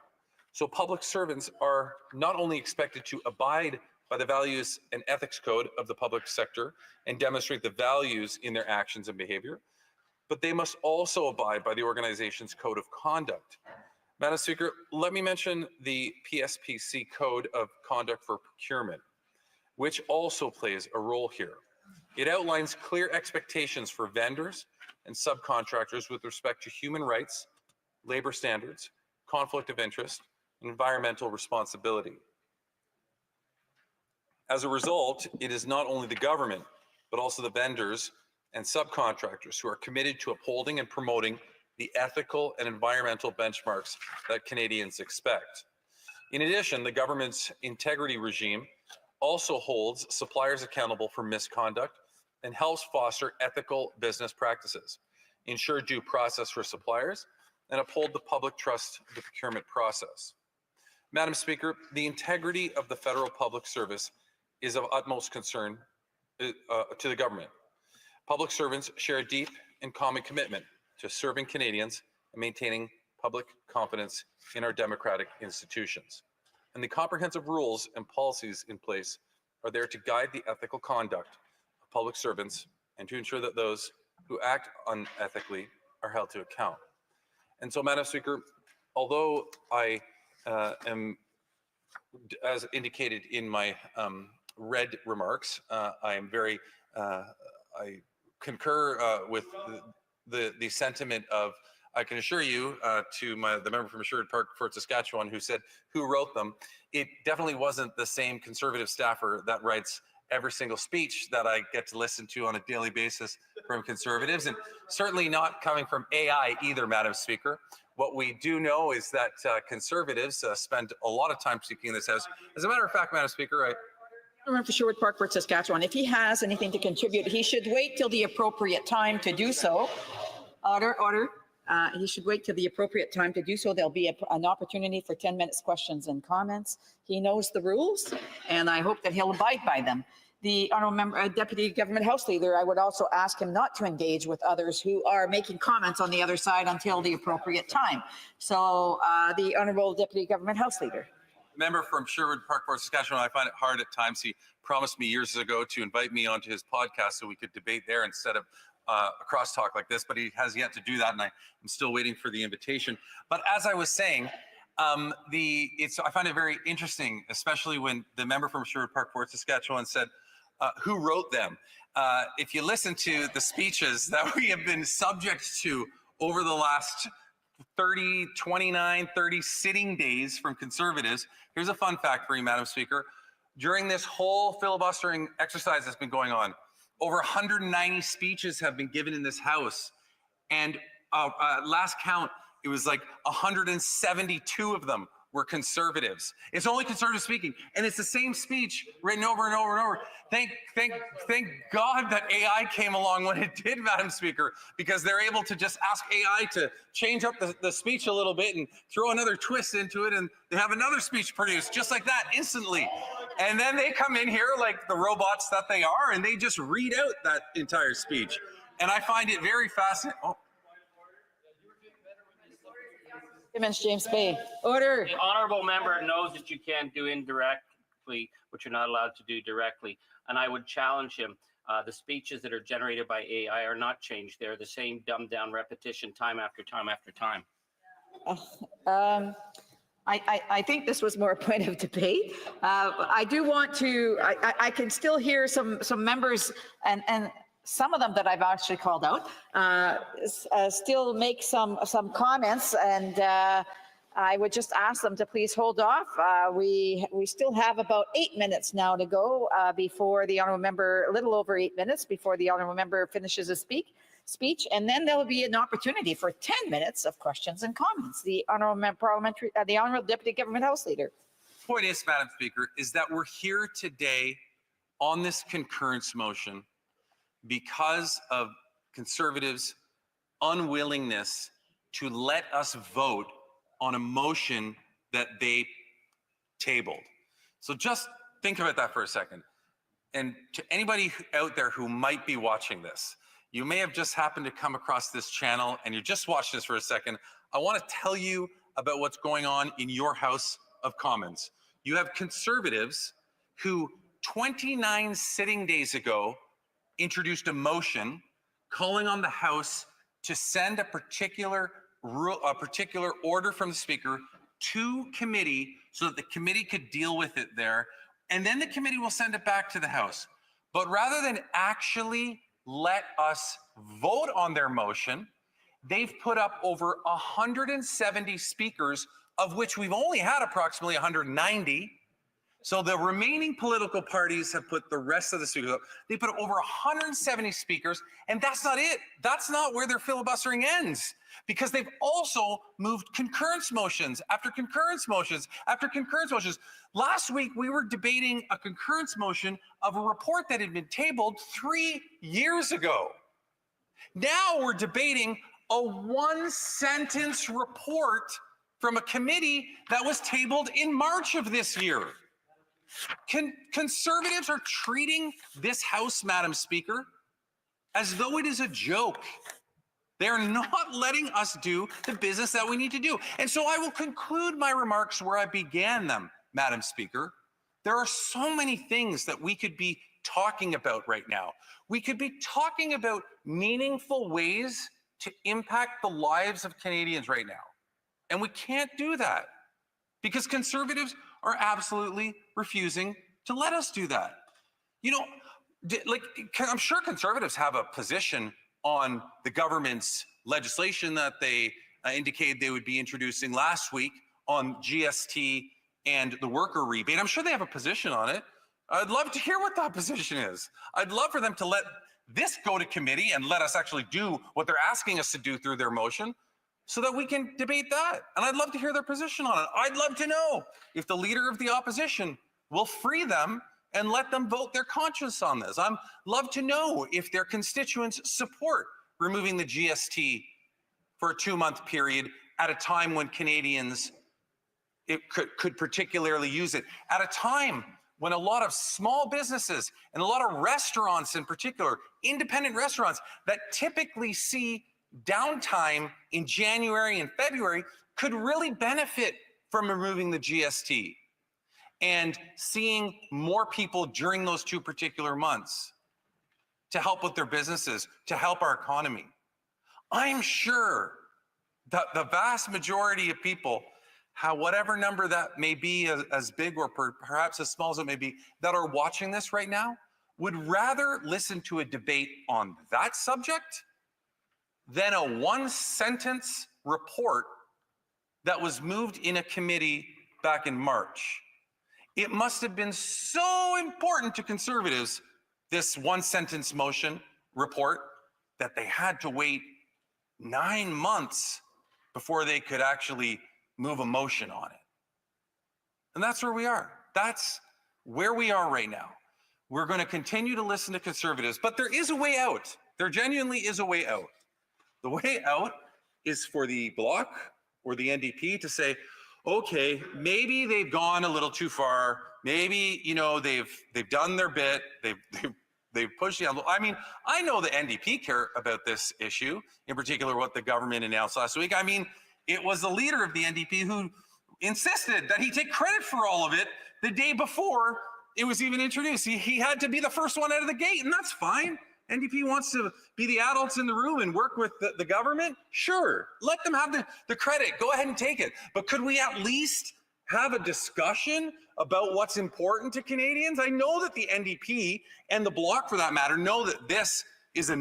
So public servants are not only expected to abide by the Values and Ethics Code of the public sector and demonstrate the values in their actions and behavior, but they must also abide by the organization's code of conduct. Madam Speaker, let me mention the PSPC Code of Conduct for Procurement, which also plays a role here. It outlines clear expectations for vendors and subcontractors with respect to human rights, labor standards, conflict of interest, and environmental responsibility. As a result, it is not only the government, but also the vendors and subcontractors who are committed to upholding and promoting the ethical and environmental benchmarks that Canadians expect. In addition, the government's integrity regime also holds suppliers accountable for misconduct and helps foster ethical business practices, ensure due process for suppliers, and uphold the public trust of the procurement process. Madam Speaker, the integrity of the federal public service is of utmost concern to the government. Public servants share a deep and common commitment to serving Canadians and maintaining public confidence in our democratic institutions. And the comprehensive rules and policies in place are there to guide the ethical conduct of public servants and to ensure that those who act unethically are held to account. And so, Madam Speaker, although I am, as indicated in my read remarks, I am very, I concur with the sentiment of, I can assure you, to the member from Sherwood Park, Fort Saskatchewan, who said, who wrote them? It definitely wasn't the same Conservative staffer that writes every single speech that I get to listen to on a daily basis from Conservatives, and certainly not coming from AI either, Madam Speaker. What we do know is that Conservatives spend a lot of time speaking in this House. As a matter of fact, Madam Speaker, For Sherwood Park, Fort Saskatchewan, if he has anything to contribute, he should wait till the appropriate time to do so. Order. He should wait till the appropriate time to do so. There'll be an opportunity for 10 minutes questions and comments. He knows the rules, and I hope that he'll abide by them. The Honourable Member, Deputy Government House Leader, I would also ask him not to engage with others who are making comments on the other side until the appropriate time. So the Honourable Deputy Government House Leader. Member from Sherwood Park, Fort Saskatchewan, I find it hard at times. He promised me years ago to invite me onto his podcast so we could debate there instead of a crosstalk like this, but he has yet to do that, and I'm still waiting for the invitation. But as I was saying, I find it very interesting, especially when the member from Sherwood Park, Fort Saskatchewan said, who wrote them? If you listen to the speeches that we have been subject to over the last 29, 30 sitting days from Conservatives, here's a fun fact for you, Madam Speaker. During this whole filibustering exercise that's been going on, over 190 speeches have been given in this House. And last count, it was like 172 of them were Conservatives. It's only Conservatives speaking. And it's the same speech written over and over and over. Thank God that AI came along when it did, Madam Speaker, because they're able to just ask AI to change up the speech a little bit and throw another twist into it, and they have another speech produced just like that instantly. And then they come in here like the robots that they are, and they just read out that entire speech. And I find it very fascinating. Oh. James Bay. Order. The honourable member knows that you can't do indirectly what you're not allowed to do directly. And I would challenge him. The speeches that are generated by AI are not changed. They're the same dumbed down repetition time after time after time. I think this was more a point of debate. I do want to, I can still hear some members and some of them that I've actually called out still make some comments, and I would just ask them to please hold off. We still have about 8 minutes now to go before the honourable member, a little over 8 minutes before the honourable member finishes his speech, and then there will be an opportunity for 10 minutes of questions and comments. The honourable the honourable Deputy Government House Leader. Point is, Madam Speaker, is that we're here today on this concurrence motion because of Conservatives' unwillingness to let us vote on a motion that they tabled. So just think about that for a second. And to anybody out there who might be watching this, you may have just happened to come across this channel and you're just watching this for a second. I want to tell you about what's going on in your House of Commons. You have Conservatives who 29 sitting days ago introduced a motion calling on the House to send a particular order from the Speaker to committee so that the committee could deal with it there, and then the committee will send it back to the House. But rather than actually let us vote on their motion, they've put up over 170 speakers, of which we've only had approximately 190. So the remaining political parties have put the rest of the speakers up. They put over 170 speakers, and that's not it. That's not where their filibustering ends, because they've also moved concurrence motions after concurrence motions after concurrence motions. Last week, we were debating a concurrence motion of a report that had been tabled 3 years ago. Now we're debating a one-sentence report from a committee that was tabled in March of this year. Conservatives are treating this House, Madam Speaker, as though it is a joke. They're not letting us do the business that we need to do. And so I will conclude my remarks where I began them, Madam Speaker. There are so many things that we could be talking about right now. We could be talking about meaningful ways to impact the lives of Canadians right now. And we can't do that because Conservatives are absolutely refusing to let us do that. You know, I'm sure Conservatives have a position on the government's legislation that they indicated they would be introducing last week on GST and the worker rebate. I'm sure they have a position on it. I'd love to hear what that position is. I'd love for them to let this go to committee and let us actually do what they're asking us to do through their motion so that we can debate that. And I'd love to hear their position on it. I'd love to know if the leader of the opposition will free them and let them vote their conscience on this. I'd love to know if their constituents support removing the GST for a 2-month period at a time when Canadians could particularly use it, at a time when a lot of small businesses and a lot of restaurants in particular, independent restaurants that typically see downtime in January and February could really benefit from removing the GST and seeing more people during those 2 particular months to help with their businesses, to help our economy. I'm sure that the vast majority of people, whatever number that may be, as big or perhaps as small as it may be, that are watching this right now, would rather listen to a debate on that subject than a 1-sentence report that was moved in a committee back in March. It must have been so important to Conservatives, this 1-sentence motion report, that they had to wait 9 months before they could actually move a motion on it. And that's where we are. That's where we are right now. We're going to continue to listen to Conservatives, but there is a way out. There genuinely is a way out. The way out is for the Bloc or the NDP to say, okay, maybe they've gone a little too far. Maybe, they've done their bit. They've pushed the envelope. I mean, I know the NDP care about this issue, in particular what the government announced last week. I mean, it was the leader of the NDP who insisted that he take credit for all of it the day before it was even introduced. He had to be the first one out of the gate, and that's fine. NDP wants to be the adults in the room and work with the government. Sure, let them have the credit. Go ahead and take it. But could we at least have a discussion about what's important to Canadians? I know that the NDP and the Bloc, for that matter, know that this is the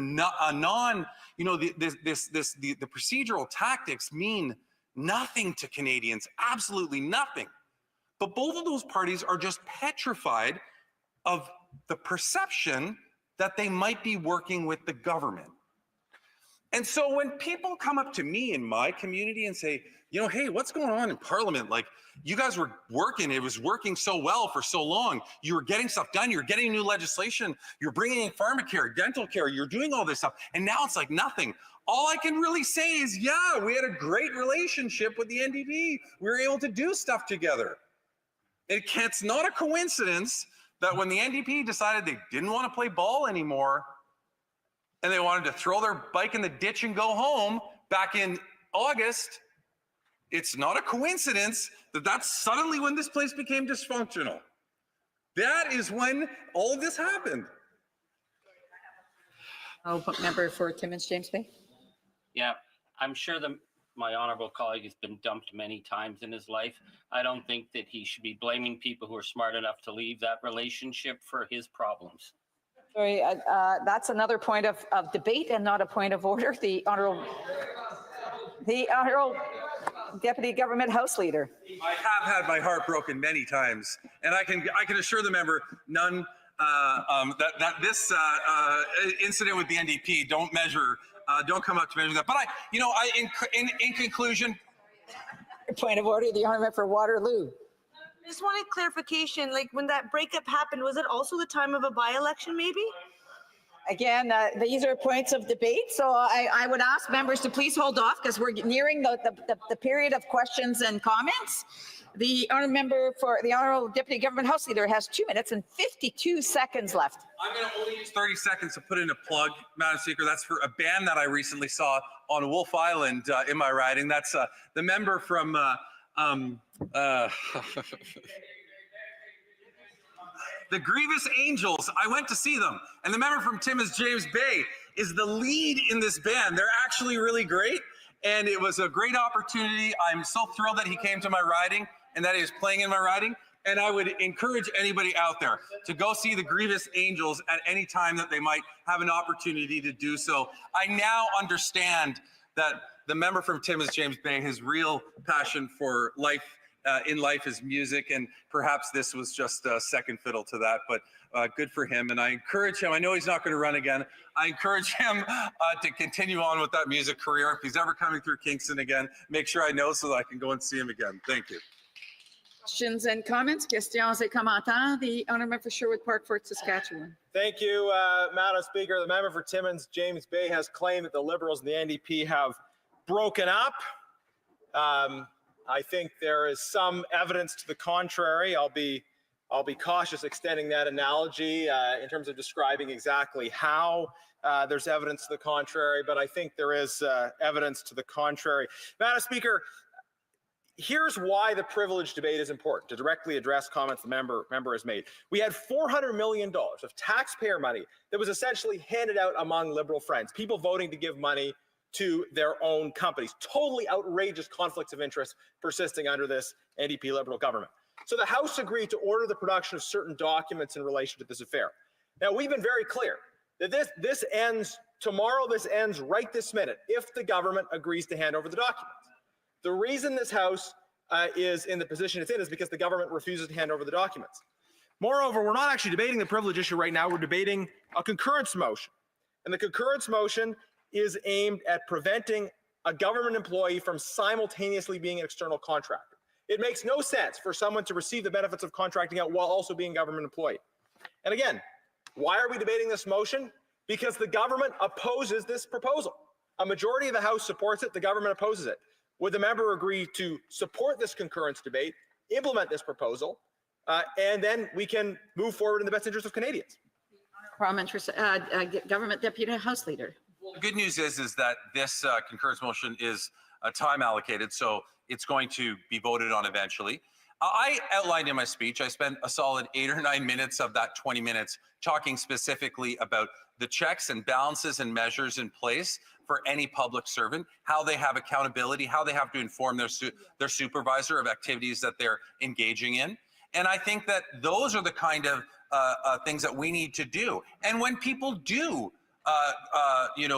procedural tactics mean nothing to Canadians, absolutely nothing. But both of those parties are just petrified of the perception that they might be working with the government. And so when people come up to me in my community and say, hey, what's going on in Parliament? Like, you guys were working, it was working so well for so long. You were getting stuff done, you're getting new legislation, you're bringing in pharmacare, dental care, you're doing all this stuff, and now it's like nothing. All I can really say is, yeah, we had a great relationship with the NDP. We were able to do stuff together. It's not a coincidence that when the NDP decided they didn't want to play ball anymore and they wanted to throw their bike in the ditch and go home back in August, it's not a coincidence that that's suddenly when this place became dysfunctional. That is when all of this happened. Member for Timmins, James Bay. Yeah, I'm sure my honorable colleague has been dumped many times in his life. I don't think that he should be blaming people who are smart enough to leave that relationship for his problems. Sorry, that's another point of debate and not a point of order. The honorable Deputy Government House Leader. I have had my heart broken many times, and I can assure the member that this incident with the NDP don't come up to measure that. But in conclusion, point of order, the honourable for Waterloo. I just wanted clarification, like when that breakup happened, was it also the time of a by-election maybe? Again, these are points of debate, so I would ask members to please hold off because we're nearing the period of questions and comments. The honourable member for the honourable Deputy Government House Leader has 2 minutes and 52 seconds left. I'm going to only use 30 seconds to put in a plug, Madam Speaker. That's for a band that I recently saw on Wolf Island in my riding. That's the member from the Grievous Angels. I went to see them, and the member from Timmins, James Bay, is the lead in this band. They're actually really great, and it was a great opportunity. I'm so thrilled that he came to my riding and that he was playing in my riding. And I would encourage anybody out there to go see the Grievous Angels at any time that they might have an opportunity to do so. I now understand that the member from Timmins, James Bay, his real passion for life in life is music, and perhaps this was just a second fiddle to that, but good for him. And I encourage him, I know he's not going to run again, I encourage him to continue on with that music career. If he's ever coming through Kingston again, make sure I know so that I can go and see him again. Thank you. Questions and comments, questions et commentaires. The honourable for Sherwood Park, Fort Saskatchewan. Thank you, Madam Speaker. The member for Timmins, James Bay, has claimed that the Liberals and the NDP have broken up. I think there is some evidence to the contrary. I'll be cautious extending that analogy in terms of describing exactly how there's evidence to the contrary, but I think there is evidence to the contrary. Madam Speaker, here's why the privilege debate is important, to directly address comments the member has made. We had $400 million of taxpayer money that was essentially handed out among Liberal friends, people voting to give money to their own companies. Totally outrageous conflicts of interest persisting under this NDP Liberal government. So the House agreed to order the production of certain documents in relation to this affair. Now, we've been very clear that this ends tomorrow, this ends right this minute, if the government agrees to hand over the documents. The reason this House is in the position it's in is because the government refuses to hand over the documents. Moreover, we're not actually debating the privilege issue right now, we're debating a concurrence motion. And the concurrence motion is aimed at preventing a government employee from simultaneously being an external contractor. It makes no sense for someone to receive the benefits of contracting out while also being a government employee. And again, why are we debating this motion? Because the government opposes this proposal. A majority of the House supports it, the government opposes it. Would the member agree to support this concurrence debate, implement this proposal, and then we can move forward in the best interest of Canadians? Government Deputy House Leader. Well, the good news is that this concurrence motion is time allocated, so it's going to be voted on eventually. I outlined in my speech, I spent a solid 8 or 9 minutes of that 20 minutes talking specifically about the checks and balances and measures in place for any public servant, how they have accountability, how they have to inform their supervisor of activities that they're engaging in. And I think that those are the kind of things that we need to do. And when people do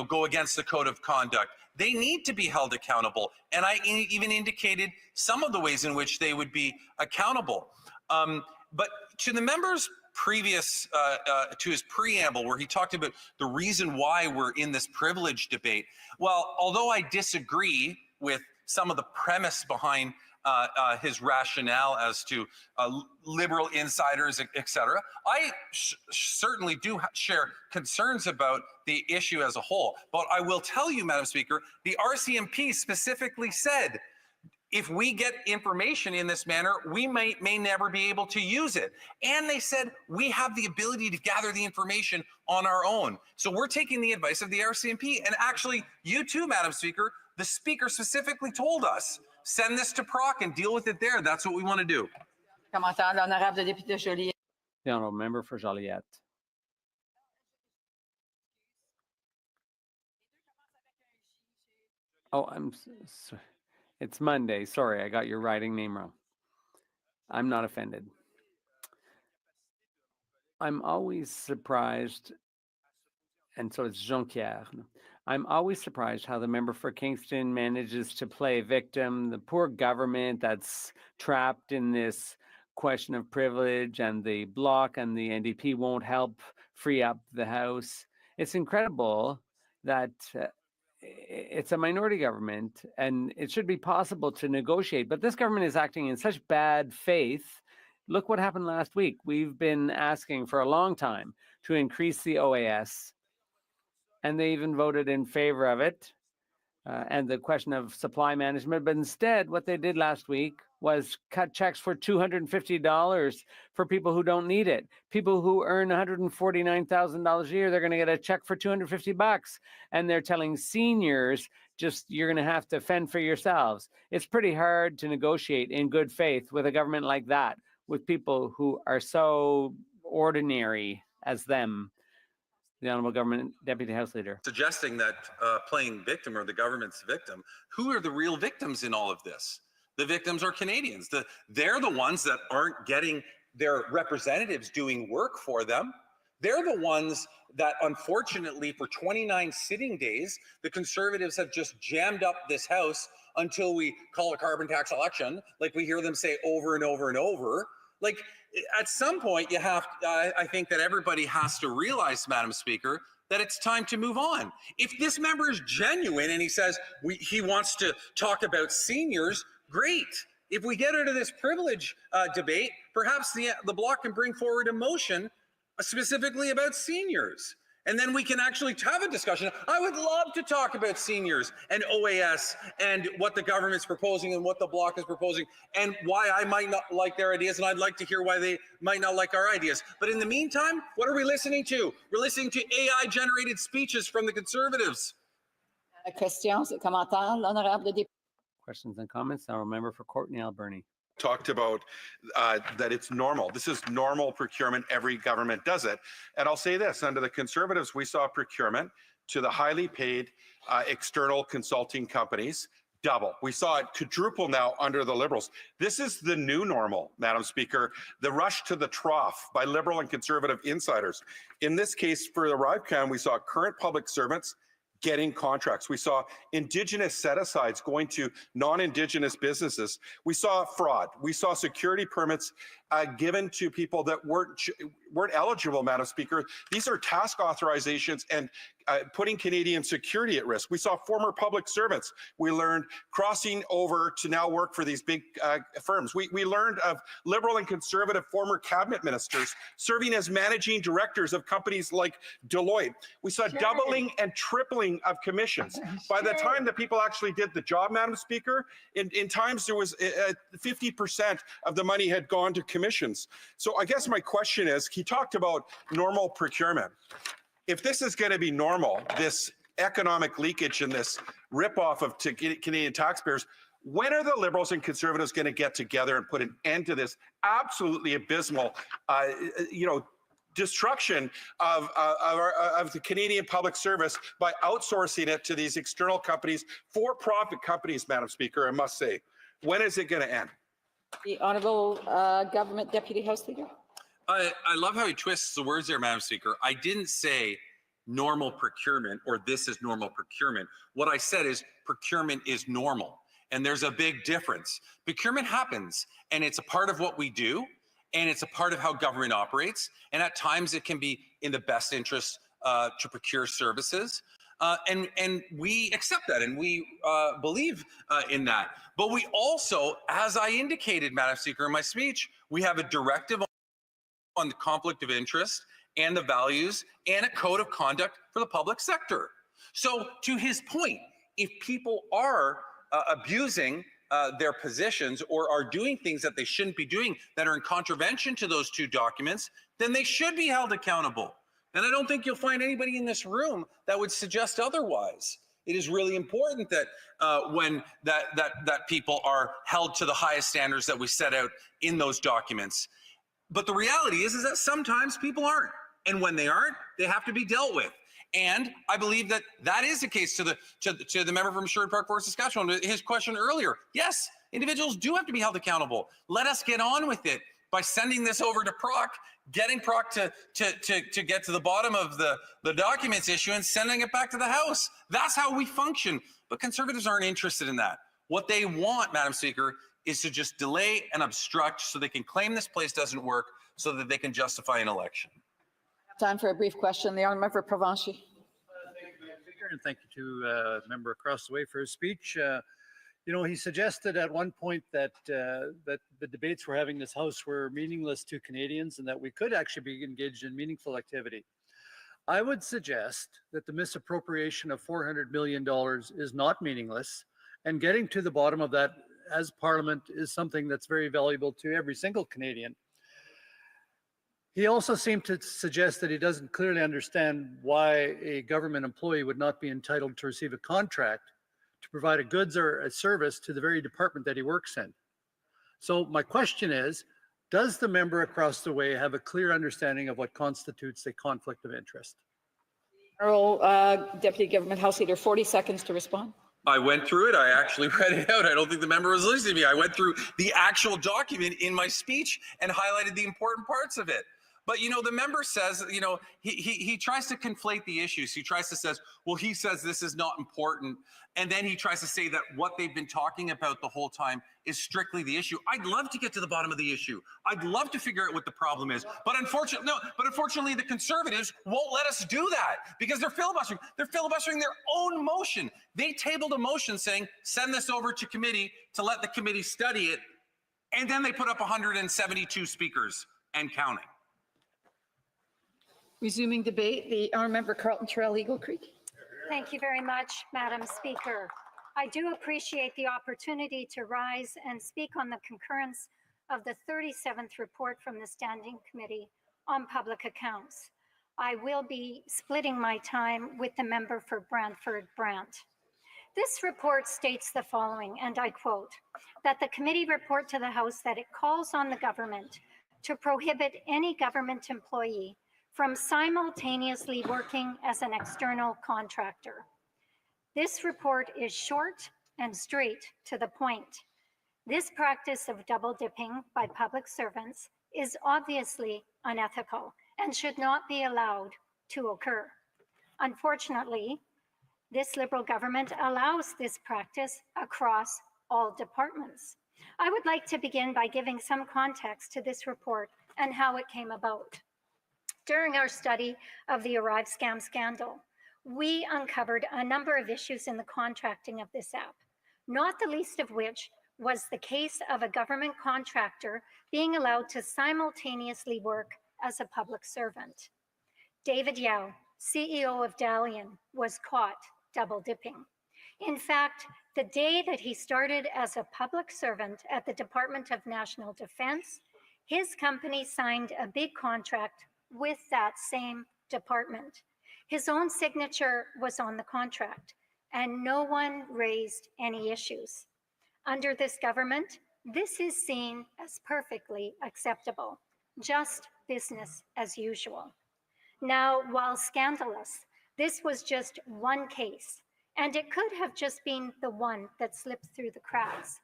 go against the code of conduct, they need to be held accountable. And I even indicated some of the ways in which they would be accountable. But to the member's previous, to his preamble, where he talked about the reason why we're in this privilege debate, well, although I disagree with some of the premise behind his rationale as to Liberal insiders, et cetera, I certainly do share concerns about the issue as a whole. But I will tell you, Madam Speaker, the RCMP specifically said, if we get information in this manner, we may never be able to use it. And they said, we have the ability to gather the information on our own. So we're taking the advice of the RCMP. And actually, you too, Madam Speaker, the Speaker specifically told us, send this to PROC and deal with it there. That's what we want to do. Commentaire de l'honorable député Joliette. The honourable member for Joliette. Oh, it's Monday. Sorry, I got your writing name wrong. I'm not offended. I'm always surprised, and so it's Jonquière. I'm always surprised how the member for Kingston manages to play victim, the poor government that's trapped in this question of privilege, and the Bloc and the NDP won't help free up the House. It's incredible that it's a minority government and it should be possible to negotiate, but this government is acting in such bad faith. Look what happened last week. We've been asking for a long time to increase the OAS, and they even voted in favor of it, and the question of supply management. But instead, what they did last week was cut checks for $250 for people who don't need it. People who earn $149,000 a year, they're going to get a check for $250, and they're telling seniors, just you're going to have to fend for yourselves. It's pretty hard to negotiate in good faith with a government like that, with people who are so ordinary as them. The Honourable Government Deputy House Leader. Suggesting that playing victim or the government's victim, who are the real victims in all of this? The victims are Canadians. They're the ones that aren't getting their representatives doing work for them. They're the ones that, unfortunately, for 29 sitting days, the Conservatives have just jammed up this House until we call a carbon tax election, like we hear them say over and over and over. Like, at some point, you have, I think that everybody has to realize, Madam Speaker, that it's time to move on. If this member is genuine and he says he wants to talk about seniors, great. If we get into this privilege debate, perhaps the Bloc can bring forward a motion specifically about seniors. And then we can actually have a discussion. I would love to talk about seniors and OAS and what the government's proposing and what the Bloc is proposing and why I might not like their ideas, and I'd like to hear why they might not like our ideas. But in the meantime, what are we listening to? We're listening to AI-generated speeches from the Conservatives. Questions, commentaires, l'honorable député. Questions and comments. Now, member for Courtenay Alberni. Talked about that it's normal. This is normal procurement. Every government does it. And I'll say this, under the Conservatives, we saw procurement to the highly paid external consulting companies double. We saw it quadruple now under the Liberals. This is the new normal, Madam Speaker, the rush to the trough by Liberal and Conservative insiders. In this case, for the ArriveCan, we saw current public servants getting contracts. We saw Indigenous set-asides going to non-Indigenous businesses. We saw fraud. We saw security permits given to people that weren't eligible, Madam Speaker. These are task authorizations and putting Canadian security at risk. We saw former public servants. We learned crossing over to now work for these big firms. We learned of Liberal and Conservative former cabinet ministers serving as managing directors of companies like Deloitte. We saw doubling and tripling of commissions. By the time that people actually did the job, Madam Speaker, in times there was 50% of the money had gone to commissions. So I guess my question is, he talked about normal procurement. If this is going to be normal, this economic leakage and this ripoff of Canadian taxpayers, when are the Liberals and Conservatives going to get together and put an end to this absolutely abysmal, destruction of the Canadian public service by outsourcing it to these external companies, for-profit companies, Madam Speaker, I must say. When is it going to end? The Honourable Government Deputy House Leader. I love how he twists the words there, Madam Speaker. I didn't say normal procurement or this is normal procurement. What I said is procurement is normal. And there's a big difference. Procurement happens and it's a part of what we do and it's a part of how government operates. And at times it can be in the best interest to procure services. And we accept that and we believe in that. But we also, as I indicated, Madam Speaker, in my speech, we have a directive on the conflict of interest and the values and a code of conduct for the public sector. So to his point, if people are abusing their positions or are doing things that they shouldn't be doing that are in contravention to those two documents, then they should be held accountable. And I don't think you'll find anybody in this room that would suggest otherwise. It is really important that when that people are held to the highest standards that we set out in those documents. But the reality is that sometimes people aren't. And when they aren't, they have to be dealt with. And I believe that that is the case to the member from Sherwood Park Forest, Saskatchewan. His question earlier, yes, individuals do have to be held accountable. Let us get on with it by sending this over to PROC, getting PROC to get to the bottom of the documents issue and sending it back to the House. That's how we function. But Conservatives aren't interested in that. What they want, Madam Speaker, is to just delay and obstruct so they can claim this place doesn't work so that they can justify an election. Time for a brief question. The honourable member for Provencher. Thank you, Madam Speaker, and thank you to member across the way for his speech. He suggested at one point that that the debates we're having in this House were meaningless to Canadians and that we could actually be engaged in meaningful activity. I would suggest that the misappropriation of $400 million is not meaningless, and getting to the bottom of that as Parliament is something that's very valuable to every single Canadian. He also seemed to suggest that he doesn't clearly understand why a government employee would not be entitled to receive a contract to provide a goods or a service to the very department that he works in. So my question is, does the member across the way have a clear understanding of what constitutes a conflict of interest? Honourable Deputy Government House Leader, 40 seconds to respond. I went through it. I actually read it out. I don't think the member was listening to me. I went through the actual document in my speech and highlighted the important parts of it. But, you know, the member says, you know, he tries to conflate the issues. He tries to says, well, he says this is not important. And then he tries to say that what they've been talking about the whole time is strictly the issue. I'd love to get to the bottom of the issue. I'd love to figure out what the problem is. But unfortunately, the Conservatives won't let us do that because they're filibustering. They're filibustering their own motion. They tabled a motion saying, send this over to committee to let the committee study it. And then they put up 172 speakers and counting. Resuming debate, the honourable member Carlton Terrell, Eagle Creek. Thank you very much, Madam Speaker. I do appreciate the opportunity to rise and speak on the concurrence of the 37th report from the Standing Committee on Public Accounts. I will be splitting my time with the member for Brantford Brant. This report states the following, and I quote, that the committee report to the House that it calls on the government to prohibit any government employee from simultaneously working as an external contractor. This report is short and straight to the point. This practice of double dipping by public servants is obviously unethical and should not be allowed to occur. Unfortunately, this Liberal government allows this practice across all departments. I would like to begin by giving some context to this report and how it came about. During our study of the ArriveScam scandal, we uncovered a number of issues in the contracting of this app, not the least of which was the case of a government contractor being allowed to simultaneously work as a public servant. David Yao, CEO of Dalian, was caught double dipping. In fact, the day that he started as a public servant at the Department of National Defense, his company signed a big contract with that same department. His own signature was on the contract, and no one raised any issues. Under this government, this is seen as perfectly acceptable, just business as usual. Now, while scandalous, this was just one case, and it could have just been the one that slipped through the cracks.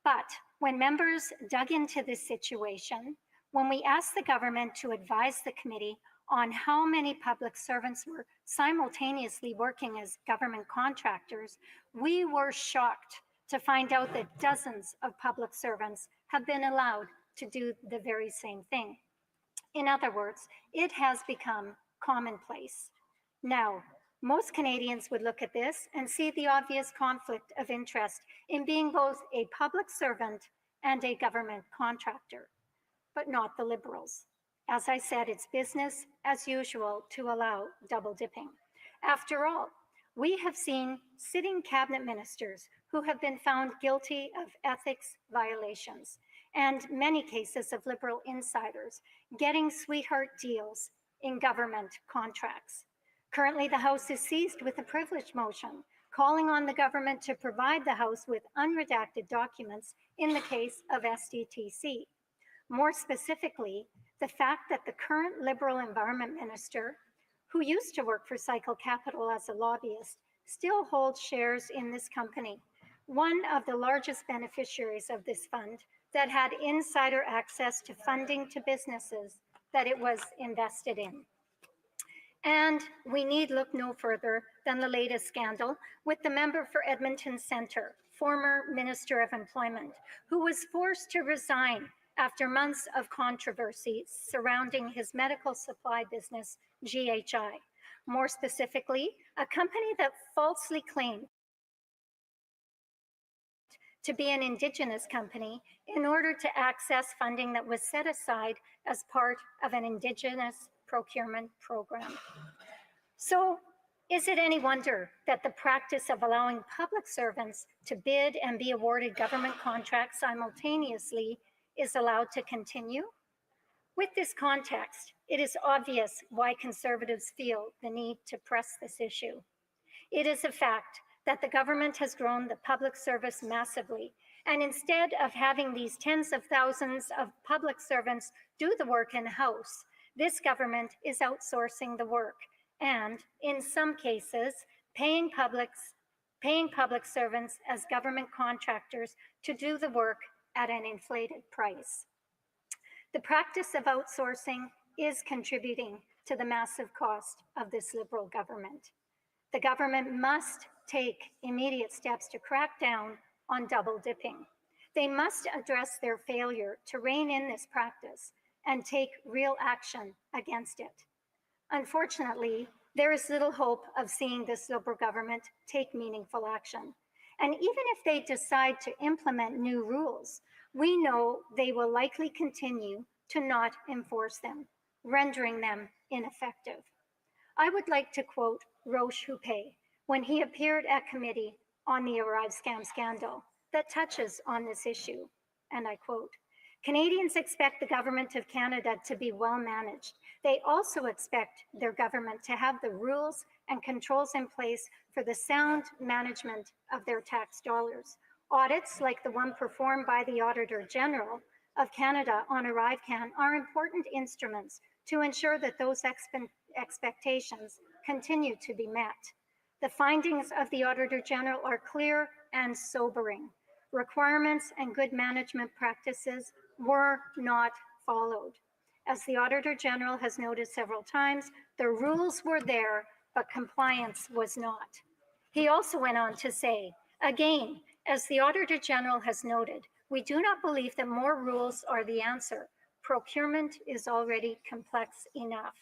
But when members dug into this situation, when we asked the government to advise the committee on how many public servants were simultaneously working as government contractors, we were shocked to find out that dozens of public servants have been allowed to do the very same thing. In other words, it has become commonplace. Now, most Canadians would look at this and see the obvious conflict of interest in being both a public servant and a government contractor, but not the Liberals. As I said, it's business as usual to allow double dipping. After all, we have seen sitting cabinet ministers who have been found guilty of ethics violations and many cases of Liberal insiders getting sweetheart deals in government contracts. Currently, the House is seized with a privilege motion calling on the government to provide the House with unredacted documents in the case of SDTC. More specifically, the fact that the current Liberal Environment Minister, who used to work for Cycle Capital as a lobbyist, still holds shares in this company, one of the largest beneficiaries of this fund that had insider access to funding to businesses that it was invested in. And we need look no further than the latest scandal with the member for Edmonton Centre, former Minister of Employment, who was forced to resign after months of controversy surrounding his medical supply business, GHI. More specifically, a company that falsely claimed to be an Indigenous company in order to access funding that was set aside as part of an Indigenous procurement program. So, is it any wonder that the practice of allowing public servants to bid and be awarded government contracts simultaneously is allowed to continue? With this context, it is obvious why Conservatives feel the need to press this issue. It is a fact that the government has grown the public service massively, and instead of having these tens of thousands of public servants do the work in-house, this government is outsourcing the work and, in some cases, paying paying public servants as government contractors to do the work at an inflated price. The practice of outsourcing is contributing to the massive cost of this Liberal government. The government must take immediate steps to crack down on double dipping. They must address their failure to rein in this practice and take real action against it. Unfortunately, there is little hope of seeing this Liberal government take meaningful action. And even if they decide to implement new rules, we know they will likely continue to not enforce them, rendering them ineffective. I would like to quote Roche Huppé when he appeared at committee on the ArriveScam scandal that touches on this issue, and I quote, "Canadians expect the government of Canada to be well managed. They also expect their government to have the rules and controls in place for the sound management of their tax dollars. Audits like the one performed by the Auditor General of Canada on ArriveCan are important instruments to ensure that those expectations continue to be met. The findings of the Auditor General are clear and sobering. Requirements and good management practices were not followed. As the Auditor General has noted several times, the rules were there, but compliance was not." He also went on to say, "Again, as the Auditor General has noted, we do not believe that more rules are the answer. Procurement is already complex enough.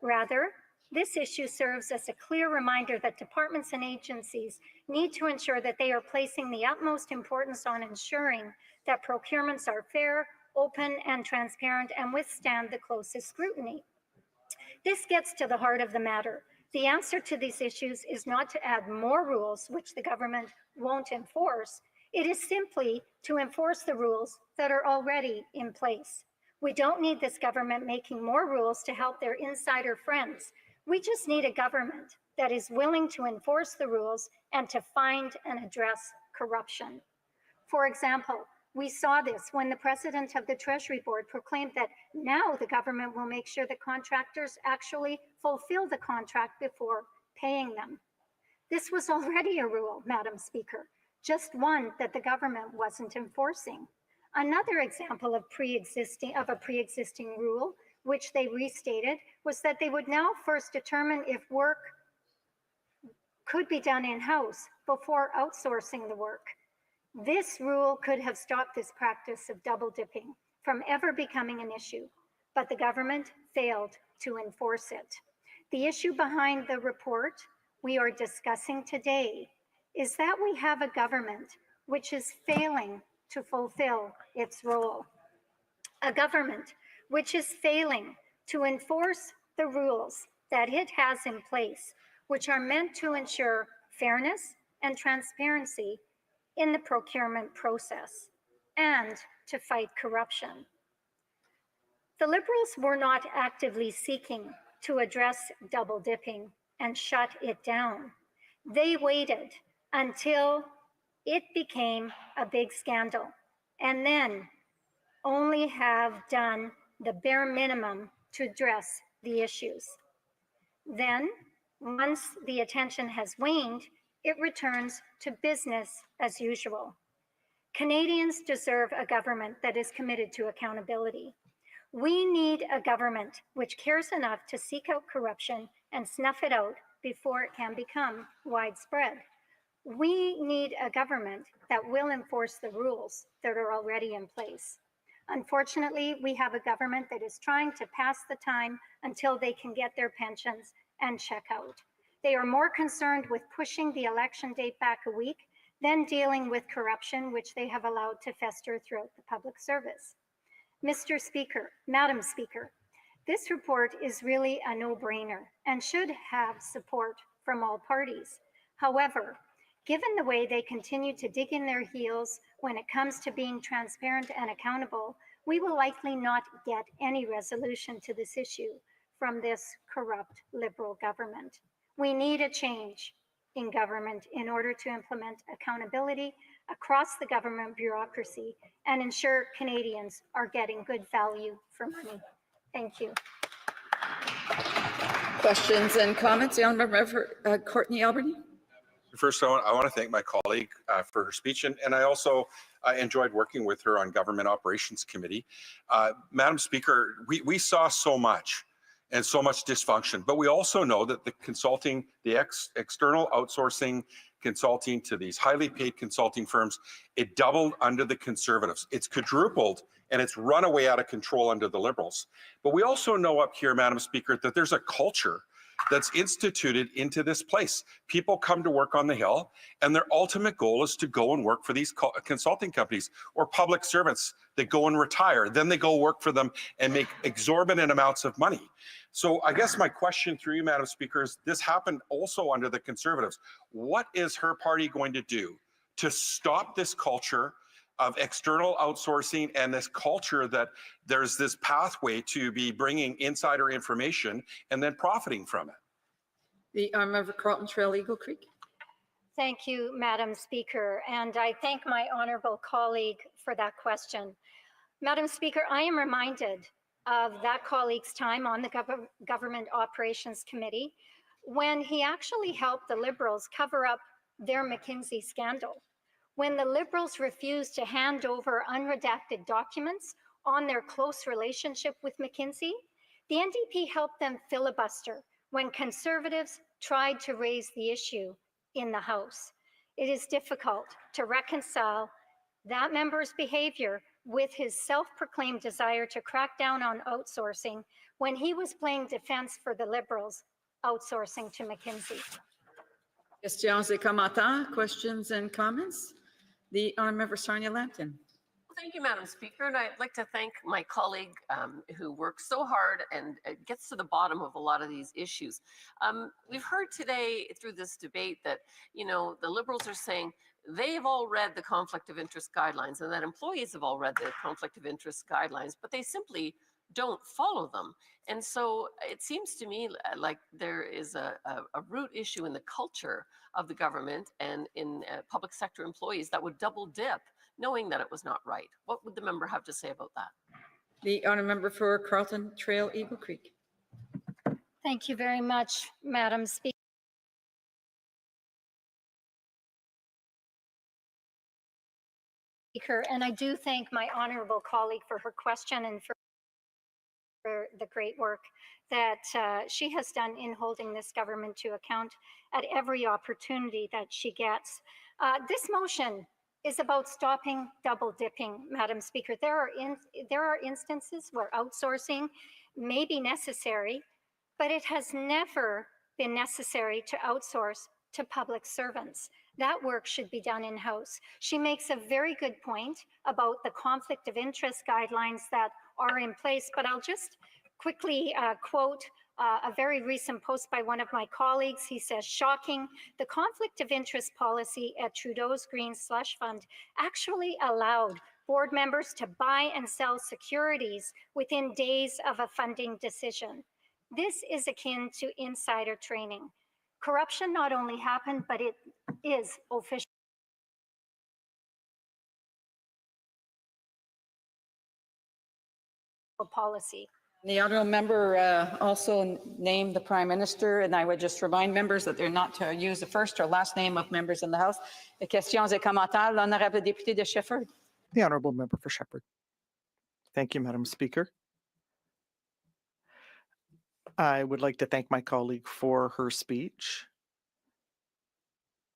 Rather, this issue serves as a clear reminder that departments and agencies need to ensure that they are placing the utmost importance on ensuring that procurements are fair, open, and transparent and withstand the closest scrutiny. This gets to the heart of the matter. The answer to these issues is not to add more rules which the government won't enforce. It is simply to enforce the rules that are already in place. We don't need this government making more rules to help their insider friends. We just need a government that is willing to enforce the rules and to find and address corruption. For example, we saw this when the president of the Treasury Board proclaimed that now the government will make sure that contractors actually fulfill the contract before paying them. This was already a rule, Madam Speaker, just one that the government wasn't enforcing. Another example of a pre-existing rule, which they restated, was that they would now first determine if work could be done in-house before outsourcing the work. This rule could have stopped this practice of double dipping from ever becoming an issue, but the government failed to enforce it. The issue behind the report we are discussing today is that we have a government which is failing to fulfill its role. A government which is failing to enforce the rules that it has in place, which are meant to ensure fairness and transparency in the procurement process and to fight corruption. The Liberals were not actively seeking to address double dipping and shut it down. They waited until it became a big scandal and then only have done the bare minimum to address the issues. Then, once the attention has waned, it returns to business as usual. Canadians deserve a government that is committed to accountability. We need a government which cares enough to seek out corruption and snuff it out before it can become widespread. We need a government that will enforce the rules that are already in place. Unfortunately, we have a government that is trying to pass the time until they can get their pensions and check out. They are more concerned with pushing the election date back a week than dealing with corruption, which they have allowed to fester throughout the public service. Mr. Speaker, Madam Speaker, this report is really a no-brainer and should have support from all parties. However, given the way they continue to dig in their heels when it comes to being transparent and accountable, we will likely not get any resolution to this issue from this corrupt Liberal government. We need a change in government in order to implement accountability across the government bureaucracy and ensure Canadians are getting good value for money. Thank you. Questions and comments? The Honourable Member Courtney Alberni. First, I want to thank my colleague for her speech, and I also enjoyed working with her on Government Operations Committee. Madam Speaker, we saw so much and so much dysfunction, but we also know that the consulting, the external outsourcing consulting to these highly paid consulting firms, it doubled under the Conservatives. It's quadrupled, and it's run away out of control under the Liberals. But we also know up here, Madam Speaker, that there's a culture that's instituted into this place. People come to work on the Hill, and their ultimate goal is to go and work for these consulting companies or public servants that go and retire. Then they go work for them and make exorbitant amounts of money. So I guess my question through you, Madam Speaker, is this happened also under the Conservatives. What is her party going to do to stop this culture of external outsourcing and this culture that there's this pathway to be bringing insider information and then profiting from it? The member Carleton Trail Eagle Creek. Thank you, Madam Speaker, and I thank my honorable colleague for that question. Madam Speaker, I am reminded of that colleague's time on the Government Operations Committee when he actually helped the Liberals cover up their McKinsey scandal. When the Liberals refused to hand over unredacted documents on their close relationship with McKinsey, the NDP helped them filibuster when Conservatives tried to raise the issue in the House. It is difficult to reconcile that member's behavior with his self-proclaimed desire to crack down on outsourcing when he was playing defense for the Liberals outsourcing to McKinsey. Questions et commentaires, questions and comments? The Honourable Sarnia Lambton. Thank you, Madam Speaker, and I'd like to thank my colleague who works so hard and gets to the bottom of a lot of these issues. We've heard today through this debate that, you know, the Liberals are saying they've all read the conflict of interest guidelines and that employees have all read the conflict of interest guidelines, but they simply don't follow them. And so it seems to me like there is a root issue in the culture of the government and in public sector employees that would double dip knowing that it was not right. What would the member have to say about that? The honourable member for Carleton Trail Eagle Creek. Thank you very much, Madam Speaker. And I do thank my honourable colleague for her question and for the great work that she has done in holding this government to account at every opportunity that she gets. This motion is about stopping double dipping, Madam Speaker. There are instances where outsourcing may be necessary, but it has never been necessary to outsource to public servants. That work should be done in-house. She makes a very good point about the conflict of interest guidelines that are in place, but I'll just quickly quote a very recent post by one of my colleagues. He says, shocking, the conflict of interest policy at Trudeau's Green Slush Fund actually allowed board members to buy and sell securities within days of a funding decision. This is akin to insider trading. Corruption not only happened, but it is official policy. The honourable member also named the Prime Minister, and I would just remind members that they're not to use the first or last name of members in the House. Questions et commentaires, l'honorable député de Shefford. The honourable member for Shefford. Thank you, Madam Speaker. I would like to thank my colleague for her speech,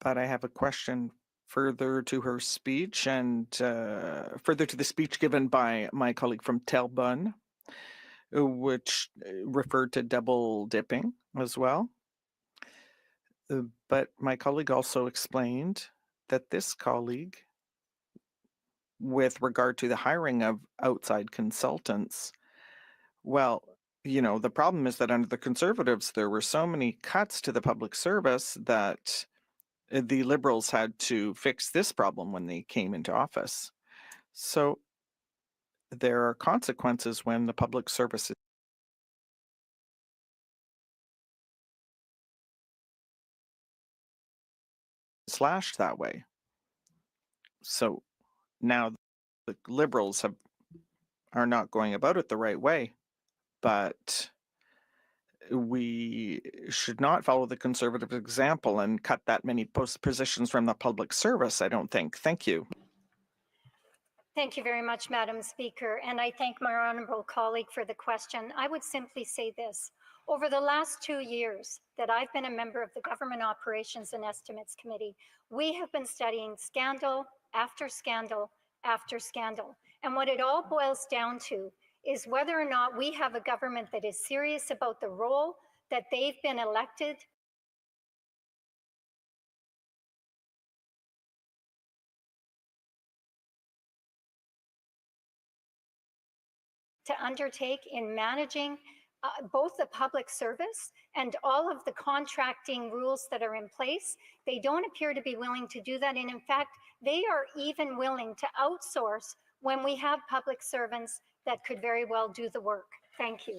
but I have a question further to her speech and further to the speech given by my colleague from Terrebonne, which referred to double dipping as well. But my colleague also explained that this colleague, with regard to the hiring of outside consultants, well, you know, the problem is that under the Conservatives, there were so many cuts to the public service that the Liberals had to fix this problem when they came into office. So there are consequences when the public service is slashed that way. So now the Liberals are not going about it the right way, but we should not follow the Conservative example and cut that many positions from the public service, I don't think. Thank you. Thank you very much, Madam Speaker, and I thank my honourable colleague for the question. I would simply say this. Over the last 2 years that I've been a member of the Government Operations and Estimates Committee, we have been studying scandal after scandal after scandal. And what it all boils down to is whether or not we have a government that is serious about the role that they've been elected to undertake in managing both the public service and all of the contracting rules that are in place. They don't appear to be willing to do that. And in fact, they are even willing to outsource when we have public servants that could very well do the work. Thank you.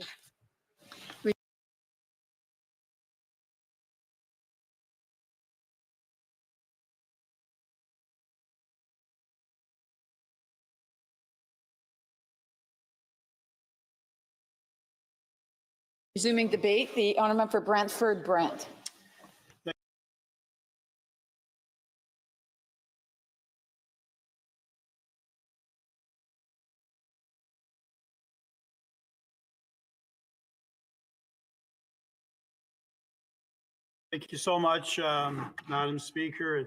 Resuming debate, the honourable for Brantford Brant. Thank you so much, Madam Speaker.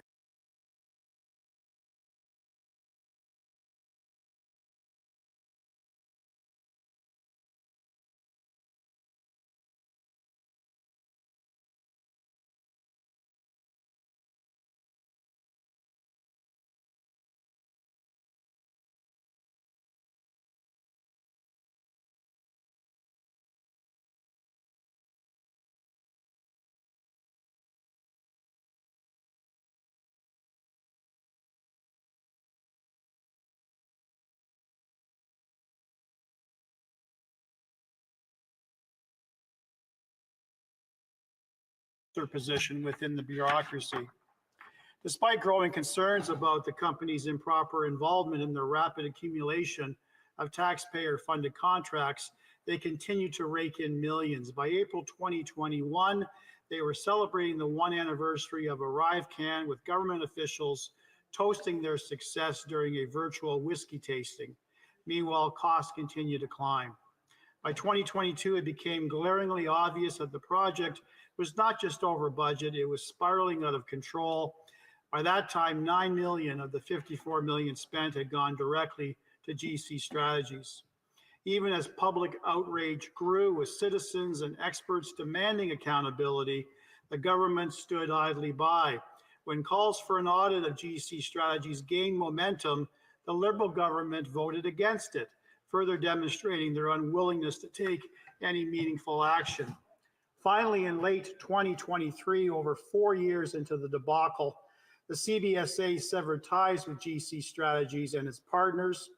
Position within the bureaucracy. Despite growing concerns about the company's improper involvement in the rapid accumulation of taxpayer-funded contracts, they continue to rake in millions. By April 2021, they were celebrating the 1 anniversary of ArriveCan, with government officials toasting their success during a virtual whiskey tasting. Meanwhile, costs continue to climb. By 2022, it became glaringly obvious that the project was not just over budget, it was spiraling out of control. By that time, 9 million of the 54 million spent had gone directly to GC Strategies. Even as public outrage grew, with citizens and experts demanding accountability, the government stood idly by. When calls for an audit of GC Strategies gained momentum, the Liberal government voted against it, further demonstrating their unwillingness to take any meaningful action. Finally, in late 2023, over 4 years into the debacle, the CBSA severed ties with GC Strategies and its partners,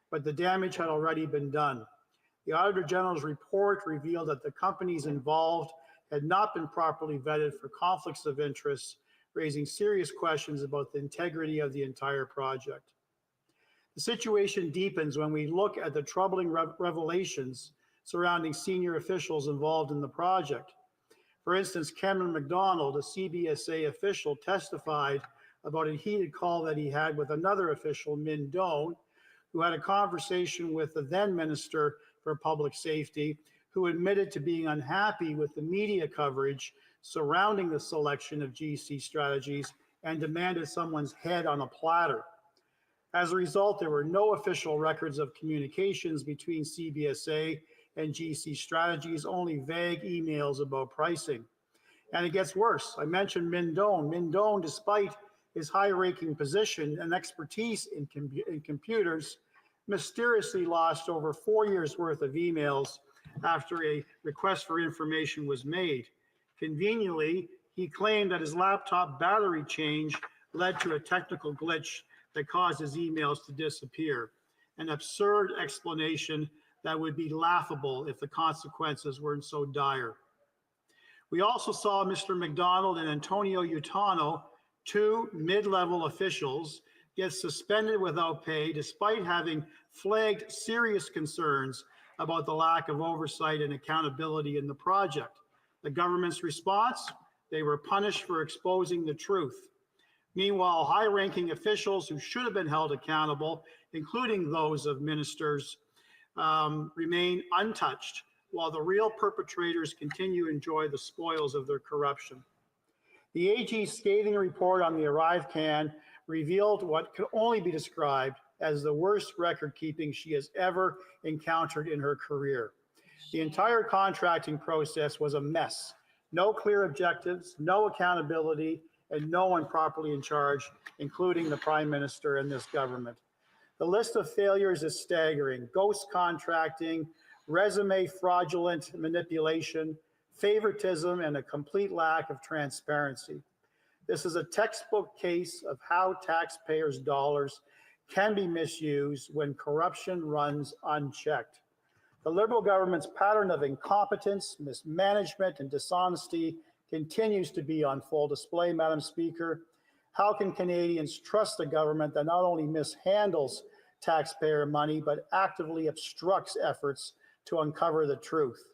but the damage had already been done. The Auditor General's report revealed that the companies involved had not been properly vetted for conflicts of interest, raising serious questions about the integrity of the entire project. The situation deepens when we look at the troubling revelations surrounding senior officials involved in the project. For instance, Cameron McDonald, a CBSA official, testified about a heated call that he had with another official, Min Doan, who had a conversation with the then Minister for Public Safety, who admitted to being unhappy with the media coverage surrounding the selection of GC Strategies and demanded someone's head on a platter. As a result, there were no official records of communications between CBSA and GC Strategies, only vague emails about pricing. And it gets worse. I mentioned Min Doan. Min Doan, despite his high-ranking position and expertise in computers, mysteriously lost over 4 years' worth of emails after a request for information was made. Conveniently, he claimed that his laptop battery change led to a technical glitch that caused his emails to disappear. An absurd explanation that would be laughable if the consequences weren't so dire. We also saw Mr. McDonald and Antonio Utano, two mid-level officials, get suspended without pay despite having flagged serious concerns about the lack of oversight and accountability in the project. The government's response? They were punished for exposing the truth. Meanwhile, high-ranking officials who should have been held accountable, including those of ministers, remain untouched, while the real perpetrators continue to enjoy the spoils of their corruption. The AG's scathing report on the ArriveCan revealed what could only be described as the worst record-keeping she has ever encountered in her career. The entire contracting process was a mess. No clear objectives, no accountability, and no one properly in charge, including the Prime Minister and this government. The list of failures is staggering: ghost contracting, resume fraudulent manipulation, favoritism, and a complete lack of transparency. This is a textbook case of how taxpayers' dollars can be misused when corruption runs unchecked. The Liberal government's pattern of incompetence, mismanagement, and dishonesty continues to be on full display, Madam Speaker. How can Canadians trust a government that not only mishandles taxpayer money, but actively obstructs efforts to uncover the truth?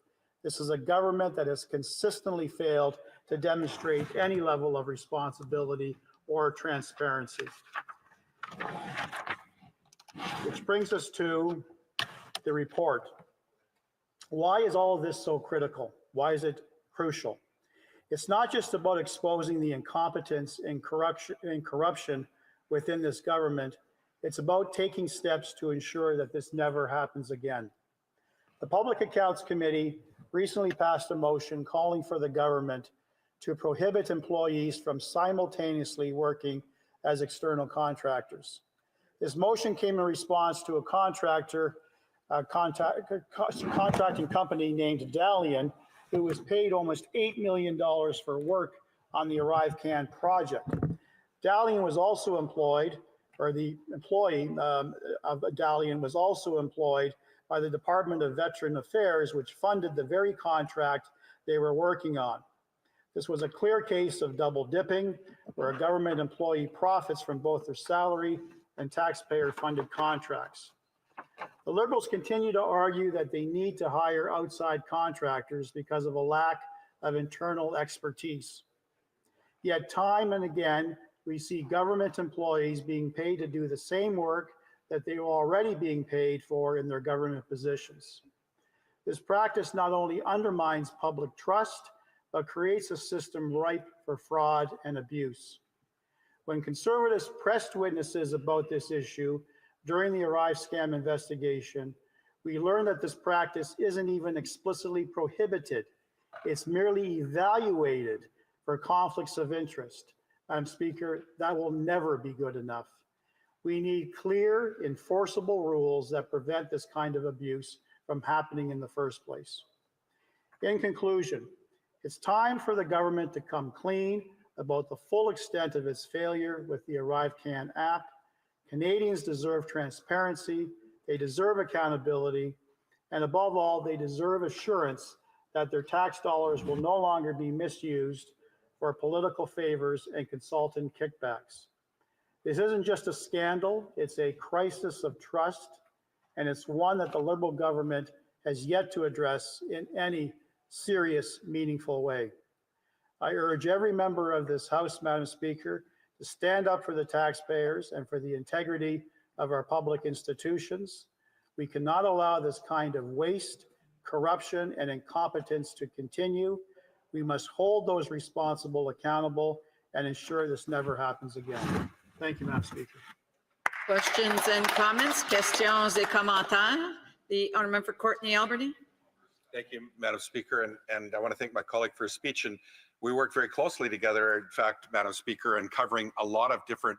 This is a government that has consistently failed to demonstrate any level of responsibility or transparency. Which brings us to the report. Why is all of this so critical? Why is it crucial? It's not just about exposing the incompetence and corruption within this government. It's about taking steps to ensure that this never happens again. The Public Accounts Committee recently passed a motion calling for the government to prohibit employees from simultaneously working as external contractors. This motion came in response to a contracting company named Dalian, who was paid almost $8 million for work on the ArriveCan project. Dalian was also employed, or the employee of Dalian was also employed by the Department of Veteran Affairs, which funded the very contract they were working on. This was a clear case of double dipping, where a government employee profits from both their salary and taxpayer-funded contracts. The Liberals continue to argue that they need to hire outside contractors because of a lack of internal expertise. Yet time and again, we see government employees being paid to do the same work that they were already being paid for in their government positions. This practice not only undermines public trust, but creates a system ripe for fraud and abuse. When Conservatives pressed witnesses about this issue during the ArriveScam investigation, we learned that this practice isn't even explicitly prohibited. It's merely evaluated for conflicts of interest. Madam Speaker, that will never be good enough. We need clear, enforceable rules that prevent this kind of abuse from happening in the first place. In conclusion, it's time for the government to come clean about the full extent of its failure with the ArriveCan app. Canadians deserve transparency, they deserve accountability, and above all, they deserve assurance that their tax dollars will no longer be misused for political favors and consultant kickbacks. This isn't just a scandal, it's a crisis of trust, and it's one that the Liberal government has yet to address in any serious, meaningful way. I urge every member of this House, Madam Speaker, to stand up for the taxpayers and for the integrity of our public institutions. We cannot allow this kind of waste, corruption, and incompetence to continue. We must hold those responsible accountable and ensure this never happens again. Thank you, Madam Speaker. Questions and comments? Questions et commentaires? The honourable member for Courtenay Alberni. Thank you, Madam Speaker, and I want to thank my colleague for his speech. And we worked very closely together, in fact, Madam Speaker, in covering a lot of different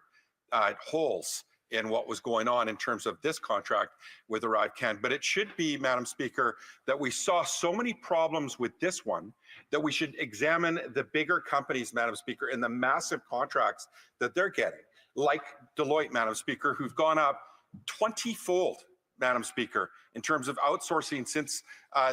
holes in what was going on in terms of this contract with ArriveCan. But it should be, Madam Speaker, that we saw so many problems with this one that we should examine the bigger companies, Madam Speaker, and the massive contracts that they're getting, like Deloitte, Madam Speaker, who've gone up 20-fold, Madam Speaker, in terms of outsourcing since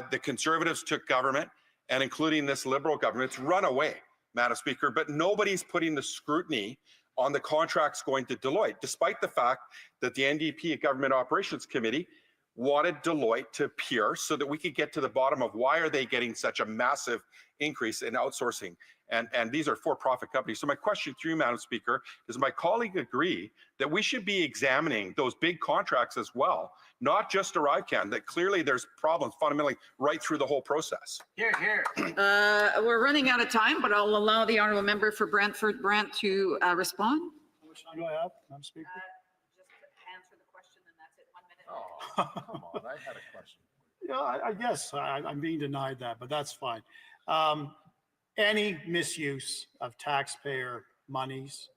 the Conservatives took government, and including this Liberal government. It's run away, Madam Speaker, but nobody's putting the scrutiny on the contracts going to Deloitte, despite the fact that the NDP Government Operations Committee wanted Deloitte to appear so that we could get to the bottom of why are they getting such a massive increase in outsourcing. And these are for-profit companies. So my question to you, Madam Speaker, does my colleague agree that we should be examining those big contracts as well, not just ArriveCan, that clearly there's problems fundamentally right through the whole process? Here. We're running out of time, but I'll allow the honourable member for Brantford Brant to respond. How much time do I have, Madam Speaker? Just answer the question and that's it, 1 minute. Oh, come on, I had a question. Yeah, I guess I'm being denied that, but that's fine. Any misuse of taxpayer monies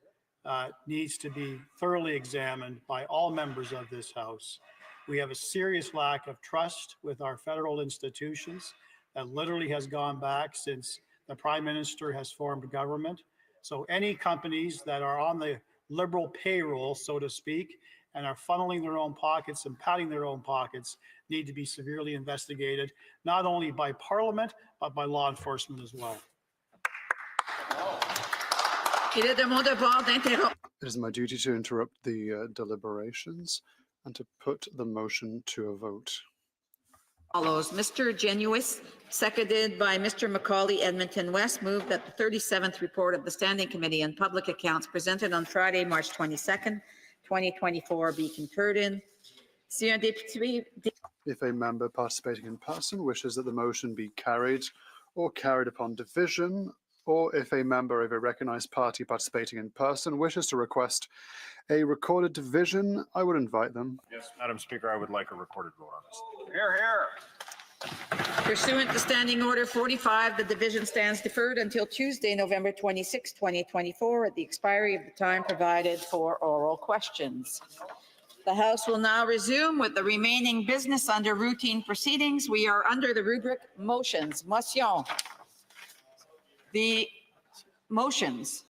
needs to be thoroughly examined by all members of this House. We have a serious lack of trust with our federal institutions that literally has gone back since the Prime Minister has formed government. So any companies that are on the Liberal payroll, so to speak, and are funneling their own pockets and padding their own pockets need to be severely investigated, not only by Parliament, but by law enforcement as well. It is my duty to interrupt the deliberations and to put the motion to a vote. Follows Mr. Genuis, seconded by Mr. Macaulay Edmonton West, moved that the 37th report of the Standing Committee on Public Accounts presented on Friday, March 22nd, 2024 be concurred in. If a member participating in person wishes that the motion be carried or carried upon division, or if a member of a recognized party participating in person wishes to request a recorded division, I would invite them. Yes, Madam Speaker, I would like a recorded vote on this. Here. Pursuant to Standing Order 45, the division stands deferred until Tuesday, November 26, 2024, at the expiry of the time provided for oral questions. The House will now resume with the remaining business under routine proceedings. We are under the rubric motions. Motion. The motions